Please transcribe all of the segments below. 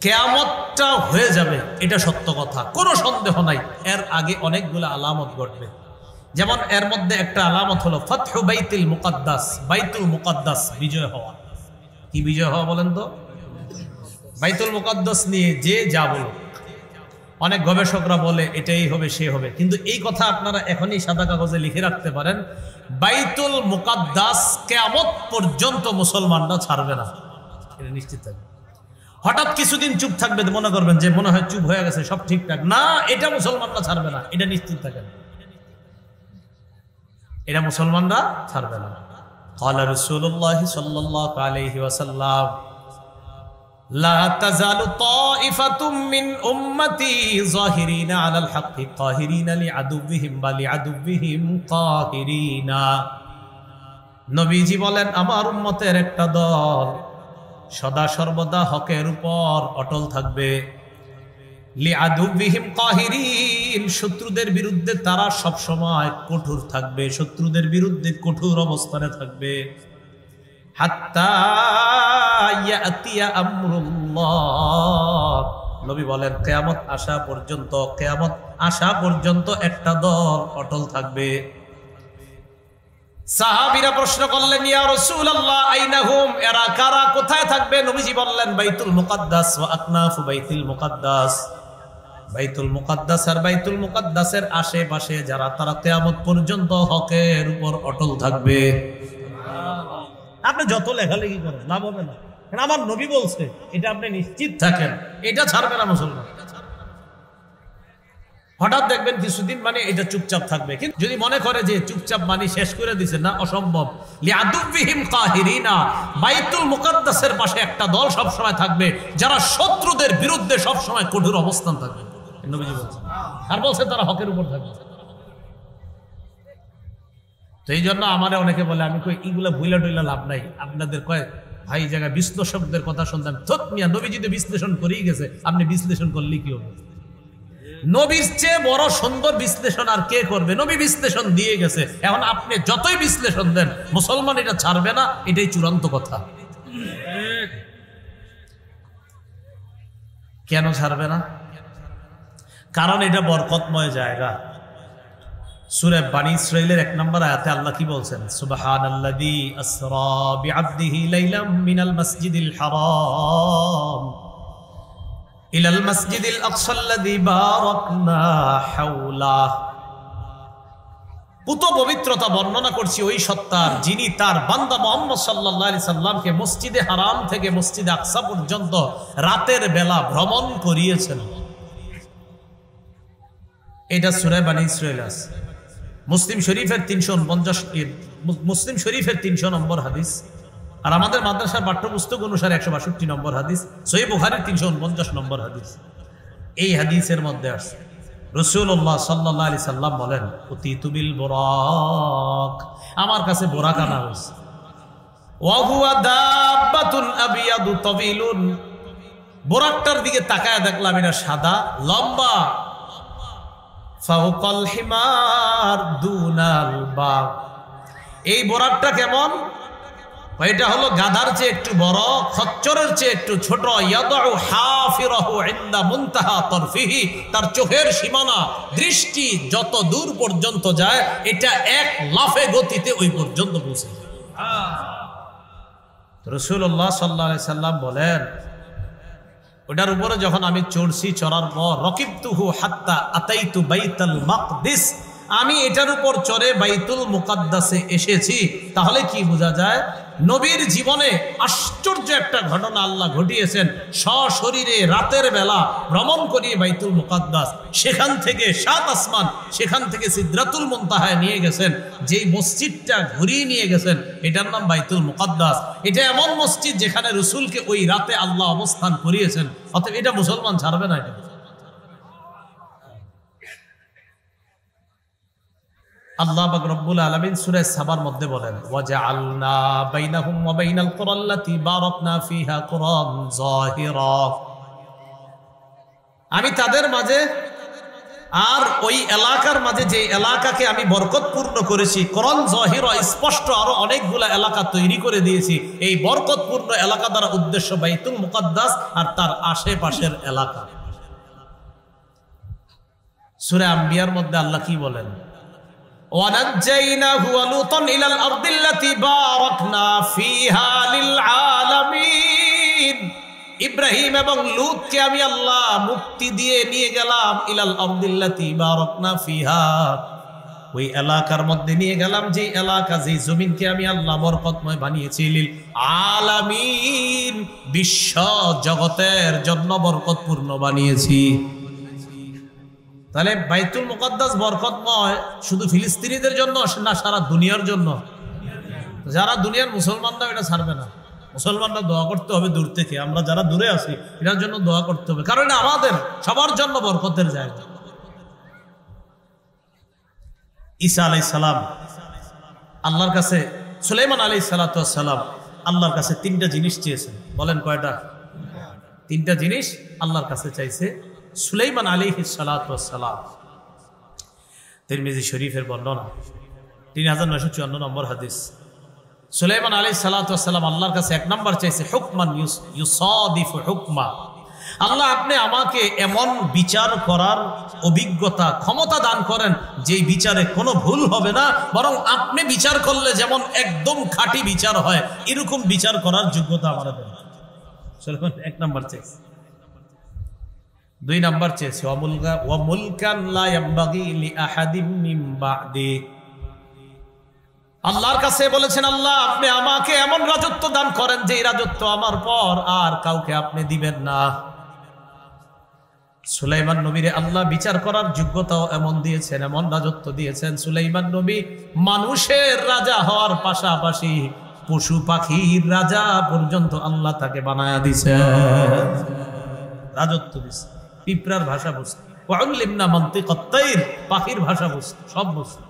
কিয়ামতটা হয়ে যাবে, এটা সত্য কথা, কোনো সন্দেহ নাই। এর আগে অনেকগুলো আলামত ঘটবে। যেমন এর মধ্যে একটা আলামত হলো ফাতহু বাইতুল মুকাদ্দাস, বাইতুল মুকাদ্দাস বিজয় হওয়া। কি বিজয় হওয়া বলেন তো? বাইতুল মুকাদ্দাস নিয়ে যে যা বলো, অনেক গবেষকরা বলে এটাই হবে, সে হবে, কিন্তু এই কথা আপনারা এখনই সাদা কাগজে লিখে রাখতে পারেন, বাইতুল মুকাদ্দাস কিয়ামত পর্যন্ত মুসলমানরা ছাড়বে না, এটা নিশ্চিত থাকবে। হঠাৎ কিছুদিন চুপ থাকবে, মনে করবেন যে মনে হয় চুপ হয়ে গেছে, সব ঠিকঠাক, না, এটা মুসলমানরা ছাড়বে না, এটা নিশ্চিত থাকেন, এটা মুসলমানরা ছাড়বে না। قال رسول الله صلى الله عليه وسلم لا تزال طائفة من أمتي ظاهرين على الحق قاهرين لعدوهم ولعدوهم قاهرين। নবীজি বলেন, আমার উম্মতের একটা দল সদা সর্বদা হকের উপর অটল থাকবে, লিআদুবিহিম কাহিরিন, শত্রুদের বিরুদ্ধে তারা সব সময় কঠোর থাকবে, শত্রুদের বিরুদ্ধে কঠোর অবস্থানে থাকবে। হাত্তা ইয়াতিয়া আমরুল্লাহ, নবী বলেন কিয়ামত আসা পর্যন্ত, কিয়ামত আসা পর্যন্ত একটা দল অটল থাকবে। সাহাবীরা প্রশ্ন করলেন, ইয়া রাসূলুল্লাহ আইনাহুম, এরা কারা, কোথায় থাকবে? নবীজি বললেন বাইতুল মুকাদ্দাস ওয়া আকনাফু বাইতুল মুকাদ্দাস, বাইতুল মুকাদ্দাস আর বাইতুল মুকাদ্দাসের আশেপাশে যারা, তারা কিয়ামত পর্যন্ত হকের উপর অটল থাকবে। আপনি যত লেখালেখি করেন লাভ হবে না, কারণ আমার নবী বলছে, এটা আপনি নিশ্চিত থাকেন, এটা ছাড়বে না মুসলমান। হঠাৎ দেখবেন কিছুদিন মানে এটা চুপচাপ থাকবে, কিন্তু যদি মনে করে যে চুপচাপ মানে শেষ করে দিছে, না, অসম্ভব। লিআদুবিহিম কাহিরিনা, বাইতুল মুকাদ্দাসের পাশে একটা দল সব সময় থাকবে যারা শত্রুদের বিরুদ্ধে সব সময় কঠোর অবস্থান থাকবে, নবীজি বলছেন, আর বলছে তারা হকের উপর থাকবে। তো এই জন্য আমারে অনেকে বলে, আমি কই এগুলা ভুইলা টুইলা লাভ নাই, আপনাদের কয় ভাই জায়গায় বিশ্লেষকদের কথা শুনতাম, থত মিয়া, নবী যদি বিশ্লেষণ করেই গেছে, আপনি বিশ্লেষণ করলে কি হবে? নবীর চেয়ে বড় সুন্দর বিশ্লেষণ আর কে করবে? নবী বিশ্লেষণ দিয়ে গেছে, এখন আপনি যতই বিশ্লেষণ দেন, মুসলমান এটা ছাড়বে না, এটাই চূড়ান্ত কথা। কেন ছাড়বে না? কারণ এটা বরকতময় জায়গা। সূরা বানী ইসরাঈলের 1 নম্বর আয়াতে আল্লাহ কি বলছেন? সুবহানাল্লাযী আসরা বিআবদিহি লাইলাম মিনাল মাসজিদিল হারাম ইলাল মাসজিদিল আকসাল্লাযী বারাকনা হাওলাহ। পুত পবিত্রতা বর্ণনা করছি ওই সত্তার, যিনি তার বান্দা মুহাম্মদ সাল্লাল্লাহু আলাইহি সাল্লামকে মসজিদে হারাম থেকে মসজিদে আকসা পর্যন্ত রাতের বেলা ভ্রমণ করিয়েছেন। এটা সূরা বানী ইসরাঈল আছে, মুসলিম শরীফের 349 নম্বর হাদিস, আর আমাদের মাদ্রাসার পাঠ্যপুস্তক অনুসারে 162 নম্বর হাদিস, সহিহ বুখারীর 349 নম্বর হাদিস। এই হাদিসের মধ্যে আছে রাসূলুল্লাহ সাল্লাল্লাহু আলাইহি সাল্লাম বলেন, উতিতু বিল বুরাক, আমার কাছে বোরাক আনা হয়েছে। ওয়া হুয়া দাব্বাতুন আবিয়াদু তাবিলুন, বোরাকটার দিকে তাকায় দেখলাম এটা সাদা, লম্বা। ফাওকাল হিমার দুনাল বাগ, এই বোরাকটা কেমন? এটা হলো গাধার চেয়ে একটু বড়, খচ্চরের চেয়ে একটু ছোট। ইয়াদউ হাফিরাহু ইনদা মুনতাহা তারফিহি, তার চোখের সীমানা, দৃষ্টি যত দূর পর্যন্ত যায়, এটা এক লাফে গতিতে ওই পর্যন্ত পৌঁছে যায়। রাসূলুল্লাহ সাল্লাল্লাহু আলাইহি সাল্লাম বলেন, ওটার উপরে যখন আমি চড়ছি, চড়ার পর রকিবতুহু হাত্তা আতাইতু বাইতুল মাকদিস, আমি এটার উপর চড়ে বাইতুল মুকাদ্দাসে এসেছি। তাহলে কি বোঝা যায়? নবীর জীবনে আশ্চর্য একটা ঘটনা আল্লাহ ঘটিয়েছেন, সশরীরে রাতের বেলা ভ্রমণ করিয়ে বাইতুল মুকাদ্দাস, সেখান থেকে 7 আসমান, সেখান থেকে সিদরাতুল মুনতাহায় নিয়ে গেছেন। যেই মসজিদটা ঘুরিয়ে নিয়ে গেছেন, এটার নাম বাইতুল মুকাদ্দাস। এটা এমন মসজিদ যেখানে রাসূলকে ওই রাতে আল্লাহ অবস্থান করিয়েছেন। অতএব এটা মুসলমান ছাড়বে না। এটা আল্লাহ পাক রব্বুল আলামিন সূরা সাবার মধ্যে বলেন, ওয়াজআলনা বাইনাহুম ওয়া বাইনাল কুরাল্লাতী বারাকনা ফিহা কুরান যাহিরা, আমি তাদের মাঝে আর ওই এলাকার মাঝে যে এলাকাকে আমি বরকতপূর্ণ করেছি, কোরআন জাহির স্পষ্ট আরো অনেকগুলা এলাকা তৈরি করে দিয়েছি। এই বরকতপূর্ণ এলাকা দ্বারা উদ্দেশ্য বাইতুল মুকাদ্দাস আর তার আশেপাশের এলাকা। সূরা আম্বিয়ার মধ্যে আল্লাহ কি বলেন? ওয়ানাজ্জাইনাহু ওয়া লূতান ইলাল আরদিল্লাতী বারাকনা ফিহা লিল আলামিন। ইব্রাহিম এবং লূতকে আমি আল্লাহ মুক্তি দিয়ে নিয়ে গেলাম ইলাল আরদিল্লাতী বারাকনা ফিহা, ওই এলাকার মধ্যে নিয়ে গেলাম যে এলাকা, যে জমিনকে আমি আল্লাহ বরকতময় বানিয়েছি, লিল আলামিন, বিশ্ব জগতের জন্য বরকতপূর্ণ বানিয়েছি। তাহলে বাইতুল মুকাদ্দাস বরকতময় শুধু ফিলিস্তিনিদের জন্য না, সারা দুনিয়ার জন্য। যারা দুনিয়ার মুসলমানরা এটা ছাড়বে না, মুসলমানরা দোয়া করতে হবে দূর থেকে, আমরা যারা দূরে আছি এটার জন্য দোয়া করতে হবে, কারণ এটা আমাদের সবার জন্য বরকতের জায়গা। ঈসা আলাইহিস সালাম আল্লাহর কাছে, সুলাইমান আলাইহিস সালাম আল্লাহর কাছে তিনটা জিনিস চেয়েছেন। বলেন কয়টা? তিনটা জিনিস আল্লাহর কাছে চাইছে সুলাইমান আলাইহিস সালাম। তিরমিজি শরীফের বর্ণনা 3954 নম্বর হাদিস। সুলাইমান আলাইহিস সালাম আল্লাহর কাছে এক নাম্বার চাইছে হুকমান ইউসাদিফু হুকমা। আল্লাহ, আপনি আমাকে এমন বিচার করার অভিজ্ঞতা, ক্ষমতা দান করেন যেই বিচারে কোনো ভুল হবে না, বরং আপনি বিচার করলে যেমন একদম খাঁটি বিচার হয় এরকম বিচার করার যোগ্যতা আমার দেন। সুলাইমান এক নাম্বার চাইছে। দুই নাম্বার চেয়েছে ওয়া মুলকান লা ইয়ামবাগি লি আহাদিম মিন বা'দি। আল্লাহর কাছে বলেছেন, আল্লাহ আপনি আমাকে এমন রাজত্ব দান করেন যে রাজত্ব আমার পর আর কাউকে আপনি দিবেন না। সুলাইমান নবীরে আল্লাহ বিচার করার যোগ্যতাও এমন দিয়েছেন, এমন রাজত্ব দিয়েছেন, সুলাইমান নবী মানুষের রাজা হওয়ার পাশাপাশি পশু পাখির রাজা পর্যন্ত আল্লাহ তাকে বানায়া দিয়েছেন, রাজত্ব দিয়েছেন। পিঁপড়ার ভাষা বুঝতে, ওয়াউল্লিমনা মানতিকাত তাইর, পাখির ভাষা বুঝতে, সব বুঝতে।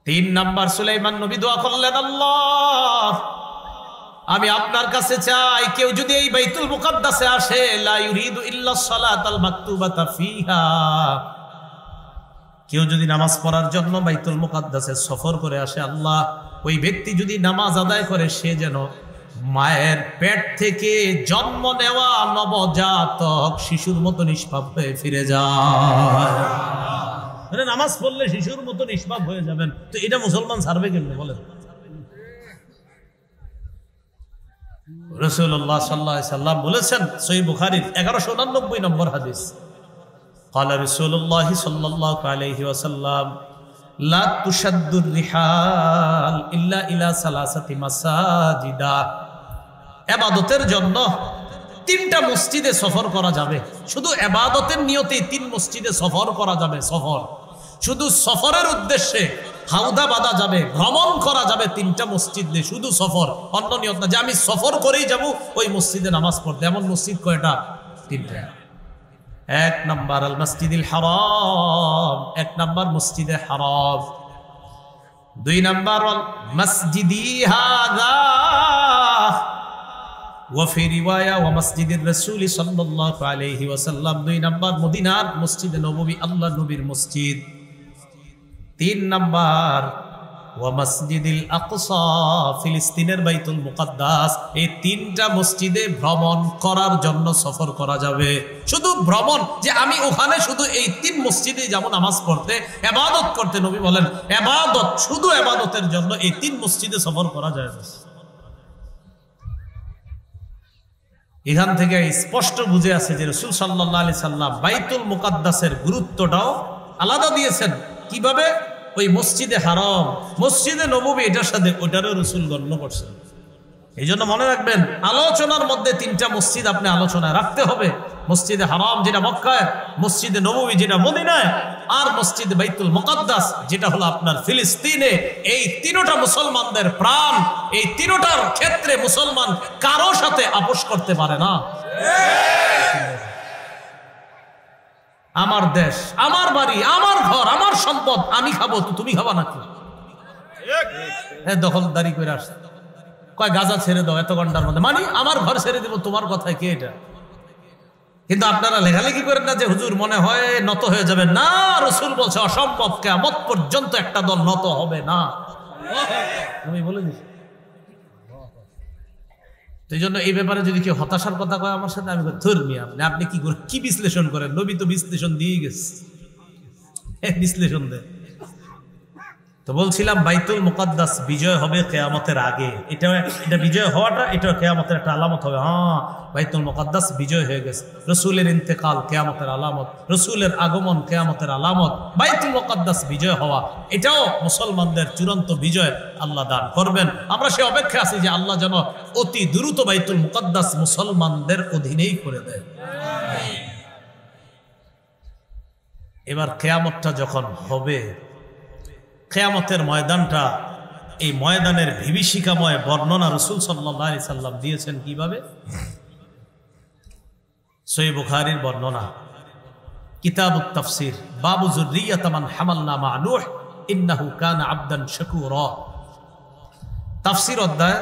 তিন নাম্বার সুলাইমান নবী দোয়া করলেন, আল্লাহ আমি আপনার কাছে চাই কেউ যদি এই বাইতুল মুকাদ্দাসে আসে, লা ইউরিদু ইল্লা সালাতাল মাকতুবাতা ফিহা, কেউ যদি নামাজ পড়ার জন্য বাইতুল মুকাদ্দাসে সফর করে আসে, আল্লাহ ওই ব্যক্তি যদি নামাজ আদায় করে সে যেন মায়ের পেট থেকে জন্ম নেওয়া নবজাতক শিশুর মতো নিষ্পাপ হয়ে ফিরে যায়। মানে নামাজ পড়লে শিশুর মতো নিষ্পাপ হয়ে যাবেন, তো এটা মুসলমান ছাড়বে কেমনে বলেন? রাসূলুল্লাহ সাল্লাল্লাহু আলাইহি সাল্লাম বলেছেন সহিহ বুখারীর 1189 নম্বর হাদিস, قال رسول الله صلى الله عليه وسلم لا تشد الرحال الا الى ثلاثه مساجد। ইবাদতের জন্য তিনটা মসজিদে সফর করা যাবে, শুধু ইবাদতের নিয়তে তিন মসজিদে সফর করা যাবে। সফর, শুধু সফরের উদ্দেশ্যে হাউদা বাঁধা যাবে, ভ্রমণ করা যাবে তিনটা মসজিদে, শুধু সফর, অন্য নিয়ত না যে আমি সফর করেই যাব ওই মসজিদে নামাজ পড়তে। এমন মসজিদ কয়টা? তিনটা। এক নাম্বার আল মসজিদুল হারাম, এক নাম্বার মসজিদে হারাম। দুই নাম্বার মসজিদি হাযা ওয়া ফি রিওয়ায়া ওয়া মসজিদির রাসূল সাল্লাল্লাহু আলাইহি ওয়াসাল্লাম। দুই নাম্বার মদিনার মসজিদে নববী, আল্লাহর নবীর মসজিদ। তিন নাম্বার ওয়া মসজিদুল আকসা, ফিলিস্তিনের বাইতুল মুকাদ্দাস। এই তিনটা মসজিদে ভ্রমণ করার জন্য সফর করা যাবে। শুধু ভ্রমণ, যে আমি ওখানে শুধু এই তিন মসজিদে যাব নামাজ পড়তে, ইবাদত করতে, নবী বলেন ইবাদত, শুধু ইবাদতের জন্য এই তিন মসজিদে সফর করা যায়। এখান থেকে স্পষ্ট বুঝে আছে যে রাসূল সাল্লাল্লাহু আলাইহি সাল্লাম বাইতুল মুকাদ্দাসের গুরুত্বটাও আলাদা দিয়েছেন। কিভাবে? ওই মসজিদে হারাম, মসজিদে নববী, এটার সাথে ওটারও রাসূল গণ্য করছেন। এই জন্য মনে রাখবেন, আলোচনার মধ্যে তিনটা মসজিদ আপনি আলোচনায় রাখতে হবে। মসজিদে হারাম যেটা মক্কায়, মসজিদে নববী যেটা মদিনায়, আর মসজিদে বাইতুল মুকাদ্দাস যেটা হলো আপনার ফিলিস্তিনে। এই তিনটা মুসলমানদের প্রাণ, এই তিনটার ক্ষেত্রে মুসলমান কারো সাথে আপোষ করতে পারে না। আমার দেশ, আমার বাড়ি, আমার ঘর, আমার সম্পদ, আমি খাবো তো তুমি খাবা নাকি? দখলদারি করে আসছে, কয় গাজা ছেড়ে দাও এত ঘন্টার মধ্যে, মানে আমার ঘর ছেড়ে দিব, তোমার কথায় কে? এটা কিন্তু আপনারা লেখালেখি করেন না যে হুজুর মনে হয় নত হয়ে যাবে না, রাসূল বলছে অসম্ভব, কিয়ামত পর্যন্ত একটা দল নত হবে না। আমি বলে দিছি। এই জন্য এই ব্যাপারে যদি কেউ হতাশার কথা কয় আমার সাথে, আমি ধর্মী আপনি কি করে কি বিশ্লেষণ করেন? নবী তো বিশ্লেষণ দিয়ে গেছে, বিশ্লেষণ দেন। তো বলছিলাম বাইতুল মুকাদ্দাস বিজয় হবে কিয়ামতের আগে। এটা বিজয় হওয়াটা এটা কিয়ামতের একটা আলামত হবে। হ্যাঁ, বাইতুল মুকাদ্দাস বিজয় হয়ে গেছে। রাসূলের ইন্তেকাল কিয়ামতের আলামত, রাসূলের আগমন কিয়ামতের আলামত। বাইতুল মুকাদ্দাস বিজয় হওয়া এটাও মুসলমানদের চূড়ান্ত বিজয় আল্লাহ দান করবেন। আমরা সে অপেক্ষা আছি যে আল্লাহ যেন অতি দ্রুত বাইতুল মুকাদ্দাস মুসলমানদের অধীনেই করে দেয়। এবার কিয়ামতটা যখন হবে, কিয়ামতের ময়দানটা, এই ময়দানের বিভীষিকাময় বর্ণনা রাসূল সাল্লাল্লাহু আলাইহি সাল্লাম দিয়েছেন কিভাবে? সহিহ বুখারীর বর্ণনা, কিতাবুত তাফসীর, বাবু যুররিয়াত মান হামালনা মা নূহ ইন্নাহু কানা আবদান শাকুরা। তাফসীর অধ্যায়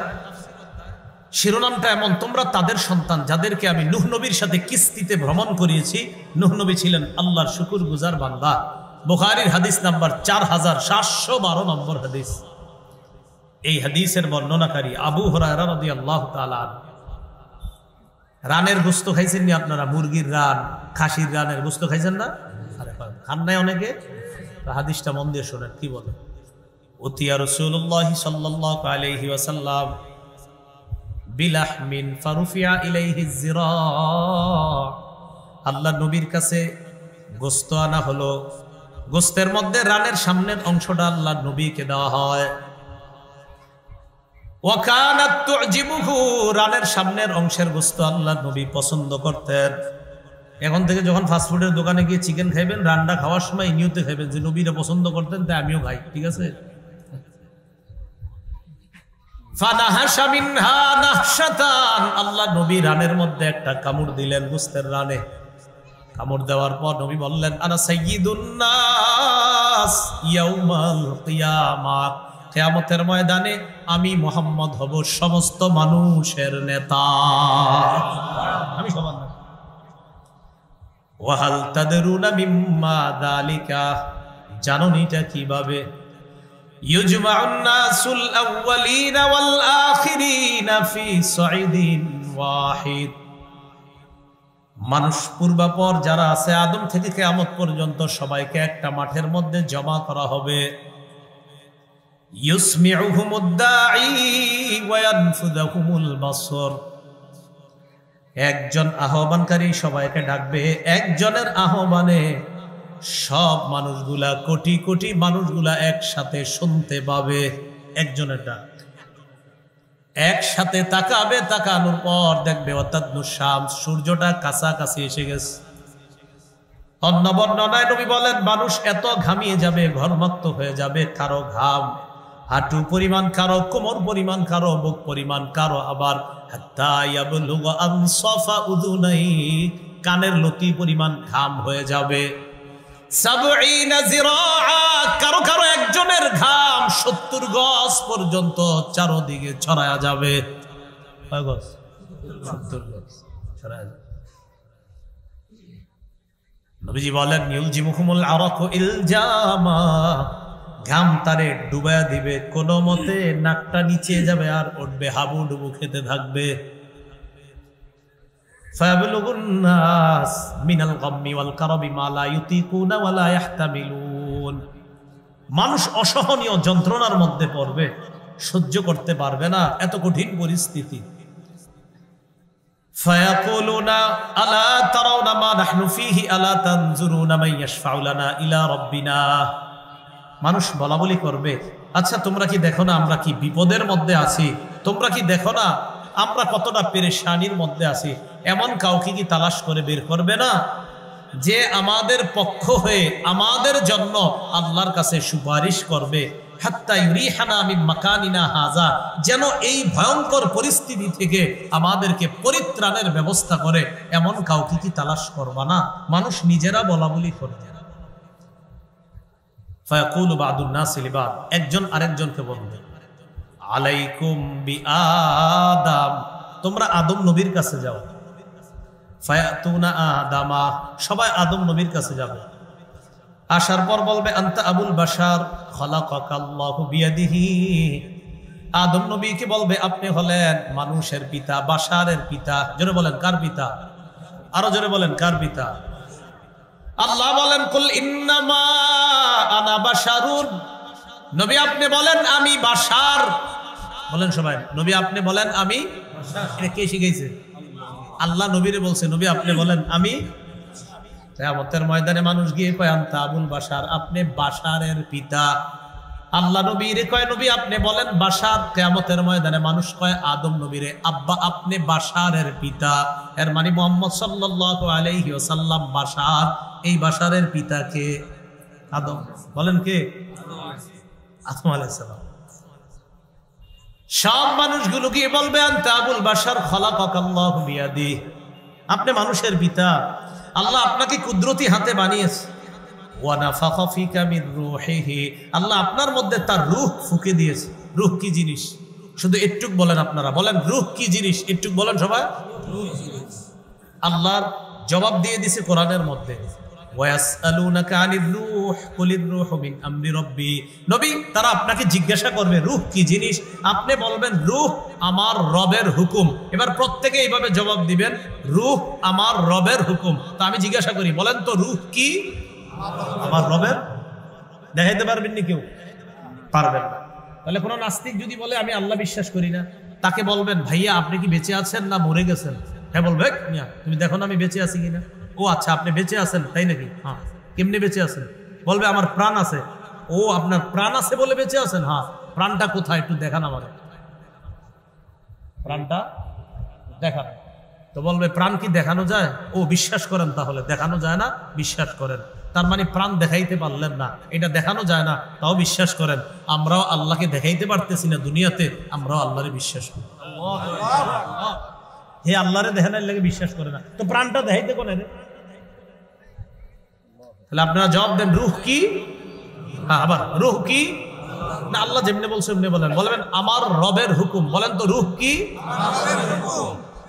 শিরোনামটা এমন, তোমরা তাদের সন্তান যাদেরকে আমি নূহ নবীর সাথে কিস্তিতে ভ্রমণ করিয়েছি। নূহ নবী ছিলেন আল্লাহর শুকরগুজার বান্দা। বুখারীর হাদিস নাম্বার 4712 নম্বর হাদিস। এই হাদিসের বর্ণনাকারী আবু হুরায়রা রাদিয়াল্লাহু তাআলা। রানের গোশত খাইছেন নি আপনারা? মুরগির রান, খাসির রানের গোশত খাইছেন না? আরে খান নাই অনেকে? হাদিসটা মন দিয়ে শোনেন কি বলে। উতিয়া রাসূলুল্লাহ সাল্লাল্লাহু আলাইহি ওয়াসাল্লাম বিলাহমিন ফারুফিয়া ইলাইহি যিরা। আল্লাহ নবীর কাছে গোশত আনা হলো। গোশতের মধ্যে রানের সামনের অংশটা আল্লাহ নবীকে দেওয়া হয়। ওয়াকানাত তুজিবুহু, রানের সামনের অংশের গোশত আল্লাহ নবী পছন্দ করতেন। এখন থেকে যখন ফাস্টফুডের দোকানে গিয়ে চিকেন খাইবেন, রান্না খাওয়ার সময় নিয়তে খাইবেন যে নবীরা পছন্দ করতেন তাই আমিও খাই, ঠিক আছে? ফানাহাশা মিনহা নাহশাতান, আল্লাহ নবী রানের মধ্যে একটা কামড় দিলেন, গোশতের রানে। কামড় দেওয়ার পর নবী বললেন, আনা সাইয়্যিদুন নাস ইয়াউমাল কিয়ামাহ, কিয়ামতের ময়দানে আমি মুহাম্মদ হব সমস্ত মানুষের নেতা, আমি সবার নেতা। ওয়া হাল তাদরুনা মিম্মা যালিকা, জানোনি এটা কিভাবে? ইউজমাউন নাসুল আউওয়ালিনা ওয়াল আখিরিনা ফি সাইদিন ওয়াহিদ, মানুষ পূর্বাপর যারা আছে আদম থেকে কিয়ামত পর্যন্ত সবাইকে একটা মাঠের মধ্যে জমা করা হবে। ইউসমিউহুমুদ দাঈ ওয়া ইয়ানফুযুহুমুল বাসর, একজন আহ্বানকারী সবাইকে ডাকবে। একজনের আহ্বানে সব মানুষগুলা, কোটি কোটি মানুষগুলা একসাথে শুনতে পাবে। একজনের ডাক একসাথে তাকাবে, তাকানোর পর দেখবে শামস, সূর্যটা কাছাকাছি এসে গেছে। অন্য বর্ণনায় নবী বলেন মানুষ এত ঘামিয়ে যাবে, ঘর্মাক্ত হয়ে যাবে, কারো ঘাম হাঁটু পরিমাণ, কারো কোমর পরিমাণ, কারো বুক পরিমাণ, কারো আবার হাত্তা ইয়াবলুগা আনসাফা উযুনাই, কানের লতি পরিমাণ ঘাম হয়ে যাবে। ৭০ যিরাআ, কারো কারো একজনের ঘাম ৭০ গজ পর্যন্ত চারদিকে ছড়ায়া যাবে। কয় গজ? ৭০ গজ ছড়ায়া যাবে। নবীজি বলেন ইউলজিমুহুমুল আরাকু ইলজামা, ঘাম তারে ডুবায়া দিবে, কোনো মতে নাকটা নিচে যাবে আর উঠবে, হাবুডুবু খেতে থাকবে। ফায়াবলুগুন নাস মিনাল গাম্মি ওয়াল কারাবি মা লা ইউতিকুনা ওয়া লা ইহতামিলুন, মানুষ অসহনীয় যন্ত্রণার মধ্যে পড়বে, সহ্য করতে পারবে না, এত কঠিন পরিস্থিতি। ফায়াকুলুনা আলা তারাউনা মা নাহনু ফীহি আলা তানজুরুনা মান ইয়াশফাউ লানা ইলা রাব্বিনা, মানুষ বলা বলি করবে, আচ্ছা তোমরা কি দেখো না আমরা কি বিপদের মধ্যে আছি? তোমরা কি দেখো না আমরা কতটা পেরেশানির মধ্যে আছি? এমন কাউকে কি তালাশ করে বের করবে না যে আমাদের পক্ষ হয়ে আমাদের জন্য আল্লাহর কাছে সুপারিশ করবে? হাত্তা ইউরিহানা মিন মাকানিনা হাযা, যেন এই ভয়ঙ্কর পরিস্থিতি থেকে আমাদেরকে পরিত্রাণের ব্যবস্থা করে, এমন কাউকে কি তালাশ করবা না? মানুষ নিজেরা বলা বলি করবে। ফায়াকুলু বাদুন নাসি লিবাদ, একজন আরেকজনকে বলবে আলাইকুম বিআদম, তোমরা আদম নবীর কাছে যাও। ফায়াতুনা আদামা, সবাই আদম নবীর কাছে যাবে। আসার পর বলবে আনতা আবুল বাশার খালাকাকাল্লাহু বিয়াদিহি। আদম নবীকে বলবে আপনি হলেন মানুষের পিতা, বাশারের পিতা। জোরে বলেন কার পিতা? আরো জোরে বলেন কার পিতা? আল্লাহ বলেন কুল ইন্নামা আনা বাশারুন, নবী আপনি বলেন আমি বাশার। বলেন সবাই, নবী আপনি বলেন আমি বাশার। এটা কে শিখাইছে? আল্লাহ নবীরে বলছে নবী আপনি বলেন আমি। কিয়ামতের ময়দানে মানুষ গিয়ে কয় আনতা আবুল বাশার, আপনি বাশারের পিতা। আল্লাহ নবীরে কয় নবী আপনি বলেন বাশার। কিয়ামতের ময়দানে মানুষ কয় আদম নবীরে আব্বা আপনি বাশারের পিতা। এর মানে মুহাম্মদ সাল্লাল্লাহু আলাইহি ওয়াসাল্লাম বাশার। এই বাশারের পিতা কে? আদম। বলেন কে? আদম আলাইহিস সালাম। সব মানুষগুলো গিয়ে বলবে আনতা আবুল বাশার খালাকাকাল্লাহু বিয়াদি, আপনি মানুষের পিতা, আল্লাহ আপনাকে কুদরতি হাতে বানিয়েছে। ওয়া নাফাখা ফিকা মির রূহিহি, আল্লাহ আপনার মধ্যে তার রূহ ফুঁকে দিয়েছে। রূহ কি জিনিস? শুধু একটু বলেন, আপনারা বলেন রূহ কি জিনিস? একটু বলেন সবাই। আল্লাহর জবাব দিয়ে দিছে কোরআনের মধ্যে, ওয়ায়াসআলুনাকা আনির রূহ কুলির রূহু মিন আমরি রাব্বি। নবী তারা আপনাকে জিজ্ঞাসা করবে রূহ কি জিনিস, আপনি বলবেন রূহ আমার রবের হুকুম। এবার প্রত্যেকে এইভাবে জবাব দিবেন রূহ আমার রবের হুকুম। তো আমি জিজ্ঞাসা করি বলেন তো রূহ কি? আমার রবের। দেখাইতে পারবেন নি? কেউ পারবেন না। তাহলে কোনো নাস্তিক যদি বলে আমি আল্লাহ বিশ্বাস করি না, তাকে বলবেন ভাইয়া আপনি কি বেঁচে আছেন না মরে গেছেন? হ্যাঁ বলবে মিয়া তুমি দেখো না আমি বেঁচে আছি কিনা। ও আচ্ছা আপনি বেঁচে আছেন তাই নাকি? হ্যাঁ। কেমনে বেঁচে আছেন? বলবে আমার প্রাণ আছে। ও আপনার প্রাণ আছে বলে বেঁচে আছেন? হ্যাঁ। প্রাণটা কোথায় একটু দেখান আমাকে, প্রাণটা দেখান। তো বলবে প্রাণ কি দেখানো যায়? ও বিশ্বাস করেন তাহলে দেখানো যায় না? বিশ্বাস করেন। তার মানে প্রাণ দেখাইতে পারলেন না, এটা দেখানো যায় না, তাও বিশ্বাস করেন। আমরাও আল্লাহকে দেখাইতে পারতেছি না দুনিয়াতে, আমরাও আল্লাহরে বিশ্বাস করি। হে আল্লাহরে দেখানোর লাগে বিশ্বাস করে না, তো প্রাণটা দেখাইতে কোন রে? তাহলে আপনারা জবাব দেন রূহ কি? হ্যাঁ আবার রূহ কি? না আল্লাহ যেমনি বলছে এমনি বলেন। বলবেন আমার রবের হুকুম। বলেন তো রূহ কি?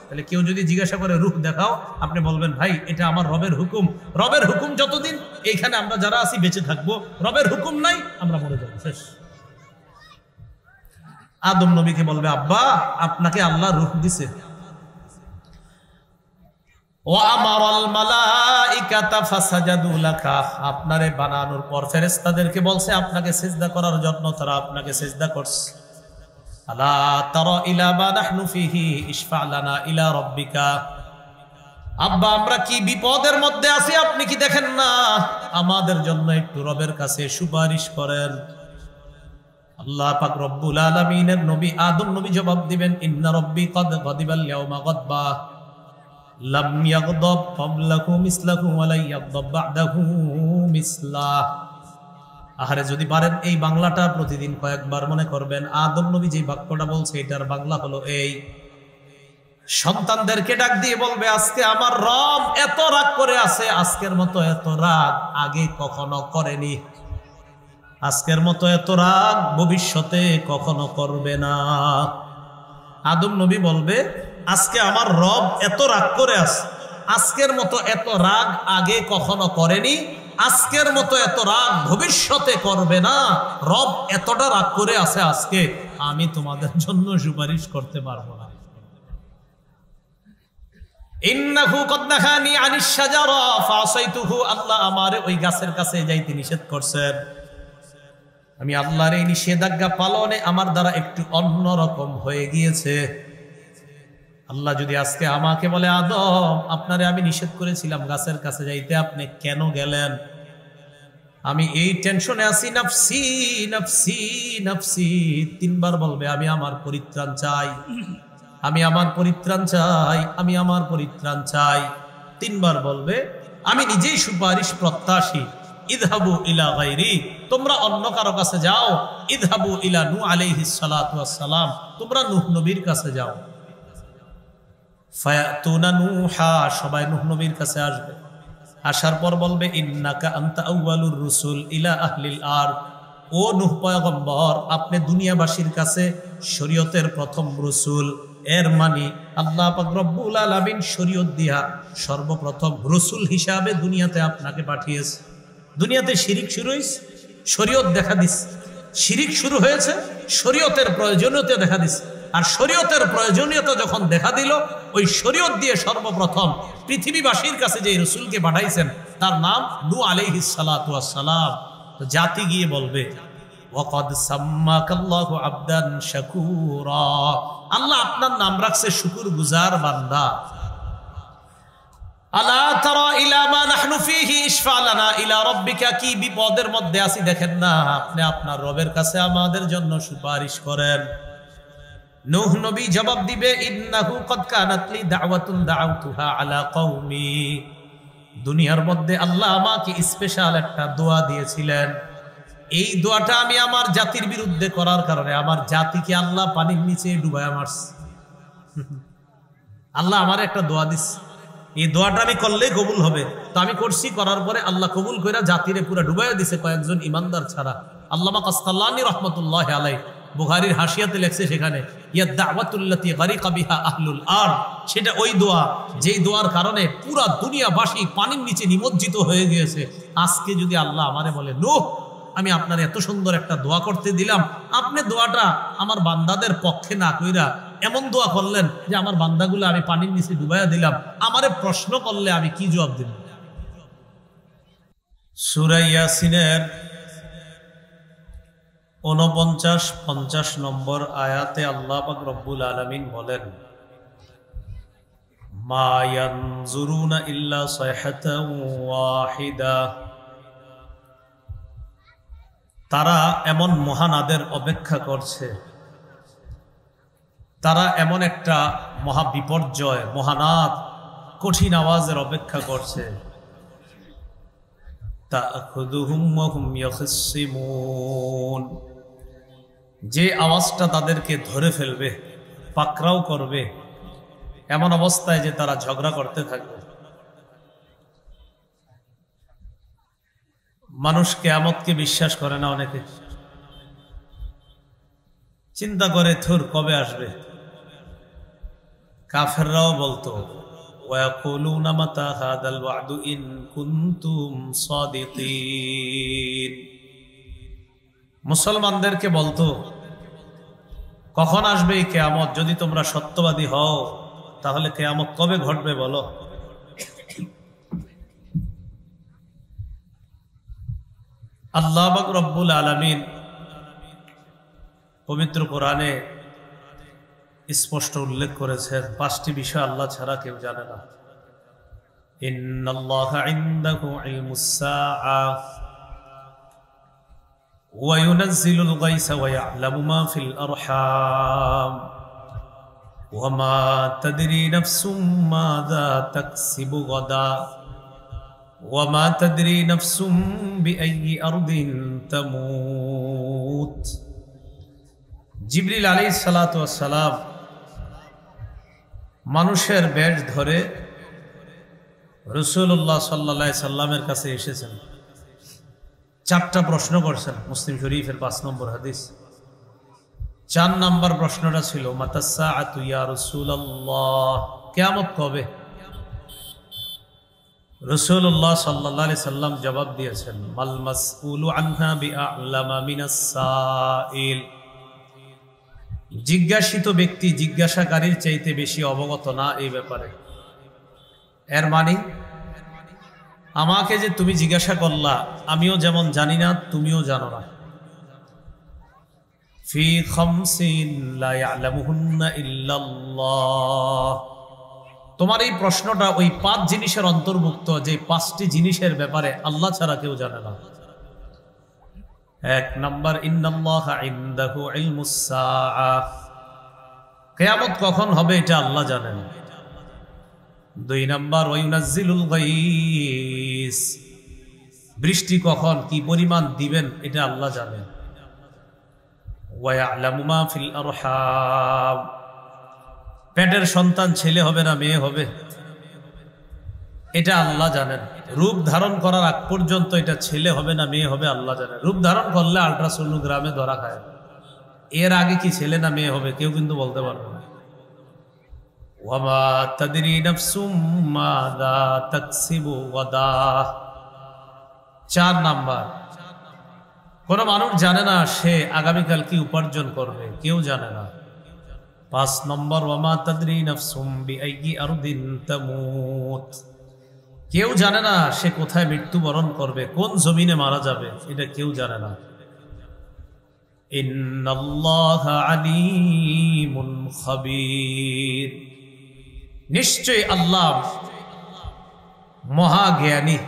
তাহলে কেউ যদি জিজ্ঞাসা করে রূহ দেখাও, আপনি বলবেন ভাই এটা আমার রবের হুকুম। রবের হুকুম যতদিন এইখানে আমরা যারা আছি বেঁচে থাকবো, রবের হুকুম নাই আমরা মরে যাবো, শেষ। আদম নবীকে বলবে আব্বা আপনাকে আল্লাহ রূহ দিছে। আপনারে বানানোর পর ফেরেশতাদেরকে বলছে আপনাকে সিজদা করার জন্য, তারা আপনাকে সিজদা করছে। আলা তারা ইলা মা নাহনু ফিহি ইশফা লানা ইলা রাব্বিকা। আব্বা আমরা কি বিপদের মধ্যে আছি আপনি কি দেখেন না? আমাদের জন্য একটু রবের কাছে সুপারিশ করেন। আল্লাহ পাক রব্বুল আলামিনের নবী আদম নবী জবাব দিবেন ইন্না রাব্বি ক্বাদ গাদিবাল ইয়াওমা গাদবা লাম ইয়াগদাব ক্বাবলাহু মিসলাহু ওয়া লা ইয়াগদাব বা'দাহু মিসলাহ। আহারে যদি পারেন এই বাংলাটা প্রতিদিন কয়েকবার মনে করবেন। আদম নবী যে বাক্যটা বলছে এটার বাংলা হলো এই। সন্তানদেরকে ডাক দিয়ে বলবে আজকে আমার রব এত রাগ করে আছে, আজকের মতো এত রাগ আগে কখনো করেনি, আজকের মতো এত রাগ ভবিষ্যতে কখনো করবে না। আদম নবী বলবে আজকে আমার রব এত রাগ করে আছে, আজকের মতো এত রাগ আগে কখনো করেনি, আজকের মতো এত রাগ ভবিষ্যতে করবে না। রব এতটা রাগ করে আছে আজকে, আমি তোমাদের জন্য সুপারিশ করতে পারবো না। ইন্নাহু কদ নাহানি আনিশ শাজারা ফাসাইতুহু, আল্লাহ আমারে ওই গাছের কাছে যাইতে নিষেধ করছেন। আমি আল্লাহর এই নিষেধাজ্ঞা পালনে আমার দ্বারা একটু অন্যরকম হয়ে গিয়েছে। আল্লাহ যদি আজকে আমাকে বলে আদম আপনারে আমি নিষেধ করেছিলাম গাছের কাছে যাইতে, আপনি কেন গেলেন? আমি এই টেনশনে আছি, নাফসি নাফসি নাফসি, তিনবার বলবে আমি আমার পরিত্রাণ চাই, আমি আমার পরিত্রাণ চাই, আমি আমার পরিত্রাণ চাই। তিনবার বলবে আমি নিজেই সুপারিশ প্রত্যাশী। ইযহাবু ইলা গায়রি, তোমরা অন্য কারো কাছে যাও। ইযহাবু ইলা নূহ আলাইহিস সালাতু ওয়াস সালাম, তোমরা নূহ নবীর কাছে যাও। ফায়াতুনা নূহা, সবাই নূহ নবীর কাছে আসবে। আসার পর বলবে ইন্নাকা আনতা আউয়ালুর রুসুল ইলা আহলিল আরদ, ও নূহ পয়গম্বর আপনি দুনিয়াবাসীর কাছে শরীয়তের প্রথম রসুল। এর মানে আল্লাহ পাক রব্বুল আলামিন শরীয়ত দিয়া সর্বপ্রথম রাসূল হিসাবে দুনিয়াতে আপনাকে পাঠিয়েছে। দুনিয়াতে শিরিক শুরু হয়েছে, শরীয়ত দেখা দিছে। শিরিক শুরু হয়েছে, শরীয়তের প্রয়োজনীয়তা দেখা দিছে। আর শরীয়তের প্রয়োজনীয়তা যখন দেখা দিল, ওই শরীয়ত দিয়ে সর্বপ্রথম পৃথিবীবাসীর কাছে যে রাসূলকে পাঠাইছেন তার নাম নূহ আলাইহিস সালাতু ওয়াস সালাম। তো জাতি গিয়ে বলবে ওয়াকাদ সাম্মাকাল্লাহু আবদান শাকুরা, আল্লাহ আপনার নাম রাখছে শুকরগুজার বান্দা। আলা তারা ইলা মা নাহনু ফীহি ইশফা লানা ইলা রাব্বিকা, কি বিপদের মধ্যে আছি দেখেন না, আপনি আপনার রবের কাছে আমাদের জন্য সুপারিশ করেন। নূহ নবী জবাব দিবে ইন্নাহু কদ কানাত লি দাওয়াতুন দাউতুহা আলা কওমি, দুনিয়ার মধ্যে আল্লাহ আমাকে স্পেশাল একটা দোয়া দিয়েছিলেন। এই দোয়াটা আমি আমার জাতির বিরুদ্ধে করার কারণে আমার জাতিকে আল্লাহ পানির নিচে ডুবায় মারছে। আল্লাহ আমার একটা দোয়া দিচ্ছে, এই দোয়াটা আমি করলেই কবুল হবে। তো আমি করছি, করার পরে আল্লাহ কবুল কইরা জাতিরে পুরা ডুবাইয়া দিছে কয়েকজন ইমানদার ছাড়া। আল্লামা কাসতাল্লানী রহমতুল্লাহ আলাইহি বুখারীর হাসিয়াতে লেখছে সেখানে ইয়া দাওয়াতুল্লাতী গারিকা বিহা আহলুল আরদ, সেটা ওই দোয়া যেই দোয়ার কারণে পুরা দুনিয়াবাসী পানির নিচে নিমজ্জিত হয়ে গিয়েছে। আজকে যদি আল্লাহ আমারে বলে নূহ আমি আপনার এত সুন্দর একটা দোয়া করতে দিলাম, আপনি দোয়াটা আমার বান্দাদের পক্ষে না কইরা এমন দোয়া করলেন যে আমার বান্দাগুলো আমি পানির নিচে ডুবাইয়া দিলাম, আমারে প্রশ্ন করলে আমি কি জবাব দিব? সূরা ইয়াসিনের 49-50 নম্বর আয়াতে আল্লাহ পাক রব্বুল আলামিন বলেন মা ইয়ানজুরুনা ইল্লা সায়হাতান ওয়াহিদা, তারা এমন মহানাদের অপেক্ষা করছে, তারা এমন একটা মহা বিপর্যয়, মহানাদ, কঠিন আওয়াজের অপেক্ষা করছে। তাখুযুহুম ওয়া হুম ইয়াখসিমুন, যে আওয়াজটা তাদেরকে ধরে ফেলবে, পাকড়াও করবে, এমন অবস্থায় যে তারা ঝগড়া করতে থাকবে। মানুষ কিয়ামতকে বিশ্বাস করে না, অনেকে চিন্তা করে থুর কবে আসবে। কাফেররাও বলতো ওয়ায়াকুলুনা মাতা হাদাল ওয়াদু ইন কুনতুম সাদিকিন, মুসলমানদেরকে বলতো কখন আসবে এই কিয়ামত, যদি তোমরা সত্যবাদী হও তাহলে কিয়ামত কবে ঘটবে বলো। আল্লাহ পাক রব্বুল আলামিন পবিত্র কোরআনে স্পষ্ট উল্লেখ করেছেন 5টি বিষয় আল্লাহ ছাড়া কেউ জানে না। ইন্নাল্লাহা ইনদাহু ইলমুস সাআ ওয়া ইউনাজ্জিলুল গায়সা ওয়া ইয়া'লামু মা ফিল আরহাম ওয়া মা তাদরি নাফসুম মাযা তাকসিবু গাদা ওয়া মা তাদরি নাফসুম বিআইয়ি আরদিন তামুত। জিবরিল আলাইহিস সালাতু ওয়াস সালাম মানুষের বেশ ধরে রাসূলুল্লাহ সাল্লাল্লাহু আলাইহি সাল্লামের কাছে এসেছেন, 4টা প্রশ্ন করছেন। মুসলিম শরীফের 5 নম্বর হাদিস। 4 নম্বর প্রশ্নটা ছিল মাতাস সাআতু ইয়া রাসূলুল্লাহ, কিয়ামত কবে? রাসূলুল্লাহ সাল্লাল্লাহু আলাইহি সাল্লাম জবাব দিয়েছেন মাল মাসউলু আনহা বিআ'লামা মিনাস সাইল, জিজ্ঞাসিত ব্যক্তি জিজ্ঞাসাকারীর চাইতে বেশি অবগত না এই ব্যাপারে। এর মানে আমাকে যে তুমি জিজ্ঞাসা করলা, আমিও যেমন জানি না তুমিও জানো না। ফি খামসিন লা ইয়ালামুহুন্না ইল্লাল্লাহ, তোমার এই প্রশ্নটা ওই 5 জিনিসের অন্তর্ভুক্ত, যে 5টি জিনিসের ব্যাপারে আল্লাহ ছাড়া কেউ জানে না। 1 নম্বর ইন্নাল্লাহা ইনদাহু ইলমুস সাআ, কিয়ামত কখন হবে এটা আল্লাহ জানেন। 2 নম্বর ওয়া ইউনাজ্জিলুল গায়স, বৃষ্টি কখন কি পরিমাণ দিবেন এটা আল্লাহ জানেন। ওয়া ইয়া'লামু মা ফিল আরহাম, পেটের সন্তান ছেলে হবে না মেয়ে হবে এটা আল্লাহ জানেন। রূপ ধারণ করার আগ পর্যন্ত এটা ছেলে হবে না মেয়ে হবে আল্লাহ জানেন। রূপ ধারণ করলে আল্ট্রাসোনোগ্রামে ধরা খায়, এর আগে কি ছেলে না মেয়ে হবে কেউ কিন্তু বলতে পারবে না। ওয়ামা তাদরি নাফসুম মাযা তাকসিবু গাদা। 4 নাম্বার, কোন মানুষ জানে না সে আগামীকাল কি উপার্জন করবে, কেউ জানে না। 5 নম্বর, ওয়ামা তাদরি নাফসুম বিআইয়ি আরদিন তামুত। কেউ জানে না সে কোথায় মৃত্যুবরণ করবে, কোন জমিনে মারা যাবে, এটা কেউ জানে না। ইন্নাল্লাহা আলীমুন খাবীর। নিশ্চয় আল্লাহ মহাজ্ঞানী,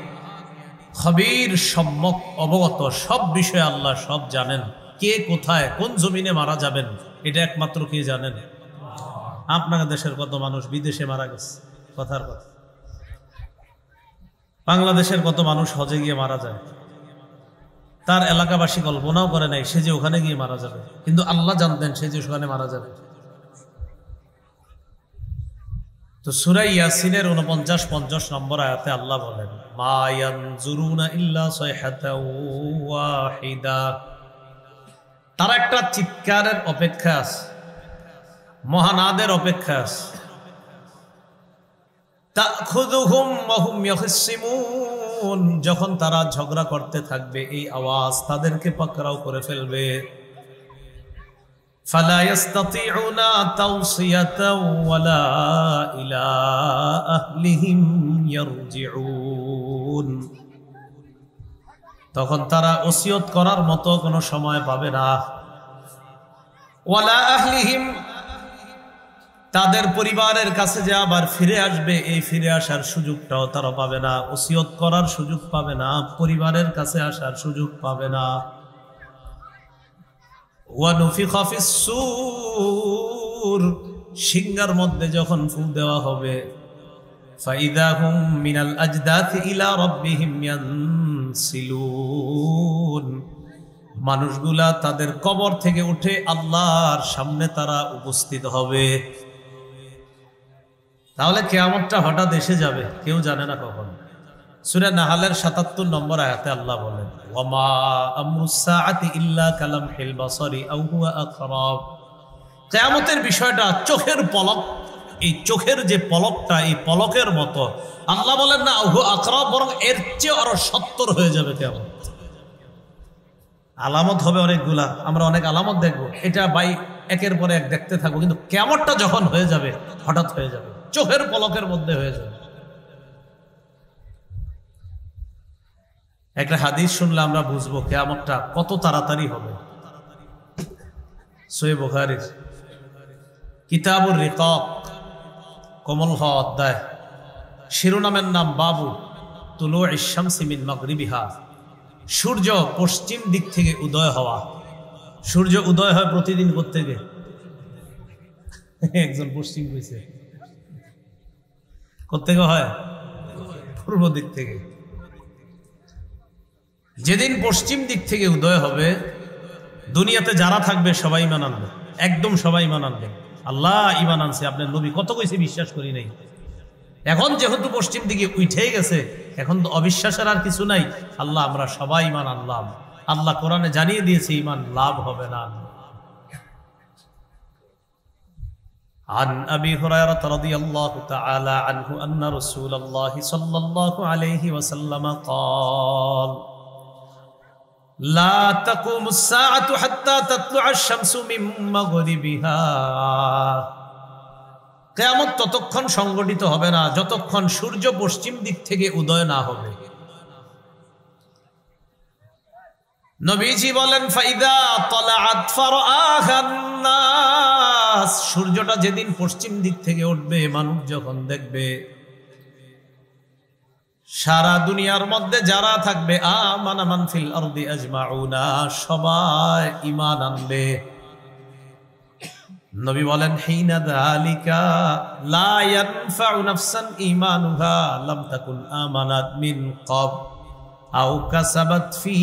খবীর, সম্যক অবগত, সব বিষয়ে আল্লাহ সব জানেন। কে কোথায় কোন জমিনে মারা যাবেন এটা একমাত্র কে জানেন? আপনার দেশের কত মানুষ বিদেশে মারা গেছে, কথার কথা। বাংলাদেশের কত মানুষ হজে গিয়ে মারা যায়, তার এলাকাবাসী কল্পনাও করে নাই সে যে ওখানে গিয়ে মারা যাবে, কিন্তু আল্লাহ জানতেন সে যে ওখানে মারা যাবে। তো সূরা ইয়াসিনের 49-50 নম্বর আয়াতে আল্লাহ বলেন, মা ইয়ানজুরুনা ইল্লা সাইহাতাও ওয়াহিদা। তারা একটা চিৎকারের অপেক্ষা আছে, মহানাদের অপেক্ষা আছে। তাখুযুহুম ওয়া হুম ইয়াখসিমুন, যখন তারা ঝগড়া করতে থাকবে এই আওয়াজ তাদেরকে পাকড়াও করে ফেলবে। ফালা ইস্তাতিউনা তাওসিয়াতাও ওয়ালা ইলা আহলিহিম ইয়ারজিউন, তখন তারা ওসিয়ত করার মতো কোনো সময় পাবে না। ওয়ালা আহলিহিম, তাদের পরিবারের কাছে যে আবার ফিরে আসবে এই ফিরে আসার সুযোগটাও তারা পাবে না, ওসিয়ত করার সুযোগ পাবে না, পরিবারের কাছে আসার সুযোগ পাবে না। ওয়ানুফিখা ফিস-সূর, সিংহার মধ্যে যখন ফু দেওয়া হবে, ফাইদা হুম মিনাল আজদাথি ইলা রাব্বিহিম ইয়ানসিলুন, মানুষগুলা তাদের কবর থেকে উঠে আল্লাহর সামনে তারা উপস্থিত হবে। তাহলে কিয়ামতটা হঠাৎ এসে যাবে, কেউ জানে না কখন। সূরা নাহলের 77 নম্বর আয়াতে আল্লাহ বলেন, ওয়ামা আমরুস সাআতি ইল্লা কালামহিল বাসারি আও হুয়া আকরাব। কিয়ামতের বিষয়টা চোখের পলক, এই চোখের যে পলকটা এই পলকের মতো। আল্লাহ বলেন না আও হুয়া আকরাব, বরং এর চেয়ে আরো 70 হয়ে যাবে কিয়ামত। আলামত হবে অনেকগুলা, আমরা অনেক আলামত দেখবো, এটা বাই একের পর এক দেখতে থাকবো, কিন্তু কিয়ামতটা যখন হয়ে যাবে হঠাৎ হয়ে যাবে, চোখের পলকের মধ্যে হয়ে যাবে। একটা হাদিস শুনলে আমরা বুঝবো কিয়ামতটা কত তাড়াতাড়ি হবে। সহিহ বুখারীর কিতাবুর রিকাক, কোমল হওয়া অধ্যায়, শিরোনামের নাম বাবু তুলুইশ শামসি মিন মাগরিবিহা, সূর্য পশ্চিম দিক থেকে উদয় হওয়া। সূর্য উদয় হয় প্রতিদিন কোত্থেকে? একজন পশ্চিম কইছে, কোত্থেকে হয়? পূর্ব দিক থেকে। যেদিন পশ্চিম দিক থেকে উদয় হবে দুনিয়াতে যারা থাকবে সবাই ঈমান আনবে, একদম সবাই ঈমান আনবে। আল্লাহ ঈমান আনছে, আপনার নবী কত কইছে বিশ্বাস করি নাই। এখন যেহেতু পশ্চিম দিকে উঠেই গেছে, এখন তো অবিশ্বাসের আর কিছু নাই। আল্লাহ আমরা সবাই ঈমান আনলাম। আল্লাহ কোরআনে জানিয়ে দিয়েছে ঈমান লাভ হবে না। عن أبي هريرة رضي الله تعالى عنه أن رسول الله صلى الله عليه وسلم قال لا تقوم الساعة حتى تطلع الشمس من مغربها। কিয়ামত ততক্ষণ সংগঠিত হবে না যতক্ষণ সূর্য পশ্চিম দিক থেকে উদয় না হবে। নবীজি বলেন, ফাইদা তালাআত ফারআহান নাস, সূর্যটা যেদিন পশ্চিম দিক থেকে উঠবে মানুষ যখন দেখবে, সারা দুনিয়ার মধ্যে যারা থাকবে আমানা মান ফিল আরদি আজমাউনা, সবাই ঈমান আনবে। নবী বলেন, হিনা যালিকা লা ইয়ানফাউ নাফসান ঈমানুহা লাম তাকুন আমানাত মিন ক্বাব আও কাসাবাত ফি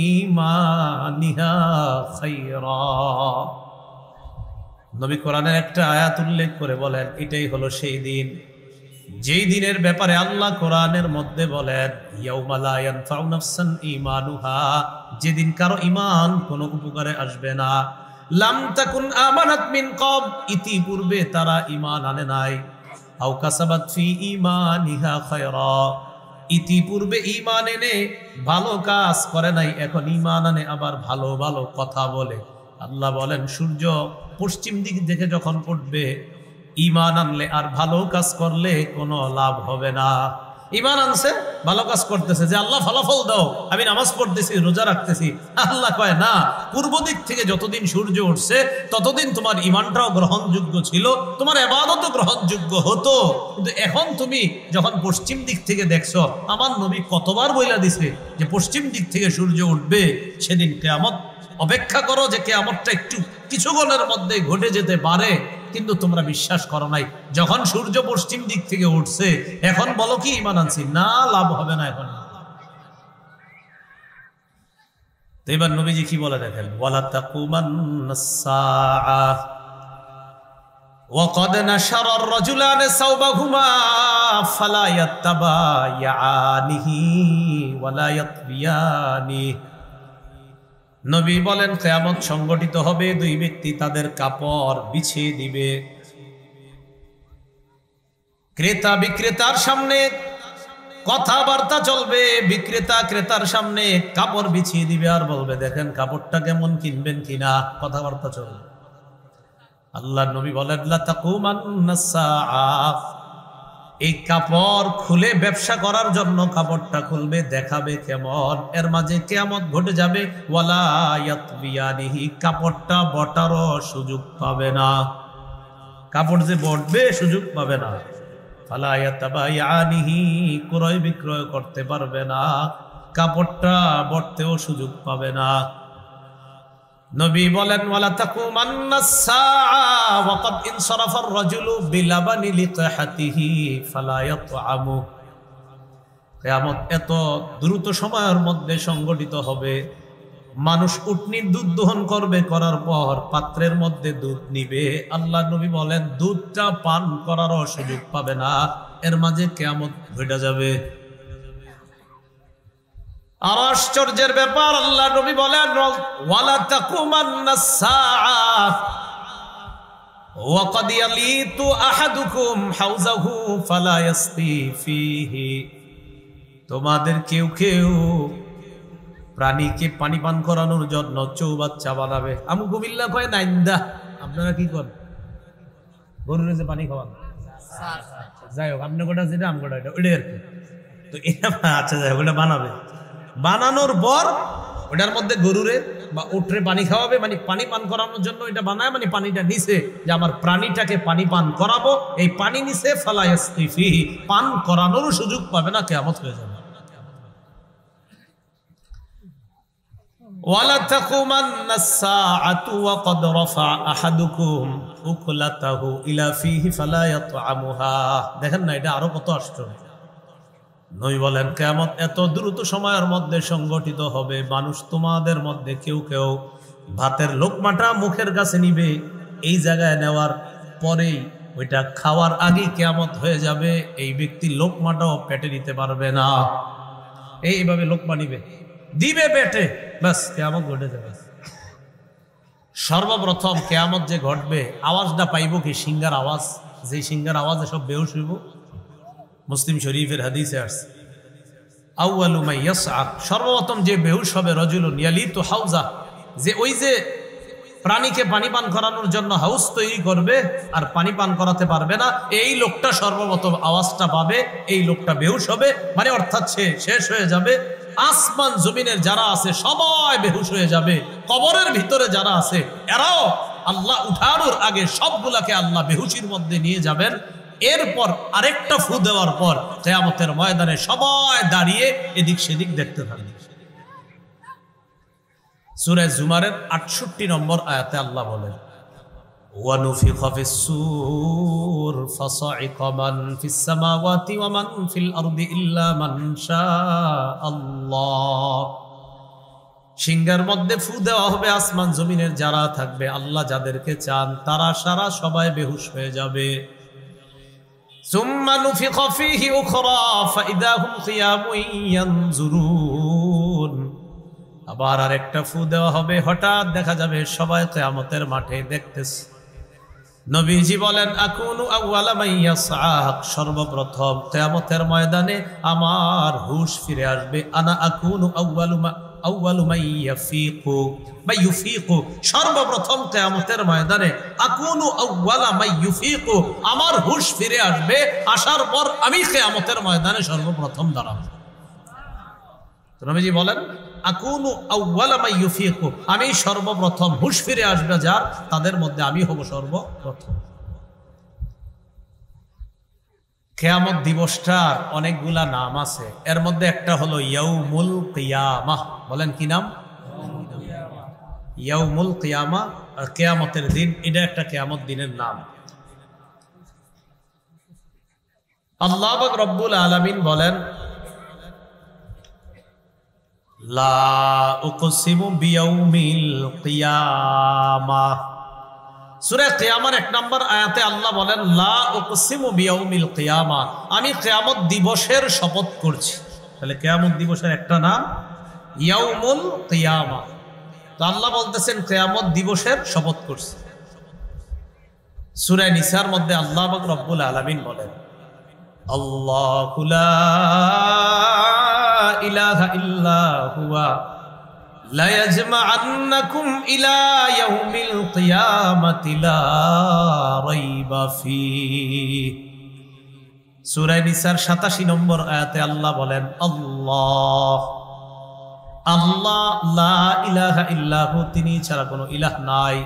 ঈমানিহা খায়রা। নবী কোরআনের একটা আয়াত উল্লেখ করে বলেন, এটাই হলো সেই দিন যেই দিনের ব্যাপারে আল্লাহ কোরআনের মধ্যে বলেন, ইয়াউমা লা ইয়ানফাউ নাফসান ঈমানুহা, যেদিন কারো ঈমান কোনো উপকারে আসবে না, লাম তাকুন আমানাত মিন ক্বাব, ইতিপূর্বে তারা ঈমান আনে নাই। আও কাসাবাত ফি ঈমানিহা খায়রা, ইতিপূর্বে ঈমান এনে ভালো কাজ করে নাই, এখন ঈমান আনে আবার ভালো ভালো কথা বলে। আল্লাহ বলেন সূর্য পশ্চিম দিক থেকে যখন উঠবে, ঈমান আনলে আর ভালো কাজ করলে কোনো লাভ হবে না। ঈমান আনছে, ভালো কাজ করতেছে, যে আল্লাহ ফলাফল দাও, আমি নামাজ পড়তেছি, রোজা রাখতেছি। আল্লাহ কয় না, পূর্ব দিক থেকে যতদিন সূর্য উঠছে ততদিন তোমার ঈমানটাও গ্রহণযোগ্য ছিল, তোমার ইবাদতও গ্রহণযোগ্য হতো। কিন্তু এখন তুমি যখন পশ্চিম দিক থেকে দেখছো, আমার নবী কতবার বইলা দিছে যে পশ্চিম দিক থেকে সূর্য উঠবে, সেদিন কিয়ামত অপেক্ষা করো, যে কিয়ামতটা একটু কিছুক্ষণের মধ্যে ঘটে যেতে পারে। কিন্তু তোমরা বিশ্বাস করো নাই। যখন সূর্য পশ্চিম দিক থেকে উঠছে, এখন বলো কি ঈমান আনছি? না, লাভ হবে না এখন। তো এবার নবীজি কি বলে দেখেন, ওয়ালা তাকুমান্নাস সাআহ ওয়া ক্বাদ নাশারা আর-রাজুলান সাওবাহুমা ফালা ইয়াত্তাবায়ানিহি ওয়ালা ইয়াতবিয়ানি। নবী বলেন কিয়ামত সংগঠিত হবে, দুই ব্যক্তি তাদের কাপড় বিছিয়ে দিবে। ক্রেতা বিক্রেতার সামনে কথাবার্তা চলবে, বিক্রেতা ক্রেতার সামনে কাপড় বিছিয়ে দিবে আর বলবে দেখেন কাপড়টা কেমন, কিনবেন কিনা, কথাবার্তা চলবে। আল্লাহ নবী বলেন লা তাকুমান্নাস সাআহ, এই কাপড় খুলে ব্যবসা করার জন্য কাপড়টা খুলবে, দেখাবে কেমন, এর মাঝে কিয়ামত ঘটে যাবে। ওয়ালা ইয়াতবিয়ানিহি, কাপড়টা বটারও সুযোগ পাবে না, কাপড় যে বটবে সুযোগ পাবে না। ফালা ইয়াতাবায়ানিহি, ক্রয় বিক্রয় করতে পারবে না, কাপড়টা বটতেও সুযোগ পাবে না। নবী বলেন ওয়ালা তাকুমান্নাস সাআহ ওয়া ক্বাদ ইনসারাফা আর-রাজুলু বিলাবানি লিকাহাতিহি ফালা ইয়াতআমু। কিয়ামত এত দ্রুত সময়ের মধ্যে সংগঠিত হবে, মানুষ উটনির দুধ দহন করবে, করার পর পাত্রের মধ্যে দুধ নিবে, আল্লাহ নবী বলেন দুধটা পান করারও সুযোগ পাবে না, এর মাঝে কিয়ামত ঘটে যাবে। আর আশ্চর্যের ব্যাপার, আল্লাহ নবী বলেন ওয়ালা তাকুমান্নাস সাআহ ওয়া ক্বাদ ইয়ালিতু আহাদুকুম হাউযাহু ফালা ইয়াসতি ফীহি। তোমাদের কেউ কেউ প্রাণীকে পানি পান করানোর জন্য চৌবাচ্চা বানাবে। আমু কুমিল্লা কয় নাইন্দা, আপনারা কি করেন? গরুরে যে পানি খাওয়ান, যাই হোক আপনার গোটা যেটা আম গোটা ওইটাই আর কি। তো এটা আচ্ছা যাই হোক, ওটা বানাবে, বানানোর পর ওটার মধ্যে গরুরে বা উটরে পানি খাওয়াবে, মানে পানি পান করানোর জন্য এটা বানায়, মানে পানিটা নিচে যে আমার প্রাণীটাকে পানি পান করাবো, এই পানি নিচে ফালা ইয়াসতি ফীহি, পান করানোর সুযোগ পাবে না, কিয়ামত হয়ে যাবে। ওয়ালা তাকুমান্নাস সাআতু ওয়া ক্বাদ রাফা আহাদুকুম উকলাতাহু ইলা ফীহি ফালা ইয়াতআমুহা। দেখেন না, এটা আরো কত আশ্চর্য। নবী বলেন কিয়ামত এত দ্রুত সময়ের মধ্যে সংগঠিত হবে, মানুষ তোমাদের মধ্যে কেউ কেউ ভাতের লোকমাটা মুখের কাছে নিবে, এই জায়গায় নেওয়ার পরেই ওইটা খাওয়ার আগে কিয়ামত হয়ে যাবে, এই ব্যক্তি লোকমাটাও পেটে নিতে পারবে না। এইভাবে লোকমা নিবে, দিবে পেটে, ব্যাস কিয়ামত ঘটে যাবে। সর্বপ্রথম কিয়ামত যে ঘটবে, আওয়াজটা পাইব কি? সিংহার আওয়াজ, যে সিংহার আওয়াজে সব বেহুশ হইব। মুসলিম শরীফের হাদিসে আসছে আউয়ালু মা ইয়াসআক, সর্বপ্রথম যে বেহুশ হবে রাজুলুন ইয়ালিতু হাউজা, যে ওই যে প্রাণীকে পানি পান করানোর জন্য হাউস তৈরি করবে আর পানি পান করাতে পারবে না, এই লোকটা সর্বপ্রথম আওয়াজটা পাবে, এই লোকটা বেহুশ হবে, মানে অর্থাৎ সে শেষ হয়ে যাবে। আসমান জমিনের যারা আছে সবাই বেহুশ হয়ে যাবে, কবরের ভিতরে যারা আছে এরাও আল্লাহ উঠানোর আগে সবগুলাকে আল্লাহ বেহুশির মধ্যে নিয়ে যাবেন। এরপর আরেকটা ফু দেওয়ার পর কিয়ামতের ময়দানে সবাই দাঁড়িয়ে এদিক সেদিক দেখতে থাকবে। সূরা জুমারের 68 নম্বর আয়াতে আল্লাহ বলেন ওয়া নুফিখা ফিস-সূর ফাসাইকা মান ফিস-সামাওয়াতি ওয়া মান ফিল আরদি ইল্লা মান শাআল্লাহ। সিংহার মধ্যে ফু দেওয়া হবে, আসমান জমিনের যারা থাকবে, আল্লাহ যাদেরকে চান তারা সারা সবাই বেহুশ হয়ে যাবে। সুম্মা নুফিখা ফীহি উখরা ফাইদা হুম কিয়ামুন ইয়ানজুরুন। আবার আরেকটা ফু দেওয়া হবে, হঠাৎ দেখা যাবে সবাই কিয়ামতের মাঠে দেখতেছে। নবীজি বলেন আকুনু আউয়ালা মান ইয়াসআক, সর্বপ্রথম কিয়ামতের ময়দানে আমার হুশ ফিরে আসবে। আনা আকুনু আউয়ালু মান ইয়াফিকু বা ইউফিকু, সর্বপ্রথম কিয়ামতের ময়দানে আকুনু আউয়ালা মান ইউফিকু, আমার হুশ ফিরে আসবে। আসার পর আমি কিয়ামতের ময়দানে সর্বপ্রথম দাঁড়াবো। নবীজি বলেন আকুনু আউয়ালা মান ইউফিকু, আমি সর্বপ্রথম, হুশ ফিরে আসবে যার, তাদের মধ্যে আমি হব সর্বপ্রথম। কিয়ামত দিবসটার অনেকগুলা নাম আছে, এর মধ্যে একটা হলো ইয়াউমুল কিয়ামাহ। বলেন কি নাম? ইয়াউমুল কিয়ামা, আর কিয়ামতের দিন, এটা একটা কিয়ামত দিনের নাম। আল্লাহ পাক রব্বুল আলামিন বলেন লা উকসিমু বিয়াউমিল কিয়ামাহ, সূরা কিয়ামার 1 নম্বর আয়াতে আল্লাহ বলেন লা উকসিমু বিয়াউমিল কিয়ামা, আমি কিয়ামত দিবসের শপথ করছি। তাহলে কিয়ামত দিবসের একটা নাম ইয়াউমুল কিয়ামা। তো আল্লাহ বলতেছেন কিয়ামত দিবসের শপথ করছি। সূরা নিসার মধ্যে আল্লাহ পাক রব্বুল আলামিন বলেন আল্লাহু লা ইলাহা ইল্লা হুয়া লা ইয়াজমা'আন্নাকুম ইলা ইয়াউমিল কিয়ামাতি লা রাইবা ফীহি। সূরা নিসার 87 নম্বর আয়াতে আল্লাহ বলেন আল্লাহ, আল্লাহ লা ইলাহা ইল্লাহু, তিনি ছাড়া কোনো ইলাহ নাই।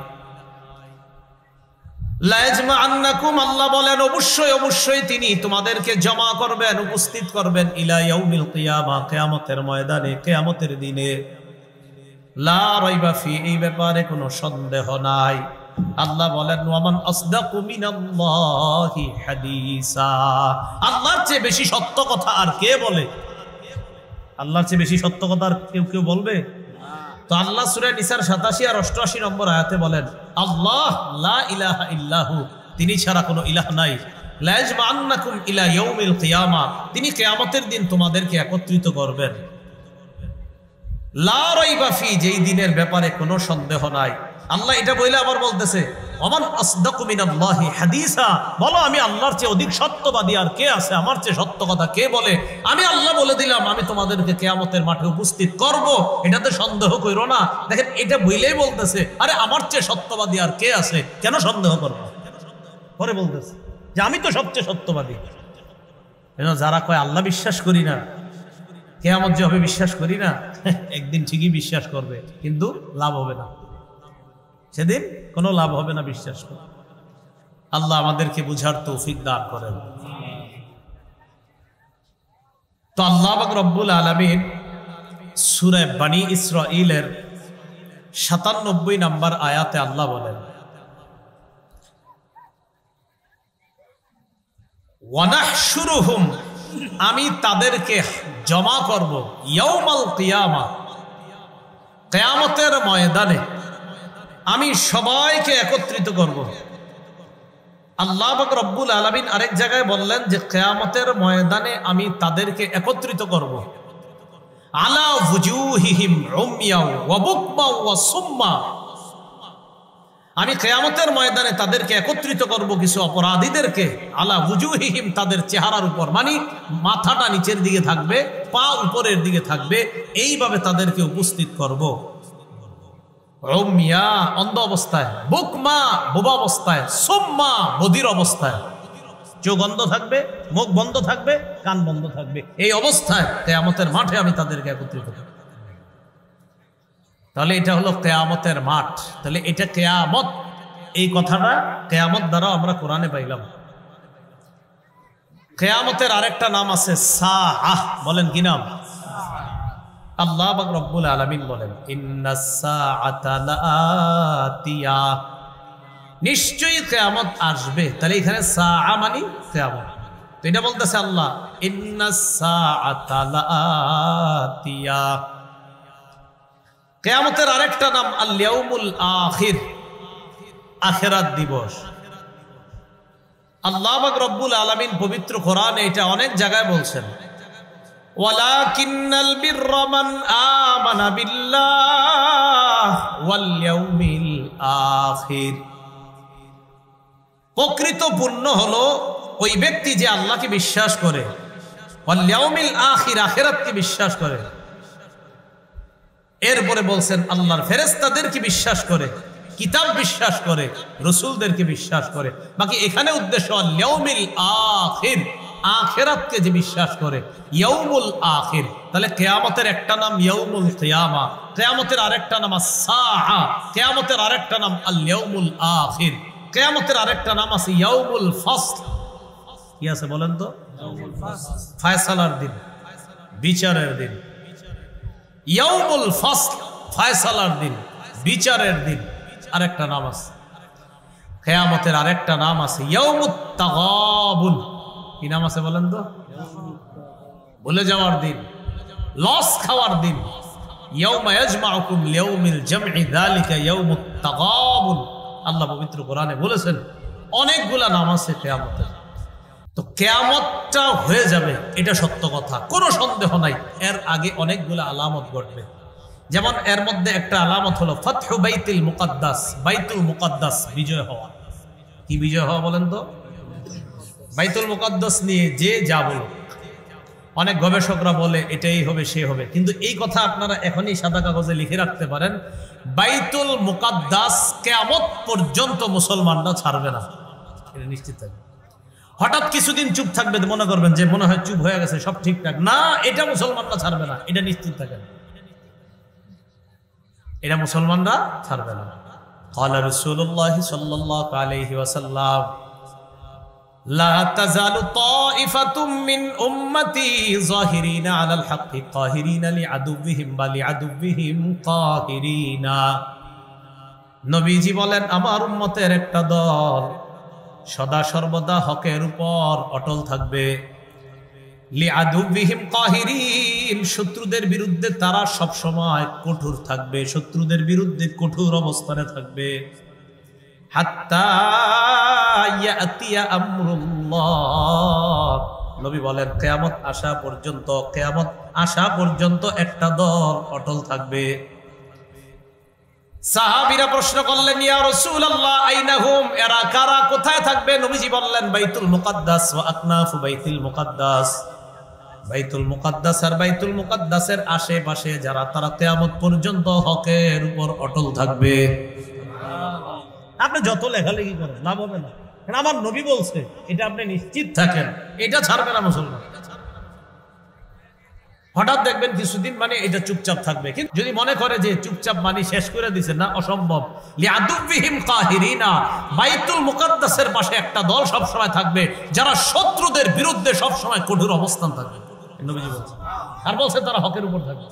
লা ইয়াজমা'আন্নাকুম, আল্লাহ বলেন অবশ্যই অবশ্যই তিনি তোমাদেরকে জমা করবেন, উপস্থিত করবেন, ইলা ইয়াউমিল কিয়ামা, কিয়ামতের ময়দানে, কিয়ামতের দিনে। লা রাইবা ফি, এই ব্যাপারে কোনো সন্দেহ নাই। আল্লাহ বলেন ওয়ামান আসদাকু মিনাল্লাহি হাদিসা, আল্লাহর চেয়ে বেশি সত্য কথা আর কে বলে? আল্লাহর চেয়ে বেশি সত্য কথা আর কেউ বলবে? তো আল্লাহ সূরা নিসার 87 আর 88 নম্বর আয়াতে বলেন আল্লাহ লা ইলাহা ইল্লাহু, তিনি ছাড়া কোনো ইলাহ নাই। লা ইয়াজমা'আন্নাকুম ইলা ইয়াউমিল কিয়ামা, তিনি কিয়ামতের দিন তোমাদেরকে একত্রিত করবেন। লা রাইবা ফি, যেই দিনের ব্যাপারে কোনো সন্দেহ নাই। আল্লাহ এটা বলে আবার বলতেছে ওমান আসদাকু মিনাল্লাহি হাদিসা, বলো আমি আল্লাহর চেয়ে অধিক সত্যবাদী আর কে আছে? আমার চেয়ে সত্য কথা কে বলে? আমি আল্লাহ বলে দিলাম আমি তোমাদেরকে কিয়ামতের মাঠে উপস্থিত করব, এটাতে সন্দেহ কইরো না। দেখেন এটা বইলেই বলতেছে আরে আমার চেয়ে সত্যবাদী আর কে আছে, কেন সন্দেহ করবো? পরে বলতেছে যে আমি তো সবচেয়ে সত্যবাদী। যারা কয় আল্লাহ বিশ্বাস করি না, কিয়ামত যে হবে বিশ্বাস করি না, একদিন ঠিকই বিশ্বাস করবে, কিন্তু লাভ হবে না, সেদিন কোনো লাভ হবে না বিশ্বাস করে। আল্লাহ আমাদেরকে বুঝার তৌফিক দান করেন। তো আল্লাহ পাক রব্বুল আলামিন সূরা বনী ইসরাঈলের ৯৭ নম্বর আয়াতে আল্লাহ বলেন ওয়ানাহশুরুহুম, আমি তাদেরকে জমা করব ইয়াউমাল কিয়ামা, কিয়ামতের ময়দানে আমি সবাইকে একত্রিত করব। আল্লাহ পাক রব্বুল আলামিন আরেক জায়গায় বললেন যে কিয়ামতের ময়দানে আমি তাদেরকে একত্রিত করব আলা ওয়ুজুহিহিম উমিয়া ওয়া বুকমা ওয়া সুম্মা, আমি কিয়ামতের ময়দানে তাদেরকে একত্রিত করব কিছু অপরাধীদেরকে, আলা ওয়ুজুহিহিম, তাদের চেহারার উপর, মানে মাথাটা নিচের দিকে থাকবে, পা উপরের দিকে থাকবে, এইভাবে তাদেরকে উপস্থিত করব। উমিয়া, অন্ধ অবস্থায়, বুকমা, বোবা অবস্থায়, সুম্মা, বধির অবস্থায়, চোখ বন্ধ থাকবে, মুখ বন্ধ থাকবে, কান বন্ধ থাকবে, এই অবস্থায় কিয়ামতের মাঠে আমি তাদেরকে একত্রিত করব। তাহলে এটা হলো কিয়ামতের মাঠ। তাহলে এটা কিয়ামত, এই কথাটা কিয়ামত দ্বারা আমরা কোরআনে পাইলাম। কিয়ামতের আরেকটা নাম আছে সাআহ, বলেন কি নাম? আল্লাহ পাক রব্বুল আলামিন বলেন ইন্নাস সাআতা লাআতিয়া, নিশ্চয়ই কিয়ামত আসবে। তাহলে এখানে সাআ মানে কিয়ামত। তো এটা বলতেছে আল্লাহ ইন্নাস সাআতা লাআতিয়া। কিয়ামতের আরেকটা নাম আল ইয়াউমুল আখির, আখিরাত দিবস। আল্লাহ পাক রব্বুল আলামিন পবিত্র কোরআনে এটা অনেক জায়গায় বলছেন। ওয়ালাকিন্নাল বিররা মান আমানা বিল্লাহ ওয়াল ইয়াউমিল আখির। প্রকৃত পুণ্য হলো ওই ব্যক্তি যে আল্লাহকে বিশ্বাস করে, ওয়াল ইয়াউমিল আখির, আখিরাতকে বিশ্বাস করে। এরপরে বলছেন আল্লাহর ফেরেশতাদেরকে বিশ্বাস করে, কিতাব বিশ্বাস করে, রাসূলদেরকে বিশ্বাস করে। বাকি এখানে উদ্দেশ্য আল ইয়াউমিল আখির, আখিরাতকে যে বিশ্বাস করে, ইয়াউমুল আখির। তাহলে কিয়ামতের একটা নাম ইয়াউমুল কিয়ামা, কিয়ামতের আরেকটা নাম আস-সাআ, কিয়ামতের আরেকটা নাম আল ইয়াউমুল আখির, কিয়ামতের আরেকটা নাম আছে ইয়াউমুল ফাসল। কি আছে বলেন তো? ইয়াউমুল ফাসল, ফয়সালার দিন, বিচারের দিন। ইয়াউমুল ফাসল, ফয়সালার দিন, বিচারের দিন। আরেকটা নাম আছে কিয়ামতের, আরেকটা নাম আছে ইয়াউমুত তাগাবুন। কি নাম আছে বলেন তো? ভুলে যাওয়ার দিন, লস খাওয়ার দিন। ইয়াউমা ইয়াজমাউকুম লিয়াউমিল জামঈ যালিকা ইয়াউমুত তাগাবুন। আল্লাহ পবিত্র কোরআনে বলেছেন অনেকগুলা নাম আছে কিয়ামতের। তো কিয়ামতটা হয়ে যাবে এটা সত্য কথা, কোনো সন্দেহ নাই। এর আগে অনেকগুলা আলামত ঘটবে। যেমন এর মধ্যে একটা আলামত হলো ফাতহু বাইতুল মুকাদ্দাস, বাইতুল মুকাদ্দাস বিজয় হওয়া। কি বিজয় হওয়া বলেন তো? বাইতুল মুকাদ্দাস নিয়ে যে যা বলো, অনেক গবেষকরা বলে এটাই হবে, সে হবে, কিন্তু এই কথা আপনারা এখনই সাদা কাগজে লিখে রাখতে পারেন, বাইতুল মুকাদ্দাস কিয়ামত পর্যন্ত মুসলমানরা ছাড়বে না, এটা নিশ্চিত থাকবে। হঠাৎ কিছুদিন চুপ থাকবে, মনে করবেন যে মনে হয় চুপ হয়ে গেছে, সব ঠিকঠাক না, এটা মুসলমানরা ছাড়বে না, এটা নিশ্চিত থাকেন, এটা মুসলমানরা ছাড়বে না। قال رسول الله صلى الله عليه وسلم لا تزال طائفة من أمتي ظاهرين على الحق قاهرين لعدوهم ولعدوهم قاهرين। নবীজি বলেন আমার উম্মতের একটা দল সদা সর্বদা হকের উপর অটল থাকবে। লিআদুবিহিম কাহিরিন, শত্রুদের বিরুদ্ধে তারা সব সময় কঠোর থাকবে, শত্রুদের বিরুদ্ধে কঠোর অবস্থানে থাকবে। হাত্তা ইয়াতিয়া আমরুল্লাহ, নবী বলেন কিয়ামত আসা পর্যন্ত, কিয়ামত আসা পর্যন্ত একটা দল অটল থাকবে। সাহাবীরা প্রশ্ন করলেন ইয়া রাসূলুল্লাহ আইনাহুম, এরা কারা, কোথায় থাকবে? নবীজি বললেন বাইতুল মুকাদ্দাস ওয়া আকনাফু বাইতুল মুকাদ্দাস, বাইতুল মুকাদ্দাস আর বাইতুল মুকাদ্দাসের আশেপাশে যারা, তারা কিয়ামত পর্যন্ত হকের উপর অটল থাকবে। আপনি যত লেখালেখি করেন লাভ হবে না, কারণ আমার নবী বলছে, এটা আপনি নিশ্চিত থাকেন, এটা ছাড়বে না মুসলমান। হঠাৎ দেখবেন কিছুদিন মানে এটা চুপচাপ থাকবে, কিন্তু যদি মনে করে যে চুপচাপ মানে শেষ করে দিছে, না, অসম্ভব। লিআদুবিহিম কাহিরিনা, বাইতুল মুকাদ্দাসের পাশে একটা দল সব সময় থাকবে যারা শত্রুদের বিরুদ্ধে সব সময় কঠোর অবস্থান থাকবে, নবীজি বলছেন। আর বলছে তারা হকের উপর থাকবে।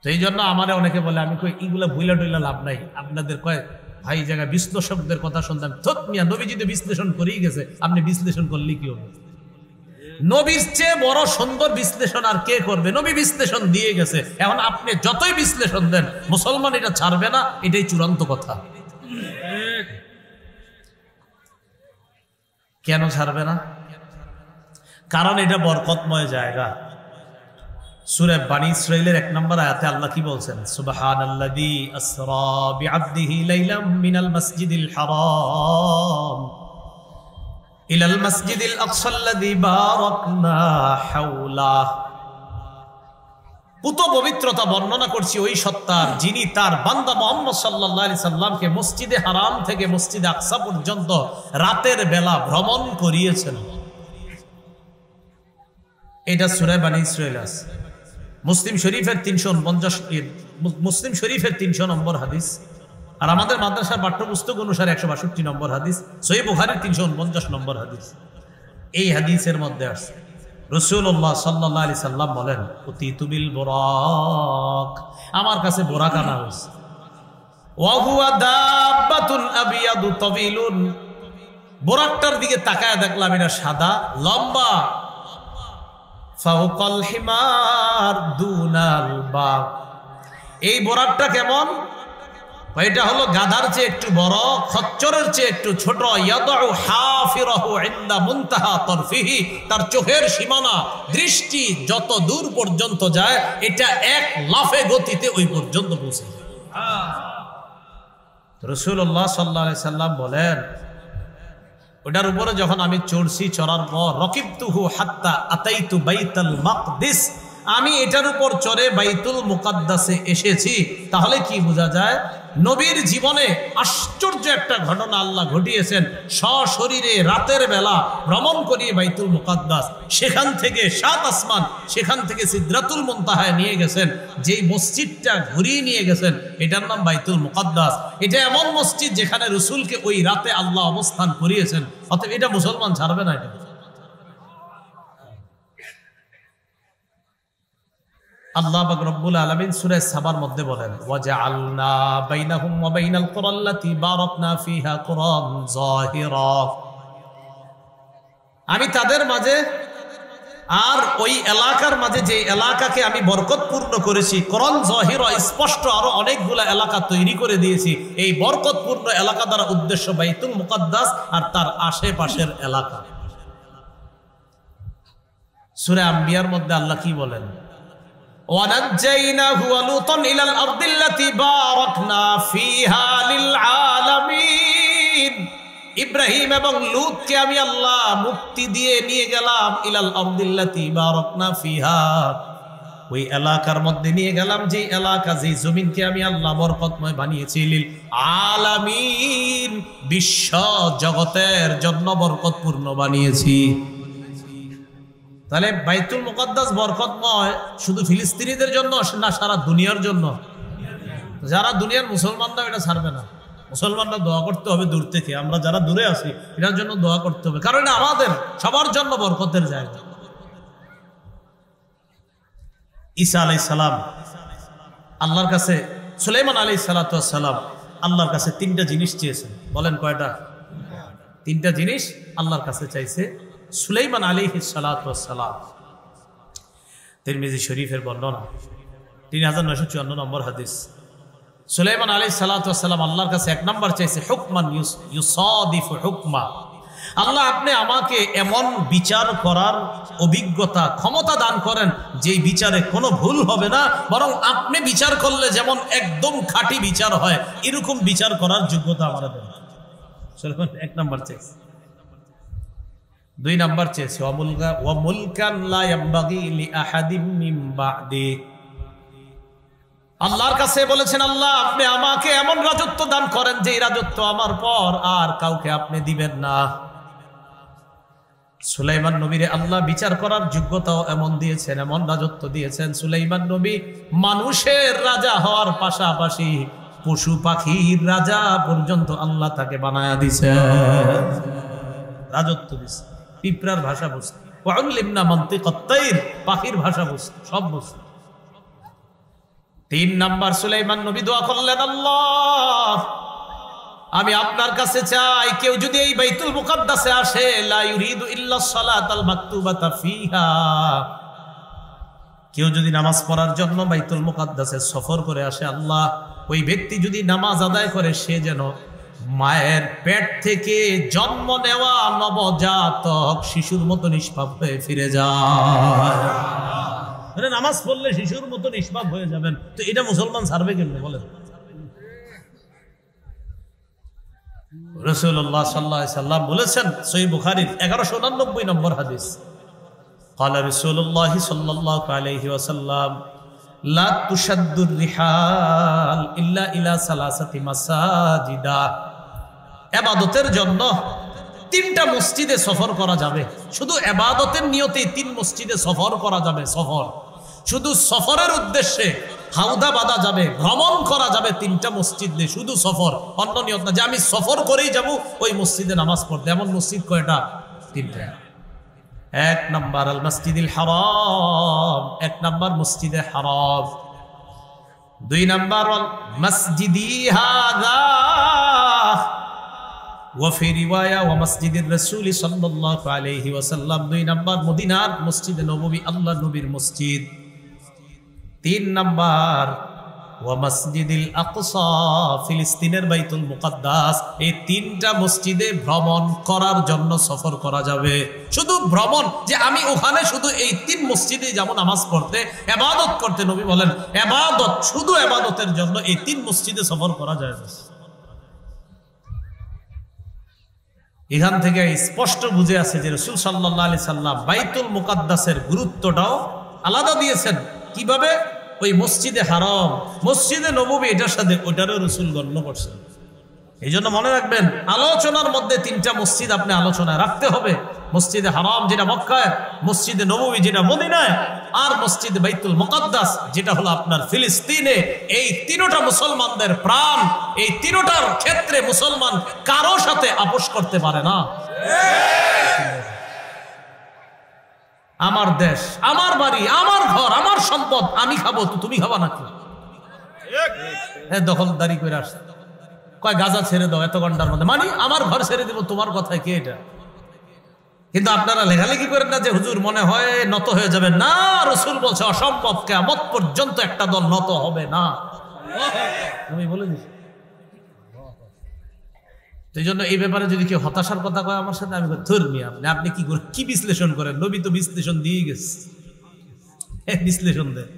তো এই জন্য আমারে অনেকে বলে, আমি কই এগুলা ভুইলা টুইলা লাভ নাই, আপনাদের কয় ভাই জায়গায় বিশ্লেষকদের কথা শুনতাম, থত মিয়া, নবী যদি বিশ্লেষণ করেই গেছে, আপনি বিশ্লেষণ করলে কি হবে? নবীর চেয়ে বড় সুন্দর বিশ্লেষণ আর কে করবে? নবী বিশ্লেষণ দিয়ে গেছে, এখন আপনি যতই বিশ্লেষণ দেন মুসলমান এটা ছাড়বে না, এটাই চূড়ান্ত কথা। কেন ছাড়বে না? কারণ এটা বরকতময় জায়গা। সূরা বানী ইসরাঈলের 1 নম্বর আয়াতে আল্লাহ কি বলছেন? সুবহানাল্লাযী আসরা বিআবদিহি লাইলাম মিনাল মাসজিদিল হারাম ইলাল মাসজিদিল আকসাল্লাযী বারাকনা হাওলা। পুত পবিত্রতা বর্ণনা করছি ওই সত্তার, যিনি তার বান্দা মুহাম্মদ সাল্লাল্লাহু আলাইহি সাল্লামকে মসজিদে হারাম থেকে মসজিদে আকসা পর্যন্ত রাতের বেলা ভ্রমণ করিয়েছেন। এটা সূরা বানী ইসরাঈল আছে, মুসলিম শরীফের 349 নম্বর হাদিস, আর আমাদের মাদ্রাসার পাঠ্যপুস্তক অনুসারে 162 নম্বর হাদিস, সহিহ বুখারীর 349 নম্বর হাদিস। এই হাদিসের মধ্যে আছে রাসূলুল্লাহ সাল্লাল্লাহু আলাইহি সাল্লাম বলেন, উতিতু বিল বুরাক, আমার কাছে বুরাক আনা হয়েছে। ওয়া হুয়া দাব্বাতুন আবিয়াদু তাবিলুন, বুরাকটার দিকে তাকায় দেখলাম এটা সাদা, লম্বা। ফাওকাল হিমার দুনাল বাগ, এই বোরাকটা কেমন? এটা হলো গাধার চেয়ে একটু বড়, খচ্চরের চেয়ে একটু ছোট। ইয়াদউ হাফিরাহু ইনদা মুনতাহা তারফিহি, তার চোখের সীমানা দৃষ্টি যত দূর পর্যন্ত যায় এটা এক লাফে গতিতে ওই পর্যন্ত পৌঁছে যায়। রাসূলুল্লাহ সাল্লাল্লাহু আলাইহি সাল্লাম বলেন, ওটার উপরে যখন আমি চড়ছি, চড়ার পর রকিবতুহু হাত্তা আতাইতু বাইতুল মাকদিস, আমি এটার উপর চড়ে বাইতুল মুকাদ্দাসে এসেছি। তাহলে কি বোঝা যায়? নবীর জীবনে আশ্চর্য একটা ঘটনা আল্লাহ ঘটিয়েছেন। সশরীরে রাতের বেলা ভ্রমণ করিয়ে বাইতুল মুকাদ্দাস, সেখান থেকে 7 আসমান, সেখান থেকে সিদরাতুল মুনতাহায় নিয়ে গেছেন। যেই মসজিদটা ঘুরিয়ে নিয়ে গেছেন এটার নাম বাইতুল মুকাদ্দাস। এটা এমন মসজিদ যেখানে রাসূলকে ওই রাতে আল্লাহ অবস্থান করিয়েছেন। অতএব এটা মুসলমান ছাড়বে না। এটা আল্লাহ পাক রব্বুল আলামিন সূরা সাবার মধ্যে বলেন, ওয়াজআলনা বাইনাহুম ওয়া বাইনাল কুরাল্লাতী বারাকনা ফিহা কুরান যাহিরা, আমি তাদের মাঝে আর ওই এলাকার মাঝে যে এলাকাকে আমি বরকতপূর্ণ করেছি, কুরান যাহিরা স্পষ্ট আরো অনেকগুলা এলাকা তৈরি করে দিয়েছি। এই বরকতপূর্ণ এলাকা দ্বারা উদ্দেশ্য বাইতুল মুকাদ্দাস আর তার আশেপাশের এলাকা। সূরা আম্বিয়ার মধ্যে আল্লাহ কি বলেন? وَنَجَّيْنَاهُ وَلُوطًا إِلَى الْأَرْضِ الَّتِي بَارَكْنَا فِيهَا لِلْعَالَمِينَ, ইব্রাহিম এবং লূতকে আমি আল্লাহ মুক্তি দিয়ে নিয়ে গেলাম ইলাল আরদিল্লাতি বারাকনা ফিহা, ওই এলাকার মধ্যে নিয়ে গেলাম যে এলাকা, যে জমিনকে আমি আল্লাহ বরকতময় বানিয়েছি, লিল আলামিন, বিশ্ব জগতের জন্য বরকতপূর্ণ বানিয়েছি। তাহলে বাইতুল মুকাদ্দাস বরকতময় শুধু ফিলিস্তিনিদের জন্য না, সারা দুনিয়ার জন্য। যারা দুনিয়ার মুসলমানরা এটা ছাড়বে না। মুসলমানরা দোয়া করতে হবে দূর থেকে, আমরা যারা দূরে আছি এটার জন্য দোয়া করতে হবে, কারণ এটা আমাদের সবার জন্য বরকতের জায়গা। ঈসা আলাইহিস সালাম আল্লাহর কাছে, সুলাইমান আলাইহিস সালাতু ওয়াস সালাম আল্লাহর কাছে 3টা জিনিস চেয়েছেন। বলেন কয়টা? 3টা জিনিস আল্লাহর কাছে চাইছে সুলাইমান আলাইহিস সালাতু ওয়াস সালাম। তিরমিজি শরীফের বর্ণনা, 3954 নম্বর হাদিস। সুলাইমান আলাইহিস সালাতু ওয়াস সালাম আল্লাহর কাছে 1 নম্বর চাইছে হুকমান ইউসাদিফু হুকমা, আল্লাহ আপনি আমাকে এমন বিচার করার অভিজ্ঞতা, ক্ষমতা দান করেন যেই বিচারে কোনো ভুল হবে না, বরং আপনি বিচার করলে যেমন একদম খাঁটি বিচার হয় এরকম বিচার করার যোগ্যতা আমার দেন। সুলাইমান 1 নম্বর চাইছে। 2 নম্বর চেয়েছে ওয়া মুলকান লা ইয়ামবাগি লি আহাদিম মিন বা'দি, আল্লাহর কাছে বলেছেন আল্লাহ আপনি আমাকে এমন রাজত্ব দান করেন যে রাজত্ব আমার পর আর কাউকে আপনি দিবেন না। সুলাইমান নবীরে আল্লাহ বিচার করার যোগ্যতাও এমন দিয়েছেন, এমন রাজত্ব দিয়েছেন, সুলাইমান নবী মানুষের রাজা হওয়ার পাশাপাশি পশু পাখির রাজা পর্যন্ত আল্লাহ তাকে বানায়া দিয়েছেন, রাজত্ব দিয়েছেন। পিঁপড়ার ভাষা বুঝতে, ওয়াউল্লিমনা মানতিকাত তাইর, পাখির ভাষা বুঝতে, সব বুঝতে। 3 নাম্বার সুলাইমান নবী দোয়া করলেন, আল্লাহ আমি আপনার কাছে চাই কেউ যদি এই বাইতুল মুকাদ্দাসে আসে, লা ইউরিদু ইল্লা সালাতাল মাকতুবাতা ফিহা, কেউ যদি নামাজ পড়ার জন্য বাইতুল মুকাদ্দাসে সফর করে আসে, আল্লাহ ওই ব্যক্তি যদি নামাজ আদায় করে সে যেন মায়ের পেট থেকে জন্ম নেওয়া নবজাতক শিশুর মতো নিষ্পাপ হয়ে ফিরে যায়। মানে নামাজ পড়লে শিশুর মতো নিষ্পাপ হয়ে যাবেন, তো এটা মুসলমান ছাড়বে কেমনে বলেন? রাসূলুল্লাহ সাল্লাল্লাহু আলাইহি সাল্লাম বলেছেন সহিহ বুখারীর 1199 নম্বর হাদিস, قال رسول الله صلى الله عليه وسلم لا تشد الرحال الا الى ثلاثه مساجد, ইবাদতের জন্য 3টা মসজিদে সফর করা যাবে। শুধু ইবাদতের নিয়তে 3 মসজিদে সফর করা যাবে। সফর, শুধু সফরের উদ্দেশ্যে হাউদা বাঁধা যাবে, ভ্রমণ করা যাবে 3টা মসজিদে, শুধু সফর, অন্য নিয়ত না যে আমি সফর করেই যাব ওই মসজিদে নামাজ পড়তে। এমন মসজিদ কয়টা? 3টা। 1 নাম্বার আল মসজিদুল হারাম, 1 নাম্বার মসজিদে হারাম। 2 নাম্বার আল মসজিদি হাযা ওয়া ফি রিওয়ায়া ওয়া মসজিদির রাসূল সাল্লাল্লাহু আলাইহি ওয়াসাল্লাম। 2 নাম্বার মদিনার মসজিদে নববী, আল্লাহর নবীর মসজিদ। 3 নাম্বার ওয়া মসজিদিল আকসা, ফিলিস্তিনের বাইতুল মুকাদ্দাস, এই তিনটা মসজিদে ভ্রমণ করার জন্য সফর করা যাবে। শুধু ভ্রমণ যে আমি ওখানে শুধু এই তিন মসজিদে যাব নামাজ পড়তে, ইবাদত করতে, নবী বলেন ইবাদত, শুধু ইবাদতের জন্য এই তিন মসজিদে সফর করা যায়। এখান থেকে স্পষ্ট বুঝে আছে যে রাসূল সাল্লাল্লাহু আলাইহি সাল্লাম বাইতুল মুকাদ্দাসের গুরুত্বটাও আলাদা দিয়েছেন। কিভাবে? ওই মসজিদে হারাম, মসজিদে নববী, এটার সাথে ওইটারও রাসূল গণ্য করছেন। এই জন্য মনে রাখবেন, আলোচনার মধ্যে তিনটা মসজিদ আপনি আলোচনায় রাখতে হবে। মসজিদে হারাম যেটা মক্কায়, মসজিদে নববী যেটা মদিনায়, আর মসজিদে বাইতুল মুকাদ্দাস যেটা হলো আপনার ফিলিস্তিনে। এই তিনটা মুসলমানদের প্রাণ, এই তিনটার ক্ষেত্রে মুসলমান কারো সাথে আপোষ করতে পারে না। আমার দেশ, আমার বাড়ি, আমার ঘর, আমার সম্পদ, আমি খাবো তো তুমি খাবা নাকি? দখলদারি করে আসছে, কয় গাজা ছেড়ে দাও এত ঘন্টার মধ্যে, মানে আমার ঘর ছেড়ে দিব, তোমার কথায় কি এটা? কিন্তু আপনারা লেখালেখি করেন না যে হুজুর মনে হয় নত হয়ে যাবেন। না, রাসূল বলছে অসম্ভব, কিয়ামত পর্যন্ত একটা দল নত হবে না। তুমি বলে দিস। এই জন্য এই ব্যাপারে যদি কেউ হতাশার কথা কয় আমার সাথে, আমি ধর্মী আপনি কি করে কি বিশ্লেষণ করেন? নবী তো বিশ্লেষণ দিয়ে গেছে, বিশ্লেষণ দেন।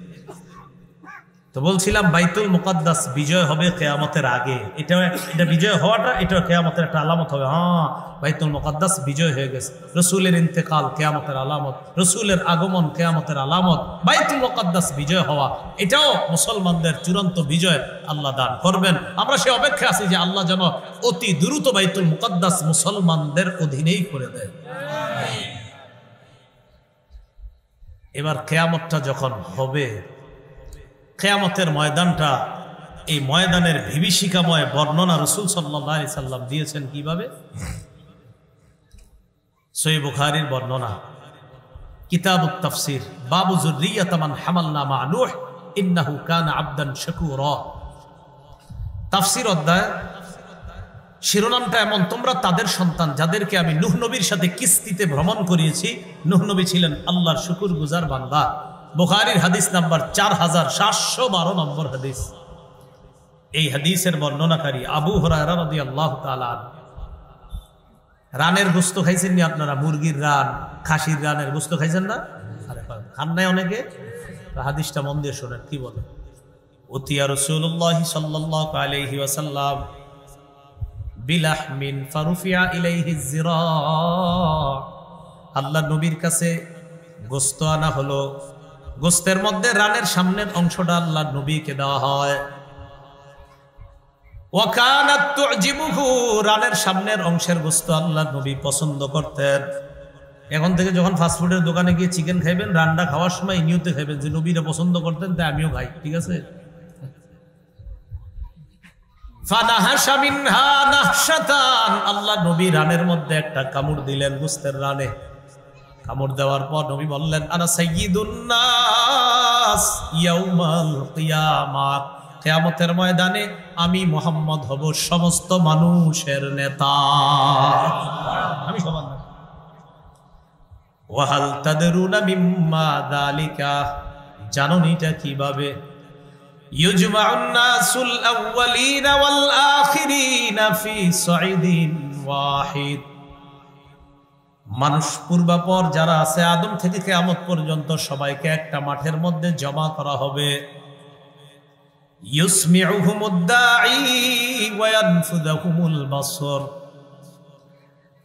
তো বলছিলাম বাইতুল মুকাদ্দাস বিজয় হবে কিয়ামতের আগে। এটা বিজয় হওয়াটা এটা কিয়ামতের একটা আলামত হবে। হ্যাঁ, বাইতুল মুকাদ্দাস বিজয় হয়ে গেছে। রাসূলের ইন্তেকাল কিয়ামতের আলামত, রাসূলের আগমন কিয়ামতের আলামত। বাইতুল মুকাদ্দাস বিজয় হওয়া এটাও মুসলমানদের চূড়ান্ত বিজয় আল্লাহ দান করবেন। আমরা সে অপেক্ষা আছি যে আল্লাহ যেন অতি দ্রুত বাইতুল মুকাদ্দাস মুসলমানদের অধীনেই করে দেয়। এবার কিয়ামতটা যখন হবে, কিয়ামতের ময়দানটা, এই ময়দানের বিভীষিকাময় বর্ণনা রাসূল সাল্লাল্লাহু আলাইহি সাল্লাম দিয়েছেন কিভাবে? সহিহ বুখারীর বর্ণনা, কিতাবুত তাফসীর, বাবু যুররিয়াত মান হামালনা মা নূহ ইন্নাহু কানা আবদান শাকুরা। তাফসীর অধ্যায় শিরোনামটা এমন, তোমরা তাদের সন্তান যাদেরকে আমি নূহ নবীর সাথে কিস্তিতে ভ্রমণ করিয়েছি। নূহ নবী ছিলেন আল্লাহর শুকরগুজার বান্দা। বুখারীর হাদিস নাম্বার 4712 নম্বর হাদিস। এই হাদিসের বর্ণনাকারী আবু হুরায়রা রাদিয়াল্লাহু তাআলা। রানের গোশত খাইছেন নি আপনারা? মুরগির রান, খাসির রানের গোশত খাইছেন না? আরে খান নাই অনেকে? হাদিসটা মন দিয়ে শোনেন কি বলে। উতিয়া রাসূলুল্লাহ সাল্লাল্লাহু আলাইহি ওয়াসাল্লাম বিলাহমিন ফারুফিয়া ইলাইহি যিরা। আল্লাহ নবীর কাছে গোশত আনা হলো। গোশতের মধ্যে রানের সামনের অংশটা আল্লাহ নবীকে দেওয়া হয়। ওয়াকানাত তুজিবুহু, রানের সামনের অংশের গোশত আল্লাহ নবী পছন্দ করতেন। এখন থেকে যখন ফাস্টফুডের দোকানে গিয়ে চিকেন খাইবেন, রান্না খাওয়ার সময় নিয়তে খাইবেন যে নবীরা পছন্দ করতেন তাই আমিও খাই, ঠিক আছে? ফানাহাশা মিনহা নাহশাতান, আল্লাহ নবী রানের মধ্যে একটা কামড় দিলেন, গোশতের রানে। কামড় দেওয়ার পর নবী বললেন, আনা সাইয়্যিদুন নাস ইয়াউমাল কিয়ামাহ, কিয়ামতের ময়দানে আমি মুহাম্মদ হব সমস্ত মানুষের নেতা, আমি সবার নেতা। ওয়া হাল তাদরুনা মিম্মা যালিকা, জানোনি এটা কিভাবে? ইউজমাউন নাসুল আউয়ালিনা ওয়াল আখিরিনা ফি সাইদিন ওয়াহিদ, মানুষ পূর্বাপর যারা আছে আদম থেকে কিয়ামত পর্যন্ত সবাইকে একটা মাঠের মধ্যে জমা করা হবে। ইউসমিউহুমুদ দাঈ ওয়া ইয়ানফুযুহুমুল বাসর,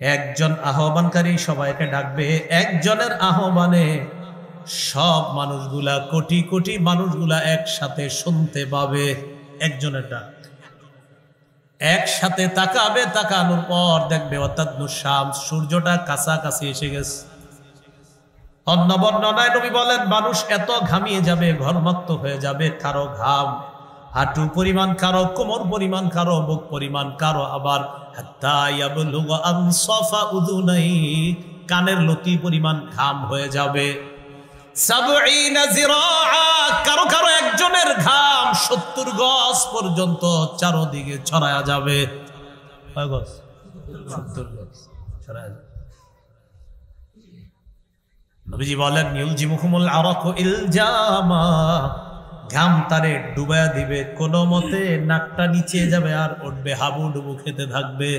একজন আহ্বানকারী সবাইকে ডাকবে। একজনের আহ্বানে সব মানুষগুলা, কোটি কোটি মানুষগুলা একসাথে শুনতে পাবে। একজনের ডাক, একসাথে তাকাবে, তাকানোর পর দেখবে শামস, সূর্যটা কাছাকাছি এসে গেছে। অন্য বর্ণনায় নবী বলেন মানুষ এত ঘামিয়ে যাবে, ঘর্মাক্ত হয়ে যাবে, কারো ঘাম হাঁটু পরিমাণ, কারো কোমর পরিমাণ, কারো বুক পরিমাণ, কারো আবার হাত্তা ইয়াবলুগা আনসাফা উযুনাই, কানের লতি পরিমাণ ঘাম হয়ে যাবে। ৭০ যিরাআ, কারো কারো একজনের ঘাম ৭০ গজ পর্যন্ত চারদিকে ছড়ায়া যাবে। কয় গজ? ৭০ গজ ছড়ায়া যাবে। নবীজি বলেন ইউলজিমুহুমুল আরাকু ইলজামা, ঘাম তারে ডুবায়া দিবে, কোনো মতে নাকটা নিচে যাবে আর উঠবে, হাবু ডুবু খেতে থাকবে।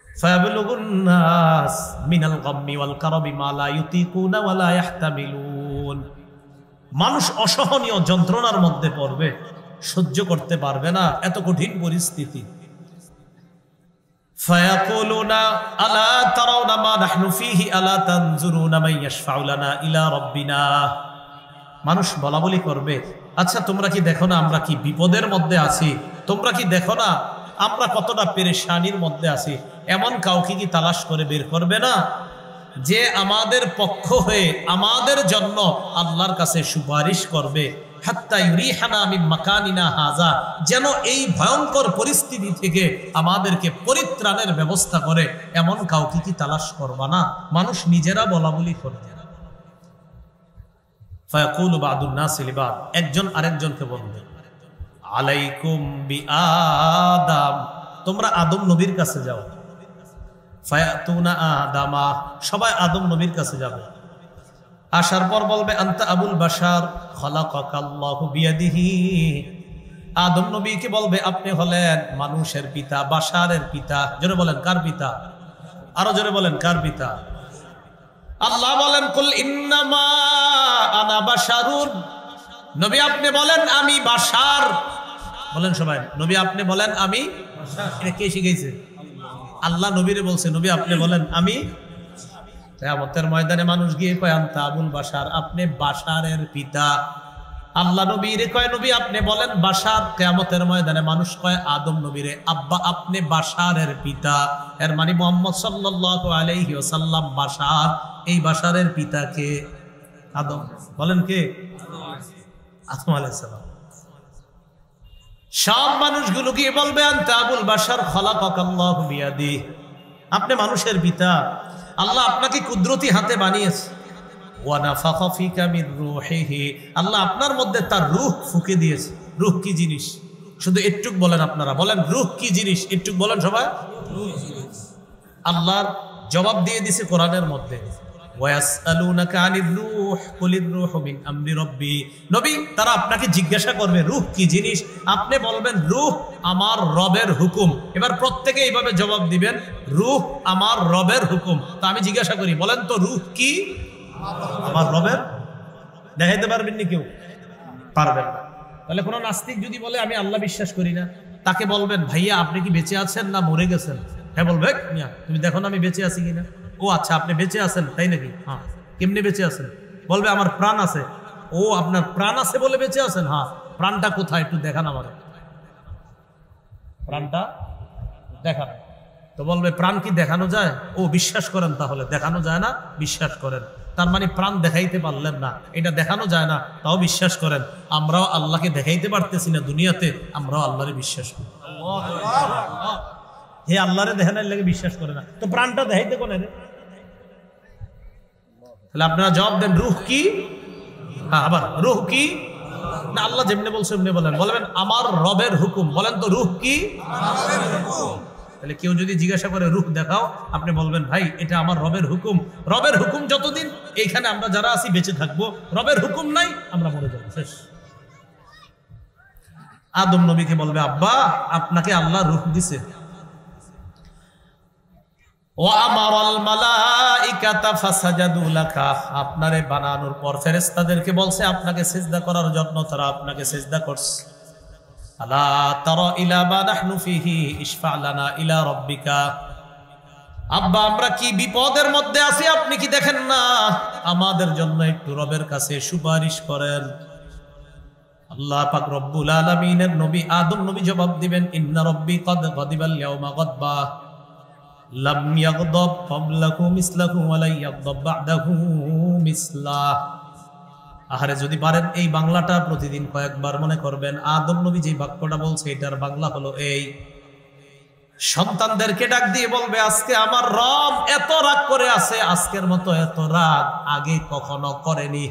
ফায়াবলুগুন নাস মিনাল গাম্মি ওয়াল কারবি মা লা ইউতিকুনা ওয়া লা ইয়াহতামিলুন। মানুষ অসহনীয় যন্ত্রণার মধ্যে পড়বে, সহ্য করতে পারবে না, এত কঠিন পরিস্থিতি। ফায়াকুলুনা আলা তারাউনা মা নাহনু ফীহি আলা তানজুরুনা মান ইয়াশফাউ লানা ইলা রাব্বিনা। মানুষ বলা বলি করবে, আচ্ছা তোমরা কি দেখো না আমরা কি বিপদের মধ্যে আছি? তোমরা কি দেখো না আমরা কতটা পেরেশানির মধ্যে আছি? এমন কাউকে কি তালাশ করে বের করবে না যে আমাদের পক্ষ হয়ে আমাদের জন্য আল্লাহর কাছে সুপারিশ করবে? হাত্তা ইউরিহানা মিন মাকানিনা হাযা, যেন এই ভয়ঙ্কর পরিস্থিতি থেকে আমাদেরকে পরিত্রাণের ব্যবস্থা করে, এমন কাউকে কি তালাশ করবা না? মানুষ নিজেরা বলা বলি করবে। ফায়াকুলু বাদুন নাসি লিবাদ, একজন আরেকজনকে বলবে, আলাইকুম বিআদম, তোমরা আদম নবীর কাছে যাও। ফায়াতুনা আদামা, সবাই আদম নবীর কাছে যাবে। আসার পর বলবে, আনতা আবুল বাশার খালাকাকাল্লাহু বিয়াদিহি। আদম নবীকে বলবে, আপনি হলেন মানুষের পিতা, বাশারের পিতা। জোরে বলেন কার পিতা? আরো জোরে বলেন কার পিতা? আল্লাহ বলেন, কুল ইন্নামা আনা বাশারুন, নবী আপনি বলেন আমি বাশার। বলেন সবাই, নবী আপনি বলেন আমি বাশার। এটা কে শিখাইছে? আল্লাহ নবীরে বলছে, নবী আপনি বলেন আমি। কিয়ামতের ময়দানে মানুষ গিয়ে কয়, আনতা আবুল বাশার, আপনি বাশারের পিতা। আল্লাহ নবীরে কয়, নবী আপনি বলেন বাশার। কিয়ামতের ময়দানে মানুষ কয় আদম নবীরে, আব্বা আপনি বাশারের পিতা। এর মানে মুহাম্মদ সাল্লাল্লাহু আলাইহি ওয়াসাল্লাম বাশার। এই বাশারের পিতা কে? আদম। বলেন কে? আদম আলাইহিস সালাম। সব মানুষগুলো গিয়ে বলবে, আনতা আবুল বাশার খালাকাকাল্লাহু বিয়াদি, আপনি মানুষের পিতা, আল্লাহ আপনাকে কুদরতি হাতে বানিয়েছে। ওয়া নাফাখা ফিকা মির রূহিহি, আল্লাহ আপনার মধ্যে তার রূহ ফুঁকে দিয়েছে। রূহ কি জিনিস? শুধু একটু বলেন, আপনারা বলেন রূহ কি জিনিস? একটু বলেন সবাই। আল্লাহর জবাব দিয়ে দিছে কোরআনের মধ্যে, ওয়ায়াসআলুনাকা আনির রূহ কুলির রূহু মিন আমরি রাব্বি। নবী তারা আপনাকে জিজ্ঞাসা করবে রূহ কি জিনিস, আপনি বলবেন রূহ আমার রবের হুকুম। এবার প্রত্যেকে এইভাবে জবাব দিবেন, রূহ আমার রবের হুকুম। তো আমি জিজ্ঞাসা করি, বলেন তো রূহ কি? আমার রবের। দেখাইতে পারবেন নি? কেউ পারবেন না। তাহলে কোনো নাস্তিক যদি বলে আমি আল্লাহ বিশ্বাস করি না, তাকে বলবেন, ভাইয়া আপনি কি বেঁচে আছেন না মরে গেছেন? হ্যাঁ বলবে, মিয়া তুমি দেখো না আমি বেঁচে আছি কিনা। ও আচ্ছা আপনি বেঁচে আছেন, তাই নাকি? হ্যাঁ। কেমনে বেঁচে আছেন? বলবে আমার প্রাণ আছে। ও আপনার প্রাণ আছে বলে বেঁচে আছেন? হ্যাঁ। প্রাণটা কোথায় একটু দেখান আমার, প্রাণটা দেখান। তো বলবে প্রাণ কি দেখানো যায়? ও বিশ্বাস করেন তাহলে, দেখানো যায় না বিশ্বাস করেন। তার মানে প্রাণ দেখাইতে পারলেন না, এটা দেখানো যায় না তাও বিশ্বাস করেন। আমরাও আল্লাহকে দেখাইতে পারতেছি না দুনিয়াতে, আমরাও আল্লাহরে বিশ্বাস করি। হে আল্লাহরে দেখানোর লাগে বিশ্বাস করে না, তো প্রাণটা দেখাইতে কোন? তাহলে আপনারা জবাব দেন রূহ কি? হ্যাঁ, আবার রূহ কি? না আল্লাহ যেমনি বলছে এমনি বলেন। বলবেন আমার রবের হুকুম। বলেন তো রূহ কি? তাহলে কেউ যদি জিজ্ঞাসা করে রূহ দেখাও, আপনি বলবেন ভাই এটা আমার রবের হুকুম। রবের হুকুম যতদিন এইখানে আমরা যারা আছি বেঁচে থাকবো, রবের হুকুম নাই আমরা মরে যাবো, শেষ। আদম নবীকে বলবে, আব্বা আপনাকে আল্লাহ রূহ দিছে। আপনারে বানানোর পর ফেরেশতাদেরকে বলছে আপনাকে সিজদা করার জন্য, তারা আপনাকে সিজদা করছে। আলা তারা ইলা মা নাহনু ফিহি ইশফা লানা ইলা রাব্বিকা। আব্বা আমরা কি বিপদের মধ্যে আছি, আপনি কি দেখেন না? আমাদের জন্য একটু রবের কাছে সুপারিশ করেন। আল্লাহ পাক রব্বুল আলামিনের নবী আদম নবী জবাব দিবেন, ইন্না রাব্বি ক্বাদ গাদিবাল ইয়াউমা গাদবা লাম ইয়াগদাব ক্বাবলাহু মিসলাহু ওয়া লা ইয়াগদাব বা'দাহু মিসলাহ। আহারে যদি পারেন এই বাংলাটা প্রতিদিন কয়েকবার মনে করবেন। আদম নবী যে বাক্যটা বলছে এটার বাংলা হলো এই। সন্তানদেরকে ডাক দিয়ে বলবে, আজকে আমার রব এত রাগ করে আছে, আজকের মতো এত রাগ আগে কখনো করেনি,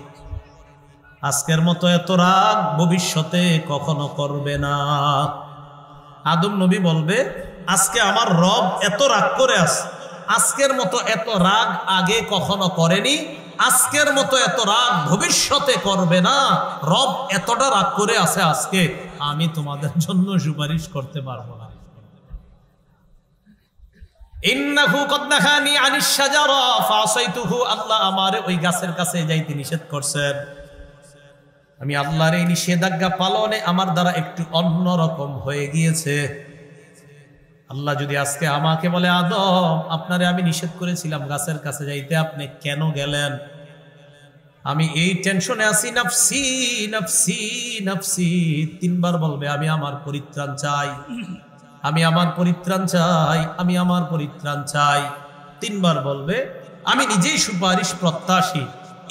আজকের মতো এত রাগ ভবিষ্যতে কখনো করবে না। আদম নবী বলবে, আজকে আমার রব এত রাগ করে আছে, আজকের মতো এত রাগ আগে কখনো করেনি, আজকের মতো এত রাগ ভবিষ্যতে করবে না। রব এতটা রাগ করে আছে আজকে, আমি তোমাদের জন্য সুপারিশ করতে পারবো না। ইন্নাহু কদ নাহানি আনিশ শাজারা ফাসাইতুহু, আল্লাহ আমারে ওই গাছের কাছে যাইতে নিষেধ করছেন। আমি আল্লাহর এই নিষেধাজ্ঞা পালনে আমার দ্বারা একটু অন্যরকম হয়ে গিয়েছে। আল্লাহ যদি আজকে আমাকে বলে, আদম আপনারে আমি নিষেধ করেছিলাম গাছের কাছে যাইতে, আপনি কেন গেলেন? আমি এই টেনশনে আছি, নাফসি নাফসি নাফসি, 3 বার বলবে আমি আমার পরিত্রাণ চাই, আমি আমার পরিত্রাণ চাই, আমি আমার পরিত্রাণ চাই। 3 বার বলবে, আমি নিজেই সুপারিশ প্রত্যাশী।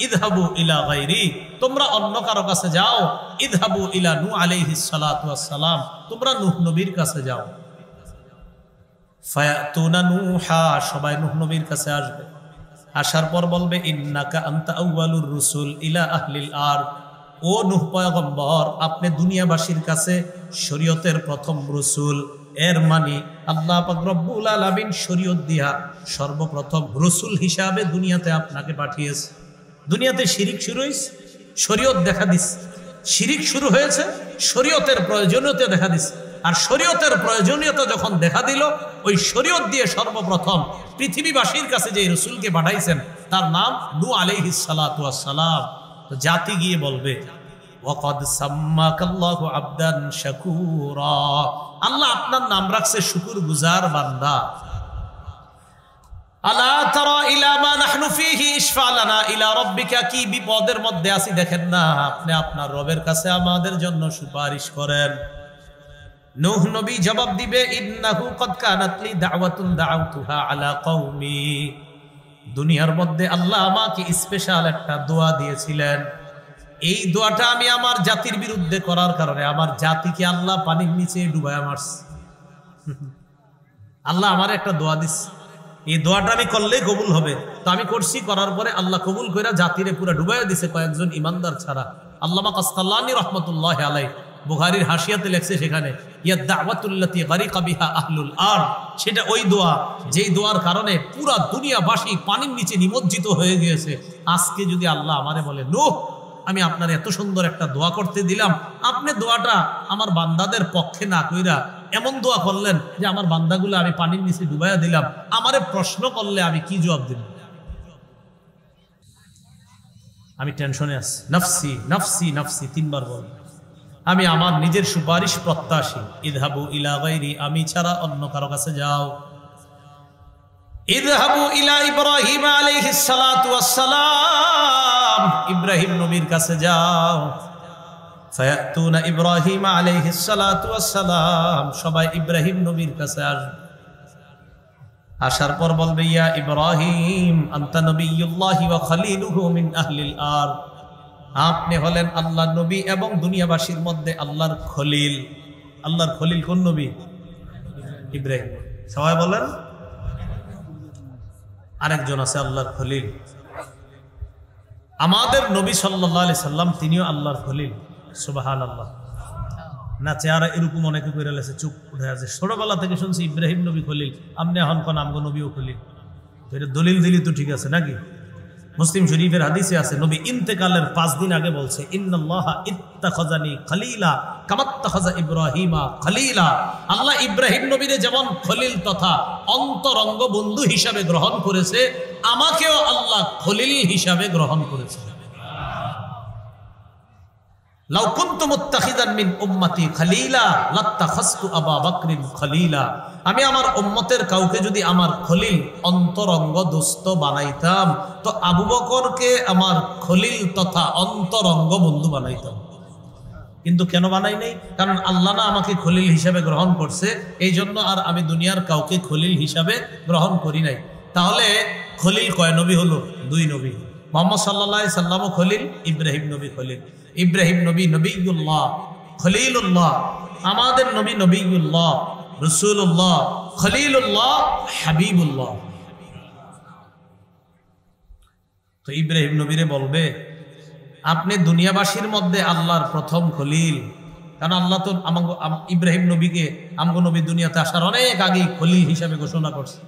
ইযহাবু ইলা গায়রি, তোমরা অন্য কারো কাছে যাও। ইযহাবু ইলা নূহ আলাইহিস সালাতু ওয়াস সালাম, তোমরা নূহ নবীর কাছে যাও। ফায়াতুনা নূহা, সবাই নূহ নবীর কাছে আসবে। আসার পর বলবে, ইন্নাকা আনতা আউয়ালুর রুসুল ইলা আহলিল আরদ, ও নূহ পয়গম্বর আপনি দুনিয়াবাসীর কাছে শরীয়তের প্রথম রসুল। এর মানে আল্লাহ পাক রব্বুল আলামিন শরীয়ত দিয়া সর্বপ্রথম রসুল হিসাবে দুনিয়াতে আপনাকে পাঠিয়েছে। দুনিয়াতে শিরিক শুরু হয়েছে, শরীয়ত দেখা দিস। শিরিক শুরু হয়েছে, শরীয়তের প্রয়োজনীয়তা দেখা দিস। আর শরীয়তের প্রয়োজনীয়তা যখন দেখা দিল, ওই শরীয়ত দিয়ে সর্বপ্রথম পৃথিবীবাসীর কাছে যে রসুলকে পাঠাইছেন তার নাম নূহ আলাইহিস সালাতু ওয়াস সালাম। তো জাতি গিয়ে বলবে, ওয়াকাদ সাম্মাকাল্লাহু আবদান শাকুরা, আল্লাহ আপনার নাম রাখছে শুকরগুজার বান্দা। আলা তারা ইলা মা নাহনু ফীহি ইশফা লানা ইলা রাব্বিকা, কি বিপদের মধ্যে আছি দেখেন না, আপনি আপনার রবের কাছে আমাদের জন্য সুপারিশ করেন। নূহ নবী জবাব দিবে, ইন্নাহু কদ কানাত লি দাওয়াতুন দাআউতুহা আলা কওমি, দুনিয়ার মধ্যে আল্লাহ আমাকে স্পেশাল একটা দোয়া দিয়েছিলেন। এই দোয়াটা আমি আমার জাতির বিরুদ্ধে করার কারণে আমার জাতিকে আল্লাহ পানির নিচে ডুবায় মারছে। আল্লাহ আমার একটা দোয়া দিচ্ছে, এই দোয়াটা আমি করলেই কবুল হবে। তো আমি করছি, করার পরে আল্লাহ কবুল কইরা জাতিরে পুরা ডুবাইয়া দিছে কয়েকজন ইমানদার ছাড়া। আল্লামা কাসতাল্লানী রহমতুল্লাহ আলাইহি বুখারীর হাসিয়াতে লেখছে সেখানে, ইয়া দাওয়াতুল্লাতী গারিকা বিহা আহলুল আরদ, সেটা ওই দোয়া যেই দোয়ার কারণে পুরা দুনিয়াবাসী পানির নিচে নিমজ্জিত হয়ে গিয়েছে। আজকে যদি আল্লাহ আমারে বলে, নূহ আমি আপনার এত সুন্দর একটা দোয়া করতে দিলাম, আপনি দোয়াটা আমার বান্দাদের পক্ষে না কইরা এমন দোয়া করলেন যে আমার বান্দাগুলো আমি পানির নিচে ডুবাইয়া দিলাম, আমারে প্রশ্ন করলে আমি কি জবাব দিব? আমি টেনশনে আছি। নাফসি নাফসি নাফসি 3 বার বল। আমি আমার নিজের সুপারিশ প্রত্যাশী। ইযহাবু ইলা গায়রি, আমি ছাড়া অন্য কারো কাছে যাও। ইযহাবু ইলা ইব্রাহিম আলাইহিস সালাতু ওয়াস সালাম, ইব্রাহিম নবীর কাছে যাও। ফায়াতুনা ইব্রাহিম আলাইহিস সালাতু ওয়াস সালাম, সবাই ইব্রাহিম নবীর কাছে আসবে। আসার পর বলবে, ইয়া ইব্রাহিম আনতা নবিয়্যুল্লাহি ওয়া খলিলুহু মিন আহলিল আরদ, আপনি হলেন আল্লাহর নবী এবং দুনিয়াবাসীর মধ্যে আল্লাহর খলিল। আল্লাহর খলিল কোন নবী? ইব্রাহিম। সবাই বলেন। আরেকজন আছে আল্লাহর খলিল, আমাদের নবী সাল্লাল্লাহু আলাইহি সাল্লাম, তিনিও আল্লাহর খলিল। সুবহানাল্লাহ। না চেহারা এরকম অনেকে করে লেছে, চুপ উঠে আছে। ছোটবেলা থেকে শুনছি ইব্রাহিম নবী খলিল, আপনি এখন কোন আমগো নবীও খলিল। তো এটা দলিল দিলি তো ঠিক আছে নাকি? মুসলিম শরীফের হাদিসে আছে, নবী ইন্তেকালের 5 দিন আগে বলছে, ইন্নাল্লাহা ইত্তাখাযানি খলিলা কামাত্তাখাযা ইব্রাহিমা খলিলা, আল্লাহ ইব্রাহিম নবীরে যেমন খলিল তথা অন্তরঙ্গ বন্ধু হিসাবে গ্রহণ করেছে, আমাকেও আল্লাহ খলিল হিসাবে গ্রহণ করেছে। লাউ কুনতু মুত্তাখিযান মিন উম্মতি খলিলা লাত্তাখাযতু আবা বকরিন খলিলা, আমি আমার উম্মতের কাউকে যদি আমার খলিল অন্তরঙ্গ দোস্ত বানাইতাম তো আবু বকরকে আমার খলিল তথা অন্তরঙ্গ বন্ধু বানাইতাম। কিন্তু কেন বানাই নাই? কারণ আল্লাহ না আমাকে খলিল হিসাবে গ্রহণ করছে, এই জন্য আর আমি দুনিয়ার কাউকে খলিল হিসাবে গ্রহণ করি নাই। তাহলে খলিল কয় নবী হলো? 2 নবী। মুহাম্মদ সাল্লাল্লাহু আলাইহি সাল্লামও খলিল, ইব্রাহিম নবী খলিল। ইব্রাহিম নবী নবিয়ুল্লাহ, খলিলুল্লাহ। আমাদের নবী নবিয়ুল্লাহ, রাসূলুল্লাহ, খলিলুল্লাহ, হাবিবুল্লাহ। তো ইব্রাহিম নবীরে বলবে, আপনি দুনিয়াবাসীর মধ্যে আল্লাহর প্রথম খলিল। কারণ আল্লাহ তো ইব্রাহিম নবীকে আমগো নবী দুনিয়াতে আসার অনেক আগে খলিল হিসাবে ঘোষণা করছে।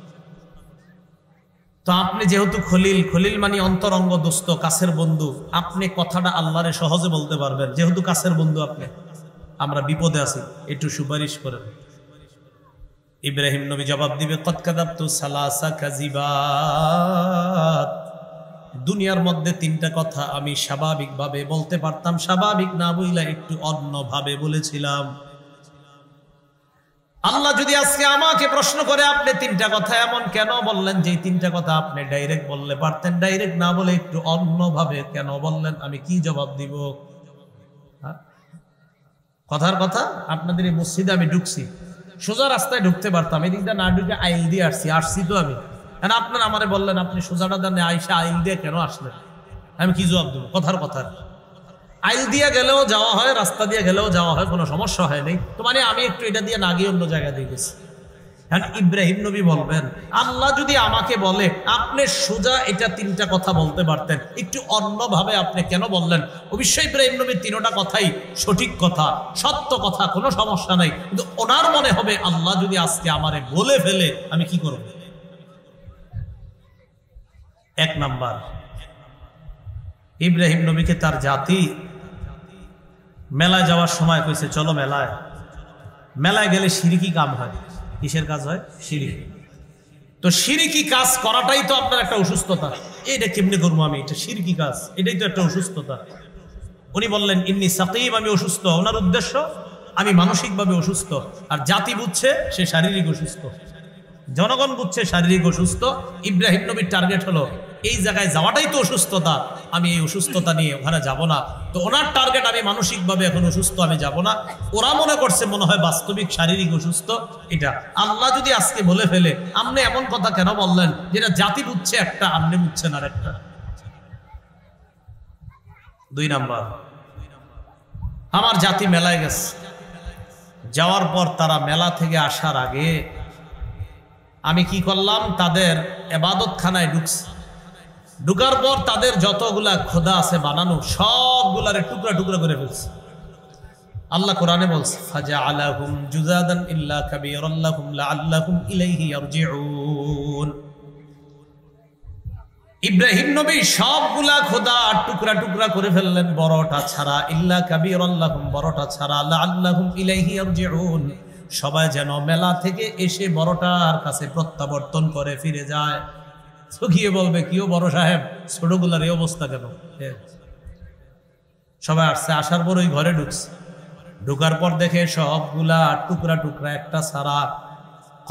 তো আপনি যেহেতু খলিল, খলিল মানে অন্তরঙ্গ দোস্ত, কাছের বন্ধু, আপনি কথাটা আল্লাহরে সহজে বলতে পারবেন, যেহেতু কাছের বন্ধু আপনি। আমরা বিপদে আছি, একটু সুপারিশ করেন। ইব্রাহিম নবী জবাব দিবে, কদ কাযাবতু সালাসা কাযিবাত, দুনিয়ার মধ্যে তিনটা কথা আমি স্বাভাবিকভাবে বলতে পারতাম, স্বাভাবিক না বইলা একটু অন্যভাবে বলেছিলাম। আল্লাহ যদি আজকে আমাকে প্রশ্ন করে, আপনি তিনটা কথা এমন কেন বললেন, যে তিনটা কথা আপনি ডাইরেক্ট বললে পারতেন, ডাইরেক্ট না বলে একটু অন্যভাবে কেন বললেন, আমি কি জবাব দিব? কথার কথা, আপনাদের এই মসজিদে আমি ঢুকছি, সোজা রাস্তায় ঢুকতে পারতাম, এই দিকটা না ঢুকে আইল দিয়ে আসছি তো আমি। আপনারা আমারে বললেন আপনি সোজাটা জানে আইসা আইল দিয়ে কেন আসলেন, আমি কি জবাব দেবো? কথার কথা, আইল দিয়ে গেলেও যাওয়া হয়, রাস্তা দিয়ে গেলেও যাওয়া হয়, কোনো সমস্যা হয় নাই তো, মানে আমি একটু এটা দিয়ে না গিয়ে অন্য জায়গায় দিয়ে গেছি। হ্যাঁ, ইব্রাহিম নবী বলবেন, আল্লাহ যদি আমাকে বলে আপনি সোজা এটা তিনটা কথা বলতে পারতেন, একটু অন্যভাবে আপনি কেন বললেন? অবশ্যই ইব্রাহিম নবীর তিনটা কথাই সঠিক কথা, সত্য কথা, কোনো সমস্যা নাই, কিন্তু ওনার মনে হবে আল্লাহ যদি আজকে আমারে বলে ফেলে আমি কি করব? এক নাম্বার, ইব্রাহিম নবীকে তার জাতি মেলায় যাওয়ার সময় কইছে, চলো মেলায়। মেলায় গেলে শিরকি কাম হয়। কিসের কাজ হয়? শিরকি। তো শিরকি কাজ করাটাই তো আপনার একটা অসুস্থতা। এটা কেমনে করবো আমি? এটা শিরকি কাজ, এটাই তো একটা অসুস্থতা। উনি বললেন, ইন্নী সাকিম, আমি অসুস্থ। ওনার উদ্দেশ্য আমি মানসিকভাবে অসুস্থ, আর জাতি বুঝছে সে শারীরিক অসুস্থ, জনগণ বুঝছে শারীরিক অসুস্থ। ইব্রাহিম নবীর টার্গেট হলো এই জায়গায় যাওয়াটাই তো অসুস্থতা, আমি এই অসুস্থতা নিয়ে ওখানে যাব না। তো ওনার টার্গেট আমি মানসিকভাবে এখন অসুস্থ, আমি যাব না। ওরা মনে করছে মনে হয় বাস্তবিক শারীরিক অসুস্থ। এটা আল্লাহ যদি আজকে বলে ফেলে, আপনি এমন কথা কেন বললেন যেটা জাতি বুঝছে একটা, আপনি বুঝছেন আর একটা। দুই নাম্বার, আমার জাতি মেলায় গেছে, যাওয়ার পর তারা মেলা থেকে আসার আগে আমি কি করলাম, তাদের ইবাদতখানায় ঢুকছি। ঢুকার পর তাদের যতগুলা খোদা আছে বানানো, সবগুলারে টুকরা টুকরা করে ফেলছে। আল্লাহ কোরআনে বলছে, ফাজআলাহুম জুযাদান ইল্লা কাবীরান লাহুম লাআল্লাহুম ইলাইহি ইয়ারজিউন। ইব্রাহিম নবী সবগুলা খোদা টুকরা টুকরা করে ফেললেন, বড়টা ছাড়া, ইল্লা কাবীরান লাহুম, বড়টা ছাড়া, লাআল্লাহুম ইলাইহি ইয়ারজিউন, সবাই যেন মেলা থেকে এসে বড়টার কাছে প্রত্যাবর্তন করে ফিরে যায়। তো গিয়ে বলবে, কিও বড় সাহেব, ছোটগুলার এই অবস্থা কেন? সবাই আসছে, আসার পর ওই ঘরে ঢুকছে। ঢুকার পর দেখে সবগুলা টুকরা টুকরা, একটা সারা।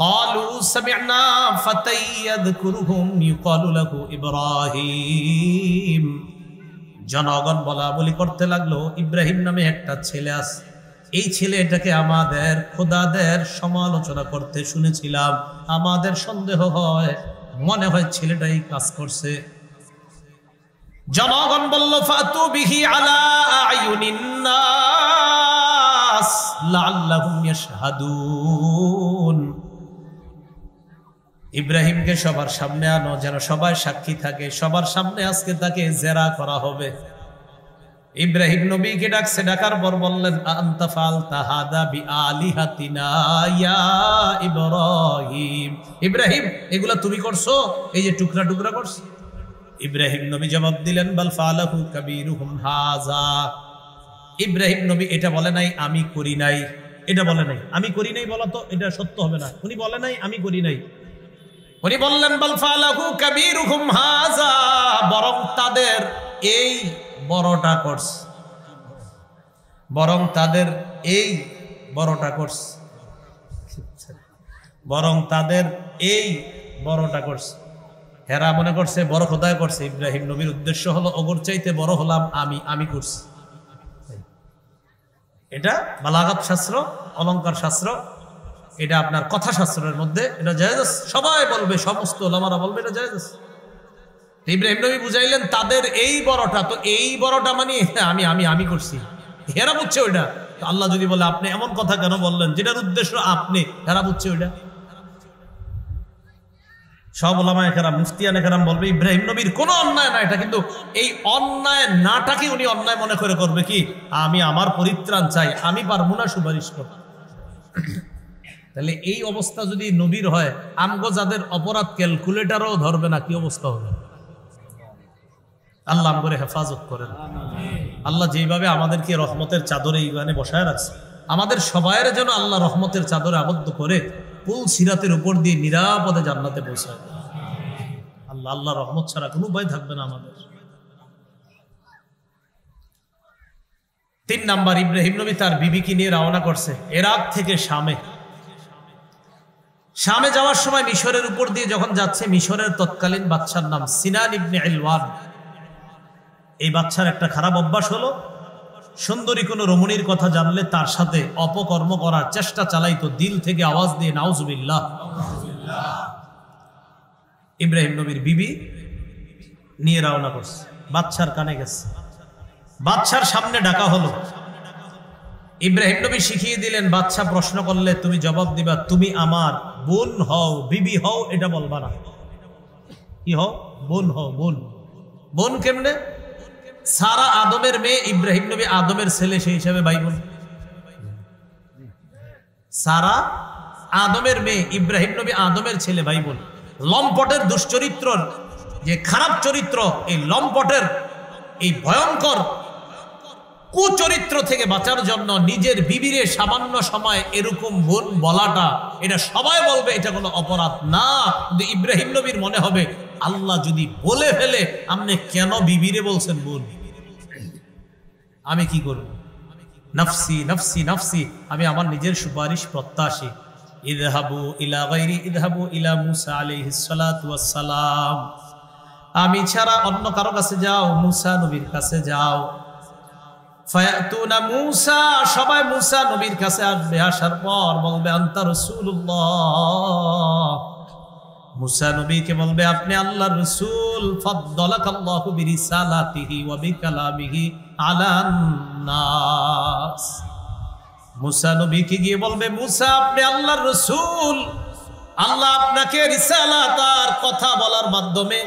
ক্বালু সামি'না ফাতাই ইয়াযকুরুহুম ইউকালু লাহু ইব্রাহিম। জনগণ বলা বলি করতে লাগলো, ইব্রাহিম নামে একটা ছেলে আছে, এই ছেলেটাকে আমাদের খোদাদের সমালোচনা করতে শুনেছিলাম, আমাদের সন্দেহ হয়, মনে হয় ছেলেটাই কাজ করছে। জনগণ বলল, ফাতু বিহি আলা আয়ুনিন নাস লাআল্লাহুম ইয়াশহাদুন। ইব্রাহিমকে সবার সামনে আনো, যেন সবাই সাক্ষী থাকে, সবার সামনে আজকে তাকে জেরা করা হবে। ইব্রাহিম নবীকে ডাকছে, ডাকার পর বললেন, আনতা ফালতা হাদা বিআলিহাতিনা ইয়া ইব্রাহিম। ইব্রাহিম, এগুলা তুমি করছো? এই যে টুকরা টুকরা করছো? ইব্রাহিম নবী জবাব দিলেন, বাল ফালাহু কাবীরুহুম হাযা। ইব্রাহিম নবী এটা বলে নাই আমি করি নাই, এটা বলে নাই আমি করি নাই, বলা তো এটা সত্য হবে না। উনি বলে নাই আমি করি নাই, উনি বললেন, বাল ফালাহু কাবীরুহুম হাযা, বরং তাদের এই বড়টা করছে, বরং তাদের এই বড়টা করছে, বরং তাদের এই বড়টা করছে। হেরা মনে করছে বড় খোদায় করছে। ইব্রাহিম নবীর উদ্দেশ্য হলো, ওগর চাইতে বড় হলাম আমি করছি। এটা বালাগাত শাস্ত্র, অলংকার শাস্ত্র, এটা আপনার কথা শাস্ত্রের মধ্যে এটা জায়েজ আছে। সবাই বলবে, সমস্ত ওলামারা বলবে এটা জায়েজ আছে। ইব্রাহিম নবী বুঝাইলেন তাদের এই বড়টা, তো এই বড়টা মানে আমি করছি, হেরা বুঝছে ওইটা। তো আল্লাহ যদি বলে আপনি এমন কথা কেন বললেন যেটার উদ্দেশ্য আপনি, হেরা বুঝছে ওইটা। সব ওলামায়ে কেরাম, মুফতিয়ানে কেরাম বলবে ইব্রাহিম নবীর কোনো অন্যায় না এটা, কিন্তু এই অন্যায় নাটাকে উনি অন্যায় মনে করে করবে কি, আমি আমার পরিত্রাণ চাই, আমি পারবো না সুপারিশ করতে। তাহলে এই অবস্থা যদি নবীর হয়, আমগো যাদের অপরাধ ক্যালকুলেটারও ধরবে না, কি অবস্থা হবে? আল্লাহ আমগরে হেফাজত করেন। আল্লাহ যেইভাবে আমাদেরকে রহমতের চাদরে ইমানে বসায় রাখছে, আমাদের সবাইয়ের জন্য আল্লাহ রহমতের চাদরে আবদ্ধ করে পুল সিরাতের উপর দিয়ে নিরাপদে জান্নাতে পৌঁছায়। আল্লাহ রহমত ছাড়া কোনো উপায় থাকবে না আমাদের। 3 নাম্বার, ইব্রাহিম নবী তার বিবিকে নিয়ে রওনা করছে ইরাক থেকে শামে। শামে যাওয়ার সময় মিশরের উপর দিয়ে যখন যাচ্ছে, মিশরের তৎকালীন বাদশার নাম সিনান ইবনে ইলওয়ান। এই বাদশার একটা খারাপ অভ্যাস হলো, সুন্দরী কোনো রমণীর কথা জানলে তার সাথে অপকর্ম করার চেষ্টা চালাইতো, দিল থেকে আওয়াজ দিয়ে নাউজুবিল্লাহ। ইব্রাহিম নবীর বিবি নিয়ে রওনা করছে, বাদশার কানে গেছে, বাদশার সামনে ডাকা হলো। ইব্রাহিম নবী শিখিয়ে দিলেন, বাদশা প্রশ্ন করলে তুমি জবাব দিবা, তুমি আমার বোন হও, বিবি হও, এটা বলবা না। কি হও? বোন হও। বোন বোন কেমনে? সারা আদমের মেয়ে, ইব্রাহিম নবী আদমের ছেলে, সেই হিসাবে ভাই বোন। সারা আদমের মেয়ে, ইব্রাহিম নবী আদমের ছেলে, ভাই বোন। লম্পটের দুশ্চরিত্রর যে খারাপ চরিত্র, এই লম্পটের এই ভয়ঙ্কর কুচরিত্র থেকে বাঁচার জন্য নিজের বিবিরে সামান্য সময় এরকম বোন বলাটা, এটা সবাই বলবে এটা কোনো অপরাধ না, কিন্তু ইব্রাহিম নবীর মনে হবে আল্লাহ যদি বলে ফেলে আপনি কেন বিবিরে বলছেন বোন, আমি কি করব? নফসি নফসি নফসি, আমি আমার নিজের সুপারিশ প্রত্যাশী। ইযহাবু ইলা গায়রি ইযহাবু ইলা মূসা আলাইহিস সালাতু ওয়াস সালাম, আমি ছাড়া অন্য কারো কাছে যাও, মূসা নবীর কাছে যাও। ফায়াতুনা মূসা, সবাই মূসা নবীর কাছে আসবে, আসার পর বলবে আনতা রাসূলুল্লাহ। মূসা নবীকে বলবে আপনি আল্লাহর রাসূল, ফাদ্দালাকাল্লাহু বিরিসালাতিহি ওয়া বিকালামিহি আলান নাস। মূসা নবীকে গিয়ে বলবে, মূসা আপনি আল্লাহর রাসূল, আল্লাহ আপনাকে রিসালাত আর কথা বলার মাধ্যমে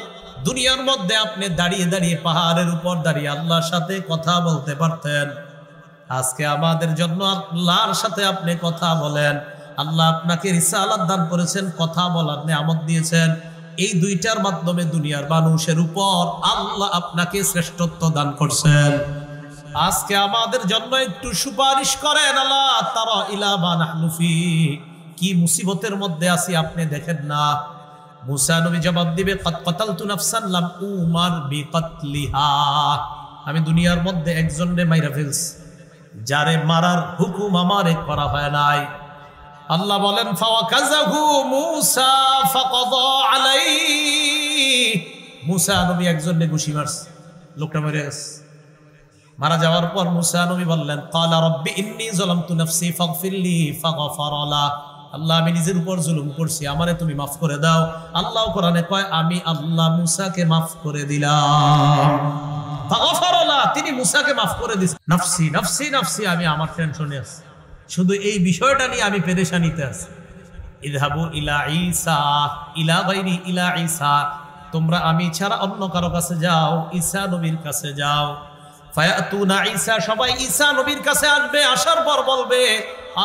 দুনিয়ার মধ্যে আপনি দাঁড়িয়ে দাঁড়িয়ে পাহাড়ের উপর দাঁড়িয়ে আল্লাহর সাথে কথা বলতে পারতেন। আজকে আমাদের জন্য আল্লাহর সাথে আপনি কথা বলেন। আল্লাহ আপনাকে রিসালাত দান করেছেন, কথা বলার নিয়ামত দিয়েছেন। এই দুইটার মাধ্যমে দুনিয়ার মানুষের উপর আল্লাহ আপনাকে শ্রেষ্ঠত্ব দান করছেন। আজকে আমাদের জন্য একটু সুপারিশ করেন। আল্লাহ তারা ইলা মা নাহনু ফি, কি মুসিবতের মধ্যে আছি আপনি দেখেন না। মূসা নবী জবাব দিবে, কাদ কাতালতু নাফসান লাম উমার বিকাতলিহা, আমি দুনিয়ার মধ্যে একজনরে মাইরা ফেলছি, যারে মারার হুকুম আমারে করা হয় নাই। আল্লাহ বলেন, ফাওয়াকাযাহু মূসা ফাকাদা আলাইহি, মূসা নবী একজনরে ঘুষি মারছে, লোকটা মরে গেছে। মারা যাওয়ার পর মূসা নবী বললেন, ক্বালা রাব্বি ইন্নী যালামতু নাফসি ফাগফিরলি ফাগফারা লা, আল্লাহ আমি নিজের উপর জুলুম করছি, আমারে তুমি মাফ করে দাও। আল্লাহ কোরআনে কয়, আমি আল্লাহ মূসাকে মাফ করে দিলাম। ফাগফারা লা, তিনি মূসাকে মাফ করে দিয়েছেন। নাফসি নাফসি নাফসি, আমি আমার টেনশনে আছি, শুধু এই বিষয়টা নিয়ে আমি পেরেশানিতে আছি। ইযহাবু ইলা ঈসা ইলা গায়রি ইলা ঈসা, তোমরা আমি ছাড়া অন্য কারো কাছে যাও, ঈসা নবীর কাছে যাও। ফায়াতুনা ঈসা, সবাই ঈসা নবীর কাছে আসবে, আসার পর বলবে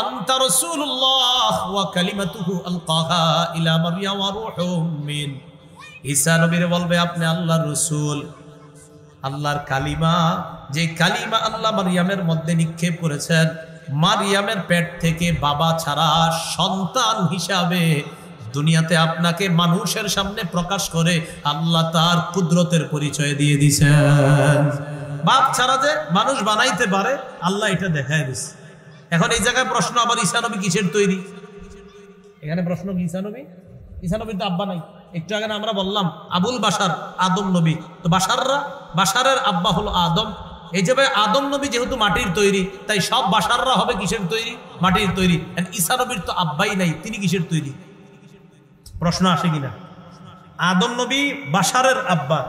আনতা রাসূলুল্লাহ ওয়া কালিমাতুহু আলকাহা ইলা মারইয়াম ওয়া রূহুম মিন, ঈসা নবীর বলবে আপনি আল্লাহর রাসূল, আল্লাহর কালিমা, যে কালিমা আল্লাহ মারইয়ামের মধ্যে নিক্ষেপ করেছেন, মারইয়ামের পেট থেকে বাবা ছাড়া সন্তান হিসাবে দুনিয়াতে আপনাকে মানুষের সামনে প্রকাশ করে আল্লাহ তার কুদরতের পরিচয় দিয়ে দিয়েছেন। বাপ ছাড়া যে মানুষ বানাইতে পারে আল্লাহ এটা দেখায় দিচ্ছে। এখন এই জায়গায় প্রশ্ন, আবার ঈসা নবী কিসের তৈরি? এখানে প্রশ্ন কি ঈসা নবী? ঈসা নবীর তো আব্বা নাই। একটু আগে আমরা বললাম আবুল বাশার আদম নবী, তো বাশারের আব্বা হলো আদম। এই যে ভাই আদম নবী যেহেতু মাটির তৈরি, তাই সব বাশাররা হবে কিসের তৈরি? মাটির তৈরি। ঈসা নবীর তো আব্বাই নাই, তিনি কিসের তৈরি? প্রশ্ন আসে কিনা? আদম নবী বাশারের আব্বা,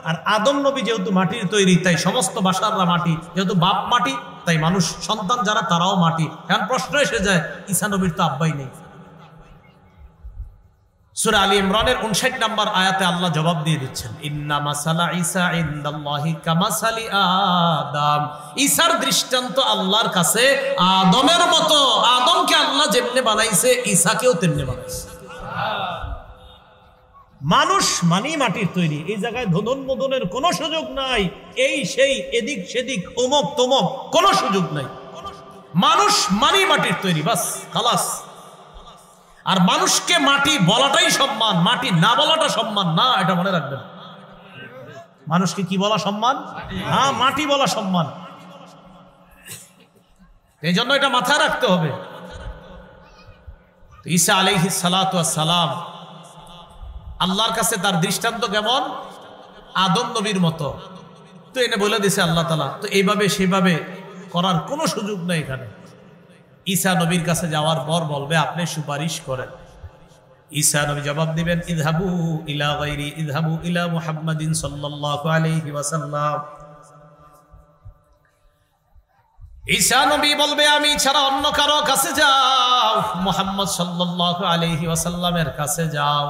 আর আদম নবী যেহেতু মাটির তৈরি, তাই সমস্ত বাশাররা মাটি, যেহেতু বাপ মাটি, তাই মানুষ সন্তান যারা তারাও মাটি। এখন প্রশ্ন এসে যায় ঈসা নবীর তো আব্বাই নেই, সূরা আলী ইমরানের 59 নম্বর আয়াতে আল্লাহ জবাব দিয়ে দিচ্ছেন, ইন্না মাসালা ঈসা ইনদাল্লাহি কামাসালি আদম। ঈসার দৃষ্টান্ত আল্লাহর কাছে আদমের মতো। আদমকে আল্লাহ যেমনে বানাইছে ঈসাকেও তেমনি বানাইছে। মানুষ মানি মাটির তৈরি, এই জায়গায় ধোদন মোদনের কোনো সুযোগ নাই, এই সেই এদিক সেদিক অমুক তমক কোনো সুযোগ নাই। মানুষ মানি মাটির তৈরি, বাস খালাস। আর মানুষকে মাটি বলাটাই সম্মান, মাটি না বলাটা সম্মান না, এটা মনে রাখবেন। মানুষকে কি বলা সম্মান? হ্যাঁ, মাটি বলা সম্মান। এই জন্য এটা মাথায় রাখতে হবে। ঈসা আলাইহিস সালাতু ওয়াস সালাম আল্লাহর কাছে তার দৃষ্টান্ত কেমন? আদম নবীর মতো। তো এনে বলে দিছে আল্লাহ তাআলা, তো এইভাবে সেভাবে করার কোনো সুযোগ নেই এখানে। ঈসা নবীর কাছে যাওয়ার পর বলবে আপনি সুপারিশ করেন। ঈসা নবী জবাব দিবেন, ইযহাবু ইলা গায়রি, ইযহাবু ইলা মুহাম্মাদিন সাল্লাল্লাহু আলাইহি ওয়াসাল্লাম। ঈসা নবী বলবে আমি ছাড়া অন্য কারো কাছে যাও, মুহাম্মদ সাল্লাল্লাহু আলাইহি ওয়াসাল্লামের কাছে যাও।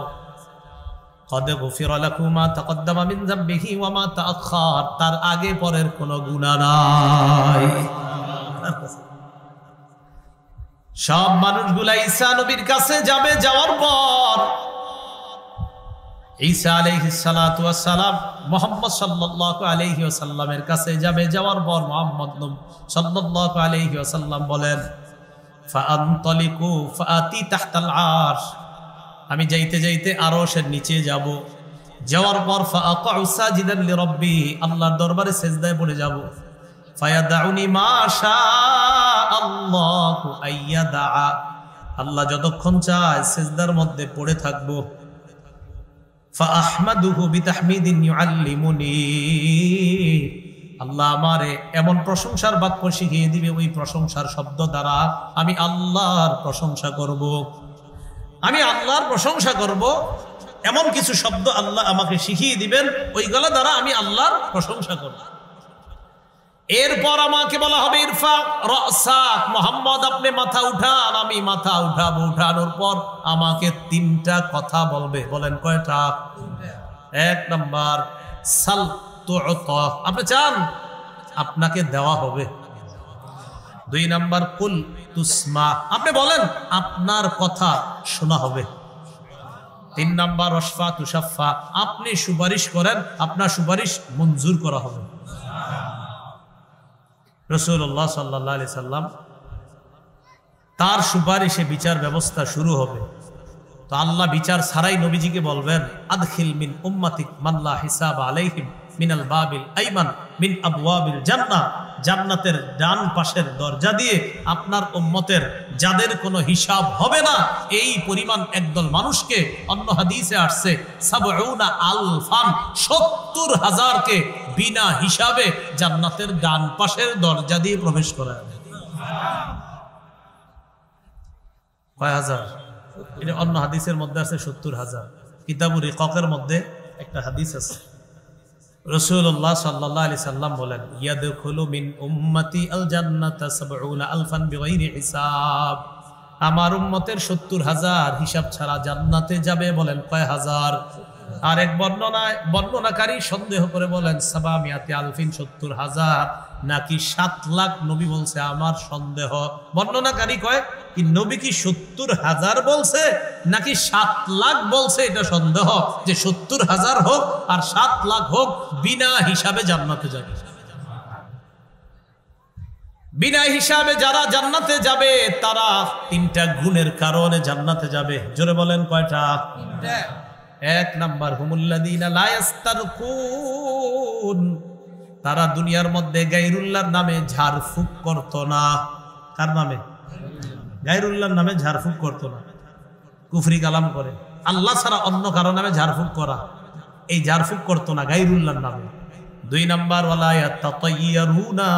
কদ গুফিরা লাকুম মা তাকদ্দামা মিন যামবিহি ওয়া মা তাআখার, তার আগে পরের কোনো গুনাহ নাই। সব মানুষগুলা ঈসা নবীর কাছে যাবে। যাওয়ার পর ঈসা আলাইহিস সালাতু ওয়াস সালাম মুহাম্মদ সাল্লাল্লাহু আলাইহি ওয়াসাল্লামের কাছে যাবে। যাওয়ার পর মুহাম্মদ সাল্লাল্লাহু আলাইহি ওয়াসাল্লাম বলেন, ফাআনতালিকু ফাআতি তাহতাল আরশ, আমি যাইতে যাইতে আরশের নিচে যাব। যাওয়ার পর ফাআকাউ সাজিদান লিরাব্বি, আল্লাহর দরবারে সিজদায় পড়ে যাব। ফায়াদাউনি মা শাআল্লাহু আইয়াদা, আল্লাহ যতক্ষণ চায় সিজদার মধ্যে পড়ে থাকব। ফাআহমাদুহু বিতাহমিদিন ইউআল্লিমুনি, আল্লাহ আমারে এমন প্রশংসার বাক্য শিখিয়ে দিবে, ওই প্রশংসার শব্দ দ্বারা আমি আল্লাহর প্রশংসা করব। আমি আল্লাহর প্রশংসা করব, এমন কিছু শব্দ আল্লাহ আমাকে শিখিয়ে দিবেন, ওইগুলো দ্বারা আমি আল্লাহর প্রশংসা করব। এরপর আমাকে বলা হবে, ইরফা রাসাক, মুহাম্মদ আপনি মাথা উঠান। আমি মাথা উঠাবো। উঠানোর পর আমাকে তিনটা কথা বলবে। বলেন কয়টা? এক নাম্বার সাল তু'তা, আপনি চান আপনাকে দেওয়া হবে। দুই নাম্বার কুল তুসমা, আপনি বলেন আপনার কথা শোনা হবে। তিন নাম্বার ওয়াশফা তুশাফা, আপনি সুপারিশ করেন, আপনার সুপারিশ মঞ্জুর করা হবে। রাসূলুল্লাহ সাল্লাল্লাহু আলাইহি সাল্লাম তার সুপারিশে বিচার ব্যবস্থা শুরু হবে। তো আল্লাহ বিচার ছাড়াই নবীজিকে বলবেন, আদখিল মিন উম্মাতিক মান লা হিসাব আলাইহিম মিনাল বাবিল আইমান মিন আবওয়াবিল জান্নাহ, জান্নাতের ডান পাশের দরজা দিয়ে আপনার উম্মতের যাদের কোনো হিসাব হবে না, এই পরিমাণ একদল মানুষকে, অন্য হাদিসে আসছে ৭০ আলফান, ৭০,০০০কে বিনা হিসাবে জান্নাতের ডান পাশের দরজা দিয়ে প্রবেশ করা হবে। কয় হাজার? এটা অন্য হাদিসের মধ্যে আছে ৭০,০০০। কিতাবুর রিকাকের মধ্যে একটা হাদিস আছে, রাসূলুল্লাহ সাল্লাল্লাহু আলাইহি সাল্লাম বলেন, ইয়াদখুলু মিন উম্মতি আল জান্নাতা ৭০ আলফান বিগাইরি হিসাব, আমার উম্মতের ৭০,০০০ হিসাব ছাড়া জান্নাতে যাবে। বলেন কয় হাজার? আর এক বর্ণনাকারী সন্দেহ করে বলেন ৭০০ আলফিন, ৭০,০০০ নাকি ৭ লাখ? নবী বলছে আমার সন্দেহ। বর্ণনাকারী কয় কি নবী কি ৭০,০০০ বলছে নাকি ৭ লাখ বলছে, এটা সন্দেহ। যে ৭০,০০০ হোক আর ৭ লাখ হোক, বিনা হিসাবে জান্নাতে যাবে। বিনা হিসাবে যারা জান্নাতে যাবে তারা তিনটা গুণের কারণে জান্নাতে যাবে। জোরে বলেন কয়টা? এক নাম্বার হুমুল্লাযীনা লা ইস্তারকুন, তারা দুনিয়ার মধ্যে গায়রুল্লাহর নামে ঝাড়ফুঁক করত না। কার নামে? গায়রুল্লাহর নামে ঝাড়ফুঁক করত না, কুফরি কালাম করে। আল্লাহ ছাড়া অন্য কারো নামে ঝাড়ফুঁক করা, এই ঝাড়ফুঁক করত না গায়রুল্লাহর নামে। দুই নাম্বার ওয়ালা ইয়াতাতায়্যারুনা,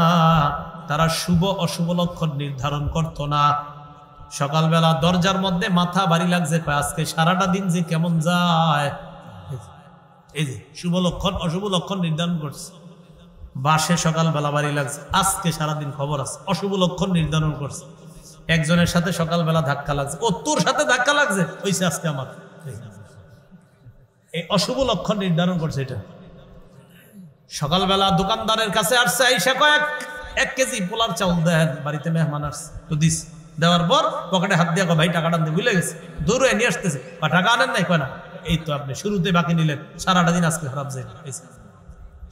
তারা শুভ অশুভ লক্ষণ নির্ধারণ করত না। সকালবেলা দরজার মধ্যে মাথা ভারী লাগছে, আজকে সারাটা দিন যে কেমন যায়, এই যে শুভ লক্ষণ অশুভ লক্ষণ নির্ধারণ করছে। বাসে সকালবেলা ভারী লাগছে, আজকে সারাদিন খবর আছে, অশুভ লক্ষণ নির্ধারণ করছে। একজনের সাথে সকালবেলা ধাক্কা লাগছে, ও তোর সাথে ধাক্কা লাগছে, হইছে আজকে আমার। এই অশুভ লক্ষণ নির্ধারণ করছে। এটা সকালবেলা দোকানদারের কাছে আসছে, আইসা কয়েক 1 কেজি পোলার চাউল দেন, বাড়িতে মেহমান আসছে তো দিস, দেওয়ার পর পকেটে হাত দিয়ে ভাই টাকাটা দিয়ে ভুলে গেছে, দৌড়ে নিয়ে আসতেছে, বা টাকা আনেন নাই, কয় না, এই তো আপনি শুরুতে বাকি নিলেন, সারাটা দিন আজকে খারাপ যায়।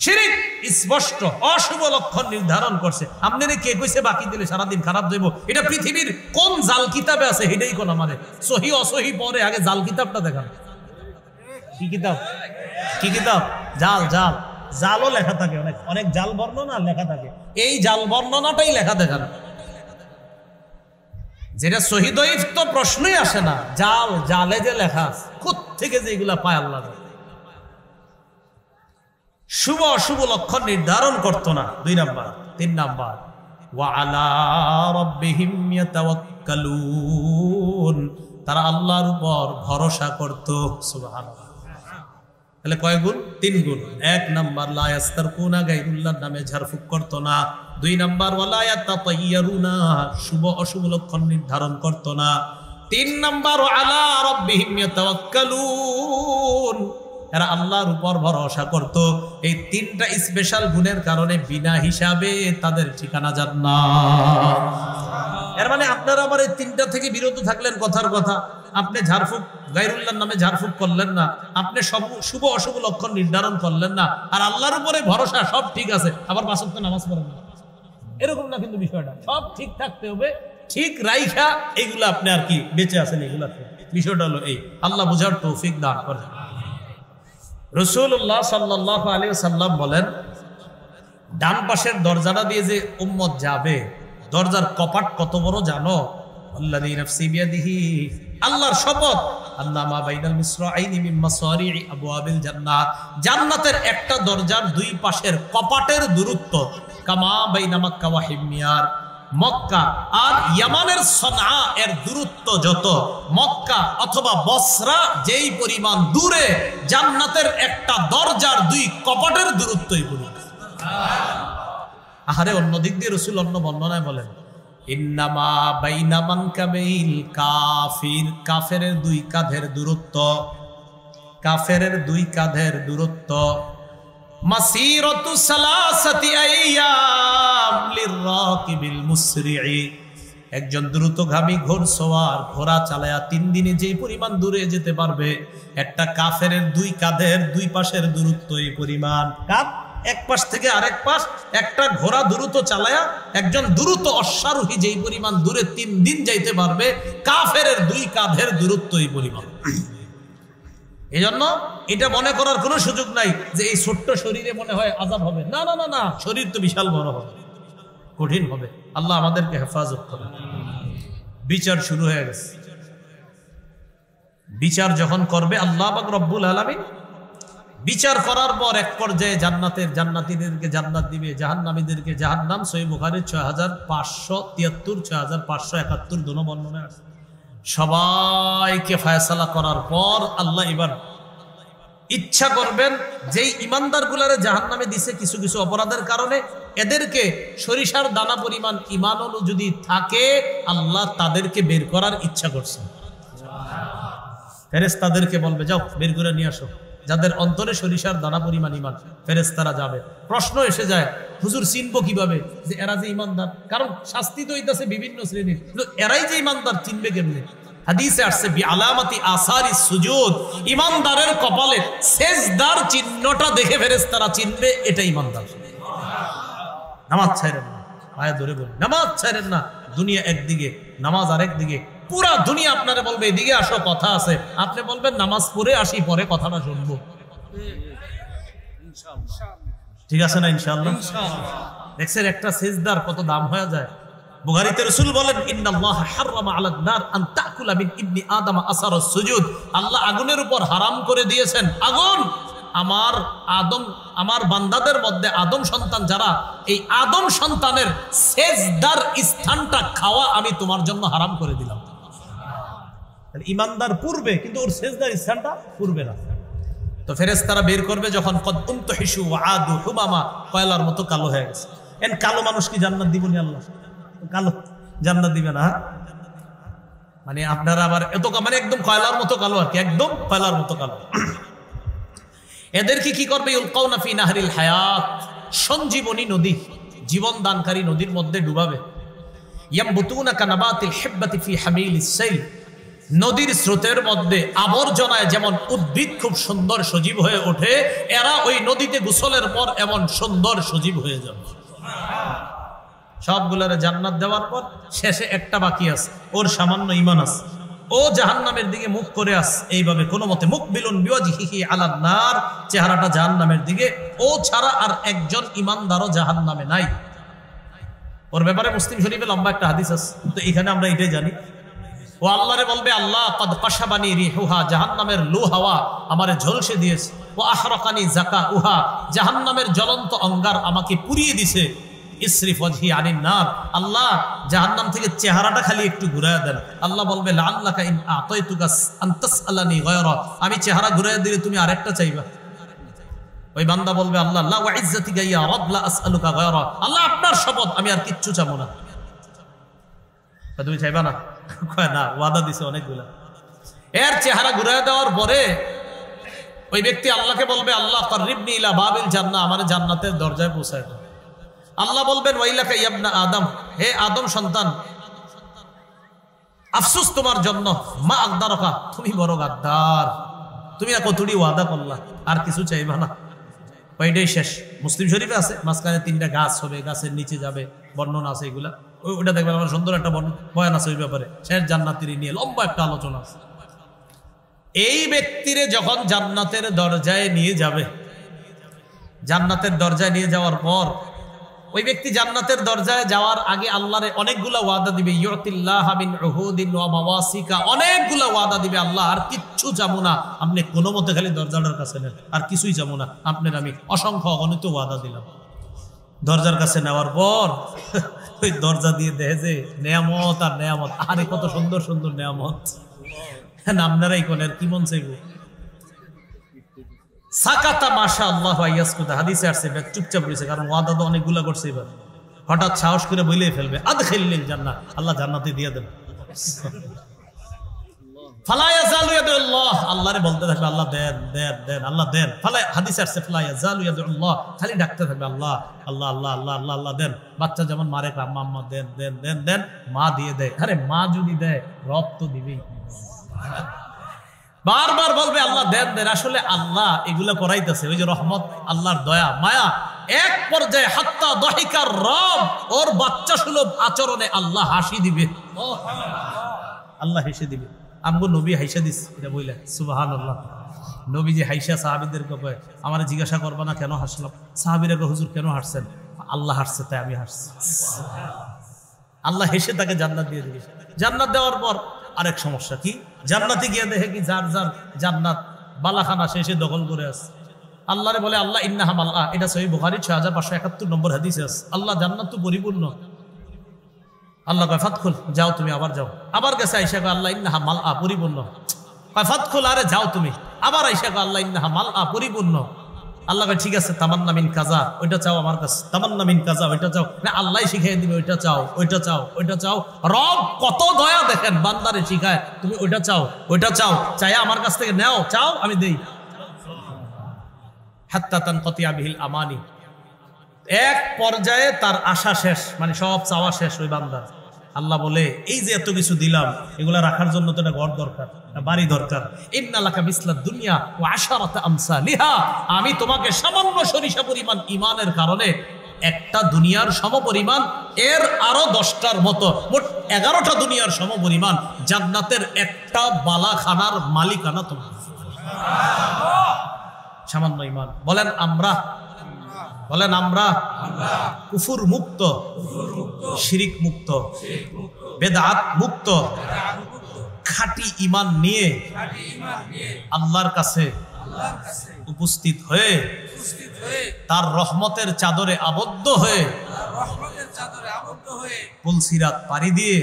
শিরক স্পষ্ট অশুভ লক্ষণ নির্ধারণ করছে। আপনার কে কইছে বাকি দিলে সারাদিন খারাপ যাইব? এটা পৃথিবীর কোন জাল কিতাবে আছে এটাই কোন মানে সহি অসহি পরে আগে জাল কিতাবটা দেখান। কি কিতাব? কি কিতাব? জাল। জাল জালও লেখা থাকে, অনেক অনেক জাল বর্ণনা লেখা থাকে, এই জাল বর্ণনাটাই লেখা দেখান। যেটা সহি দঈফ তো প্রশ্নই আসে না, জাল জালে যে লেখা আছে কোত্থেকে যে এগুলা পায় আল্লাহ। শুভ অশুভ লক্ষণ নির্ধারণ করতো না, 2 নাম্বার। 3 নাম্বার, ওয়া আলা রাব্বিহিম ইয়াতাওয়াক্কালুন, তারা আল্লাহর উপর ভরসা করত। সুবহানাল্লাহ। তাহলে কয় গুণ? 3 গুণ। 1 নাম্বার, লা ইয়াস্তারকুনা, গায়রুল্লাহর নামে ঝাড়ফুঁক করতো না। 2 নাম্বার, ওয়ালা ইয়াতাতাইয়ারুনা, শুভ অশুভ লক্ষণ নির্ধারণ করতো না। 3 নাম্বার, ওয়া আলা রাব্বিহিম ইয়াতাওয়াক্কালুন, এরা আল্লাহর উপর ভরসা করত। এই 3টা স্পেশাল গুণের কারণে বিনা হিসাবে তাদের ঠিকানা জান্নাত। এর মানে আপনারা আবার এই 3টা থেকে বিরত থাকলেন। কথার কথা, আপনি ঝাড়ফুঁক গায়রুল্লাহর নামে ঝাড়ফুঁক করলেন না, আপনি সব শুভ অশুভ লক্ষণ নির্ধারণ করলেন না, আর আল্লাহর উপরে ভরসা, সব ঠিক আছে, আবার 5 ওয়াক্ত নামাজ পড়েন না, এরকম না কিন্তু বিষয়টা। সব ঠিক থাকতে হবে, ঠিক রাইখা এগুলো আপনি আর কি বেঁচে আছেন, এগুলা বিষয়টা হলো এই। আল্লাহ বুঝার তৌফিক দান করেন। রাসূলুল্লাহ সাল্লাল্লাহু আলাইহি ওয়াসাল্লাম বলেন, ডান পাশের দরজাটা দিয়ে যে উম্মত যাবে, দরজার কপাট কত বড় জানো? আল্লাযী নাফসি বিয়াদিহি, আল্লাহর শপথ, আন্নামা বাইনাল মিসরাইনি মিন মাসারি'i আবওয়াবিল জান্নাত, জান্নাতের একটা দরজার 2 পাশের কপাটের দূরত্ব কামা বাইনা মক্কা ওয়া হিমিয়ার, মক্কা আর ইয়ামানের সনআ এর দূরত্ব যত, মক্কা অথবা বসরা যেই পরিমাণ দূরে, জান্নাতের একটা দরজার 2 কপাটের দূরত্বই পরিমাণ। আহারে, অন্য দিক দিয়ে রাসূল অন্য বর্ণনায় বলেন, ইন্নামা বাইনা মানকাবাইল কাফির, কাফেরের 2 কাঁধের দূরত্ব, কাফেরের 2 কাঁধের দূরত্ব মাসিরাতু সালাসাতি আইয়াম লিররাকিবিল মুসরি'i, একজন দ্রুতগামী ঘোড়সওয়ার ঘোড়া চালায়া 3 দিনে যে পরিমাণ দূরে যেতে পারবে, একটা কাফেরের 2 কাঁধের 2 পাশের দূরত্ব এই পরিমাণ। কাঁধ এক পাশ থেকে আরেক পাশ, একটা ঘোড়া দ্রুত চালায়া একজন দ্রুত অশ্বারোহী যেই পরিমাণ দূরে 3 দিন যাইতে পারবে, কাফেরের 2 কাঁধের দূরত্ব এই পরিমাণ। এই জন্য এটা মনে করার কোনো সুযোগ নাই যে এই ছোট্ট শরীরে মনে হয় আযাব হবে। না না না না, শরীর তো বিশাল বড় হবে, কঠিন হবে। আল্লাহ আমাদেরকে হেফাজত করেন। বিচার শুরু হয়ে গেছে। বিচার যখন করবে আল্লাহ পাক রব্বুল আলামিন, বিচার করার পর এক পর্যায়ে জান্নাতের জান্নাতীদেরকে জান্নাত দিবে, জাহান্নামীদেরকে জাহান্নাম। সহিহ বুখারী 6573 6571 দুনো বর্ণনায় আছে। সবাইকে ফয়সালা করার পর আল্লাহ এবার ইচ্ছা করবেন যেই ইমানদারগুলারে জাহান্নামে দিছে কিছু কিছু অপরাধের কারণে, এদেরকে সরিষার দানা পরিমাণ ঈমানও যদি থাকে, আল্লাহ তাদেরকে বের করার ইচ্ছা করছেন। ফেরেশতাদেরকে বলবে, যাও বের করে নিয়ে আসো যাদের অন্তরে সরিষার দানা পরিমাণ ঈমান। ফেরেশতারা যাবে। প্রশ্ন এসে যায়, হুজুর চিনবো কিভাবে যে এরা যে ঈমানদার? কারণ শাস্তি তো হইতাছে বিভিন্ন শ্রেণীর, এরাই যে ঈমানদার চিনবে কেমনে? হাদিসে আসছে, বি আলামাতি আসারি সুজুদ, ঈমানদারের কপালে সেজদার চিহ্নটা দেখে ফেরেশতারা চিনবে এটা ঈমানদার। নামাজ ছাড়েন না, পায়ে ধরে বলি, নামাজ ছাড়েন না। দুনিয়া একদিকে, নামাজ আরেক দিকে। পুরা দুনিয়া আপনারে বলবে এদিকে আসো, কথা আছে। আপনি বলবেন নামাজ পড়ে আসি, পরে কথাটা শুনবো। ঠিক আছে না? ইনশাআল্লাহ। দেখছেন একটা সেজদার কত দাম হয়ে যায়। বুখারীতে রাসূল বলেন, ইন্নাল্লাহা হাররামা আলান নার আন তাকুলা মিন ইবনি আদম আসারাস সুজুদ, আল্লাহ আগুনের উপর হারাম করে দিয়েছেন, আগুন আমার বান্দাদের মধ্যে আদম সন্তান যারা, এই আদম সন্তানের সেজদার স্থানটা খাওয়া আমি তোমার জন্য হারাম করে দিলাম। ঈমানদার পূর্বে, কিন্তু ওর সেজদার স্থানটা পূর্বে না। তো ফেরেশতারা বের করবে যখন, কদ উনতহিশু ওয়া আদু হুমামা, কয়লার মতো কালো হয়ে গেছে। এন কালো মানুষ কি জান্নাত দিবনি আল্লাহ? কালো জান্নাত দিবে না? মানে আপনারা আবার এত মানে একদম কয়লার মতো কালো আর কি, একদম কয়লার মতো কালো। এদেরকে কি করবে? ইউলকাউনা ফি নাহরিল হায়াত, সঞ্জীবনী নদী, জীবন দানকারী নদীর মধ্যে ডুবাবে। ইয়ামবুতুনা কানাবাতিল হিব্বাতি ফি হামিলিস সাইল, নদীর স্রোতের মধ্যে আবর্জনায় যেমন উদ্ভিদ খুব সুন্দর সজীব হয়ে ওঠে, এরা ওই নদীতে গোসলের পর এমন সুন্দর সজীব হয়ে যাবে। সবগুলোরে জান্নাত দেওয়ার পর শেষে একটা বাকি আছে, ওর সামান্য ঈমান আছে, ও জাহান্নামের দিকে মুখ করে আছে এইভাবে কোনো মতে, মুকবিলুন বিওয়াজহিহি আলান নার, চেহারাটা জাহান্নামের দিকে, ও ছাড়া আর একজন ঈমানদারও জাহান্নামে নাই। ওর ব্যাপারে মুসলিম শরীফে লম্বা একটা হাদিস আছে, তো এখানে আমরা এটাই জানি। ও আল্লাহরে বলবে, আল্লাহ কদ কাশাবানি রিহুহা, জাহান্নামের লু হাওয়া আমারে ঝলসে দিয়েছে। ও আহরাকানি জাকা উহা, জাহান্নামের জ্বলন্ত অঙ্গার আমাকে পুড়িয়ে দিছে। ইসরিফ ওয়াজহি আনিন নার, আল্লাহ জাহান্নাম থেকে চেহারাটা খালি একটু ঘুরায় দেন। আল্লাহ বলবে, লাআল্লাকা ইন আতাইতুকা আন তাসআলানি গায়রা, আমি চেহারা ঘুরায় দিলে তুমি আরেকটা চাইবা। ওই বান্দা বলবে, আল্লাহ লা ওয়া ইজ্জাতিকা ইয়া রাব লা আসআলুকা গায়রা, আল্লাহ আপনার শপথ আমি আর কিচ্ছু চাবো না। তুমি চাইবা না? কয় না, ওয়াদা দিছে অনেকগুলা। এর চেহারা ঘুরায় দেওয়ার পরে ওই ব্যক্তি আল্লাহকে বলবে, আল্লাহ কাররিবনি ইলা বাবিল জান্নাহ, আমার জান্নাতের দরজায় পৌঁছায় দাও। আল্লাহ বলবেন, ওয়াইলাকা ইয়া আদম, হে আদম সন্তান, আফসোস তোমার জন্য, মা আকদারকা, তুমি বড় গাদ্দার, তুমি আর কতটি ওয়াদা করলা, আর কিছু চাইবা না। ওইটাই শেষ। মুসলিম শরীফে আছে, মাঝখানে 3টা গাছ হবে, গাছের নিচে যাবে, বর্ণনা আছে এগুলা, ওইটা দেখবেন আমার সুন্দর একটা বয়ান আছে ওই ব্যাপারে, শেষ জান্নাতের নিয়ে লম্বা একটা আলোচনা আছে। এই ব্যক্তিরে যখন জান্নাতের দরজায় নিয়ে যাবে, জান্নাতের দরজায় নিয়ে যাওয়ার পর ওই ব্যক্তি জান্নাতের দরজায় যাওয়ার আগে আল্লাহরে অনেকগুলা ওয়াদা দিবে, ইউতিল্লাহ মিন উহুদিন ওয়া মাওয়াসিকা, অনেকগুলা ওয়াদা দিবে, আল্লাহ আর কিচ্ছু চাবো না, আপনি কোনো মতে খালি দরজাটার কাছে নেন, আর কিছুই চাবো না, আপনার আমি অসংখ্য অগণিত ওয়াদা দিলাম। দরজার কাছে নেওয়ার পর ওই দরজা দিয়ে দেখে যে নেয়ামত আর নেয়ামত, আরে কত সুন্দর সুন্দর নেয়ামত, আপনারাই কোনের কি মন চাইব। সাকাতা মাশাআল্লাহু আইয়াসকুতা, হাদিসে আসছে চুপচাপ রয়েছে, কারণ ওয়াদা তো অনেকগুলা করছে। এবার হঠাৎ সাহস করে বলেই ফেলবে, আদখিলিল জান্নাহ, আল্লাহ জান্নাতে দিয়ে দেন। ফালা ইয়াজালু ইয়াদুল্লাহ, আল্লাহরে বলতে থাকবে, আল্লাহ দেন দেন দেন, আল্লাহ দেন। ফালা, হাদিসে আসছে ফালা ইয়াজালু ইয়াদুল্লাহ, খালি ডাকতে থাকবে, আল্লাহ আল্লাহ আল্লাহ আল্লাহ আল্লাহ আল্লাহ দেন। বাচ্চা যেমন মারে, আম্মা আম্মা দেন দেন দেন দেন, মা দিয়ে দেয়। আরে মা যদি দেয়, রব তো দিবেই। বারবার বলবে, আল্লাহ দেন দেন। আসলে আল্লাহ এগুলা করাইতেছে, ওই যে রহমত, আল্লাহর দয়া মায়া। এক পর্যায়ে হাত্তা দহিকার রব, ওর বাচ্চা সুলভ আচরণে আল্লাহ হাসি দিবে, আল্লাহ হেসে দিবে। আমগো নবী হাইসা দিস, এটা বললেন সুবহানাল্লাহ। নবী যে হাইসা সাহাবীদেরকে কয়, আমার জিজ্ঞাসা করবা না কেন হাসলাম? সাহাবীরা কয়, হুজুর কেন হাসছেন? আল্লাহ হাসছে তাই আমি হাসছি। আল্লাহ হেসে তাকে জান্নাত দিয়ে দিবে। জান্নাত দেওয়ার পর আরেক সমস্যা কি, জান্নাতে গিয়ে দেখে কি যার যার জান্নাত বালাখানা শেষে দখল করে আছে। আল্লাহরে বলে, আল্লাহ ইন্নাহা মালআ, এটা সহিহ বুখারী 6571 নম্বর হাদিসে আছে। আল্লাহ জান্নাত তো পরিপূর্ণ। আল্লাহ কয় ফাদখুল, যাও তুমি, আবার যাও। আবার গেছে আয়েশা কয়, আল্লাহ ইন্নাহা মালআ, পরিপূর্ণ। কয় ফাদখুল, আরে যাও তুমি। আবার আয়েশা কয়, আল্লাহ ইন্নাহা মালআ, পরিপূর্ণ। আল্লাহ কয় ঠিক আছে, তামান্না মিন কাজা, ওইটা চাও আমার কাছে, তামান্না মিন কাজা, ওইটা চাও। না, আল্লাহ শিখিয়ে দিবে, ওইটা চাও, ওইটা চাও, ওইটা চাও। রব কত দয়া দেখেন, বান্দারে শিখায়, তুমি ওইটা চাও, ওইটা চাও, চাইয়া আমার কাছ থেকে নাও, চাও আমি দেই। হাত্তা তানকাতিয়া বিহিল আমানি, এক পর্যায়ে তার আশা শেষ, মানে সব চাওয়া শেষ ওই বান্দার। আল্লাহ বলে, এই যে এত কিছু দিলাম, এগুলা রাখার জন্য তো একটা ঘর দরকার, বাড়ি দরকার। ইন্না লাকা মিসলাদ দুনিয়া ওয়া আশারাত আমসালিহা, আমি তোমাকে সামান্য সরিষা পরিমাণ ঈমানের কারণে একটা দুনিয়ার সমপরিমাণ, এর আরো 10টার মতো, মোট 11টা দুনিয়ার সমপরিমাণ জান্নাতের একটা বালাখানার মালিকানা তোমার। সামান্য ঈমান। বলেন আমরা, বলেন আমরা কুফুর মুক্ত, শিরিক মুক্ত, বেদাত মুক্ত, খাঁটি ঈমান নিয়ে আল্লাহর কাছে উপস্থিত হয়ে তার রহমতের চাদরে আবদ্ধ হয়ে পুলসিরাত পাড়ি দিয়ে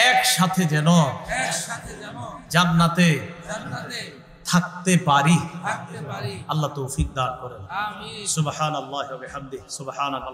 একসাথে যেন জান্নাতে থাকতে পারি। আল্লাহ তৌফিক দান করেন। সুবহানাল্লাহি ওয়া বিহামদিহি, সুবহানাল্লাহ।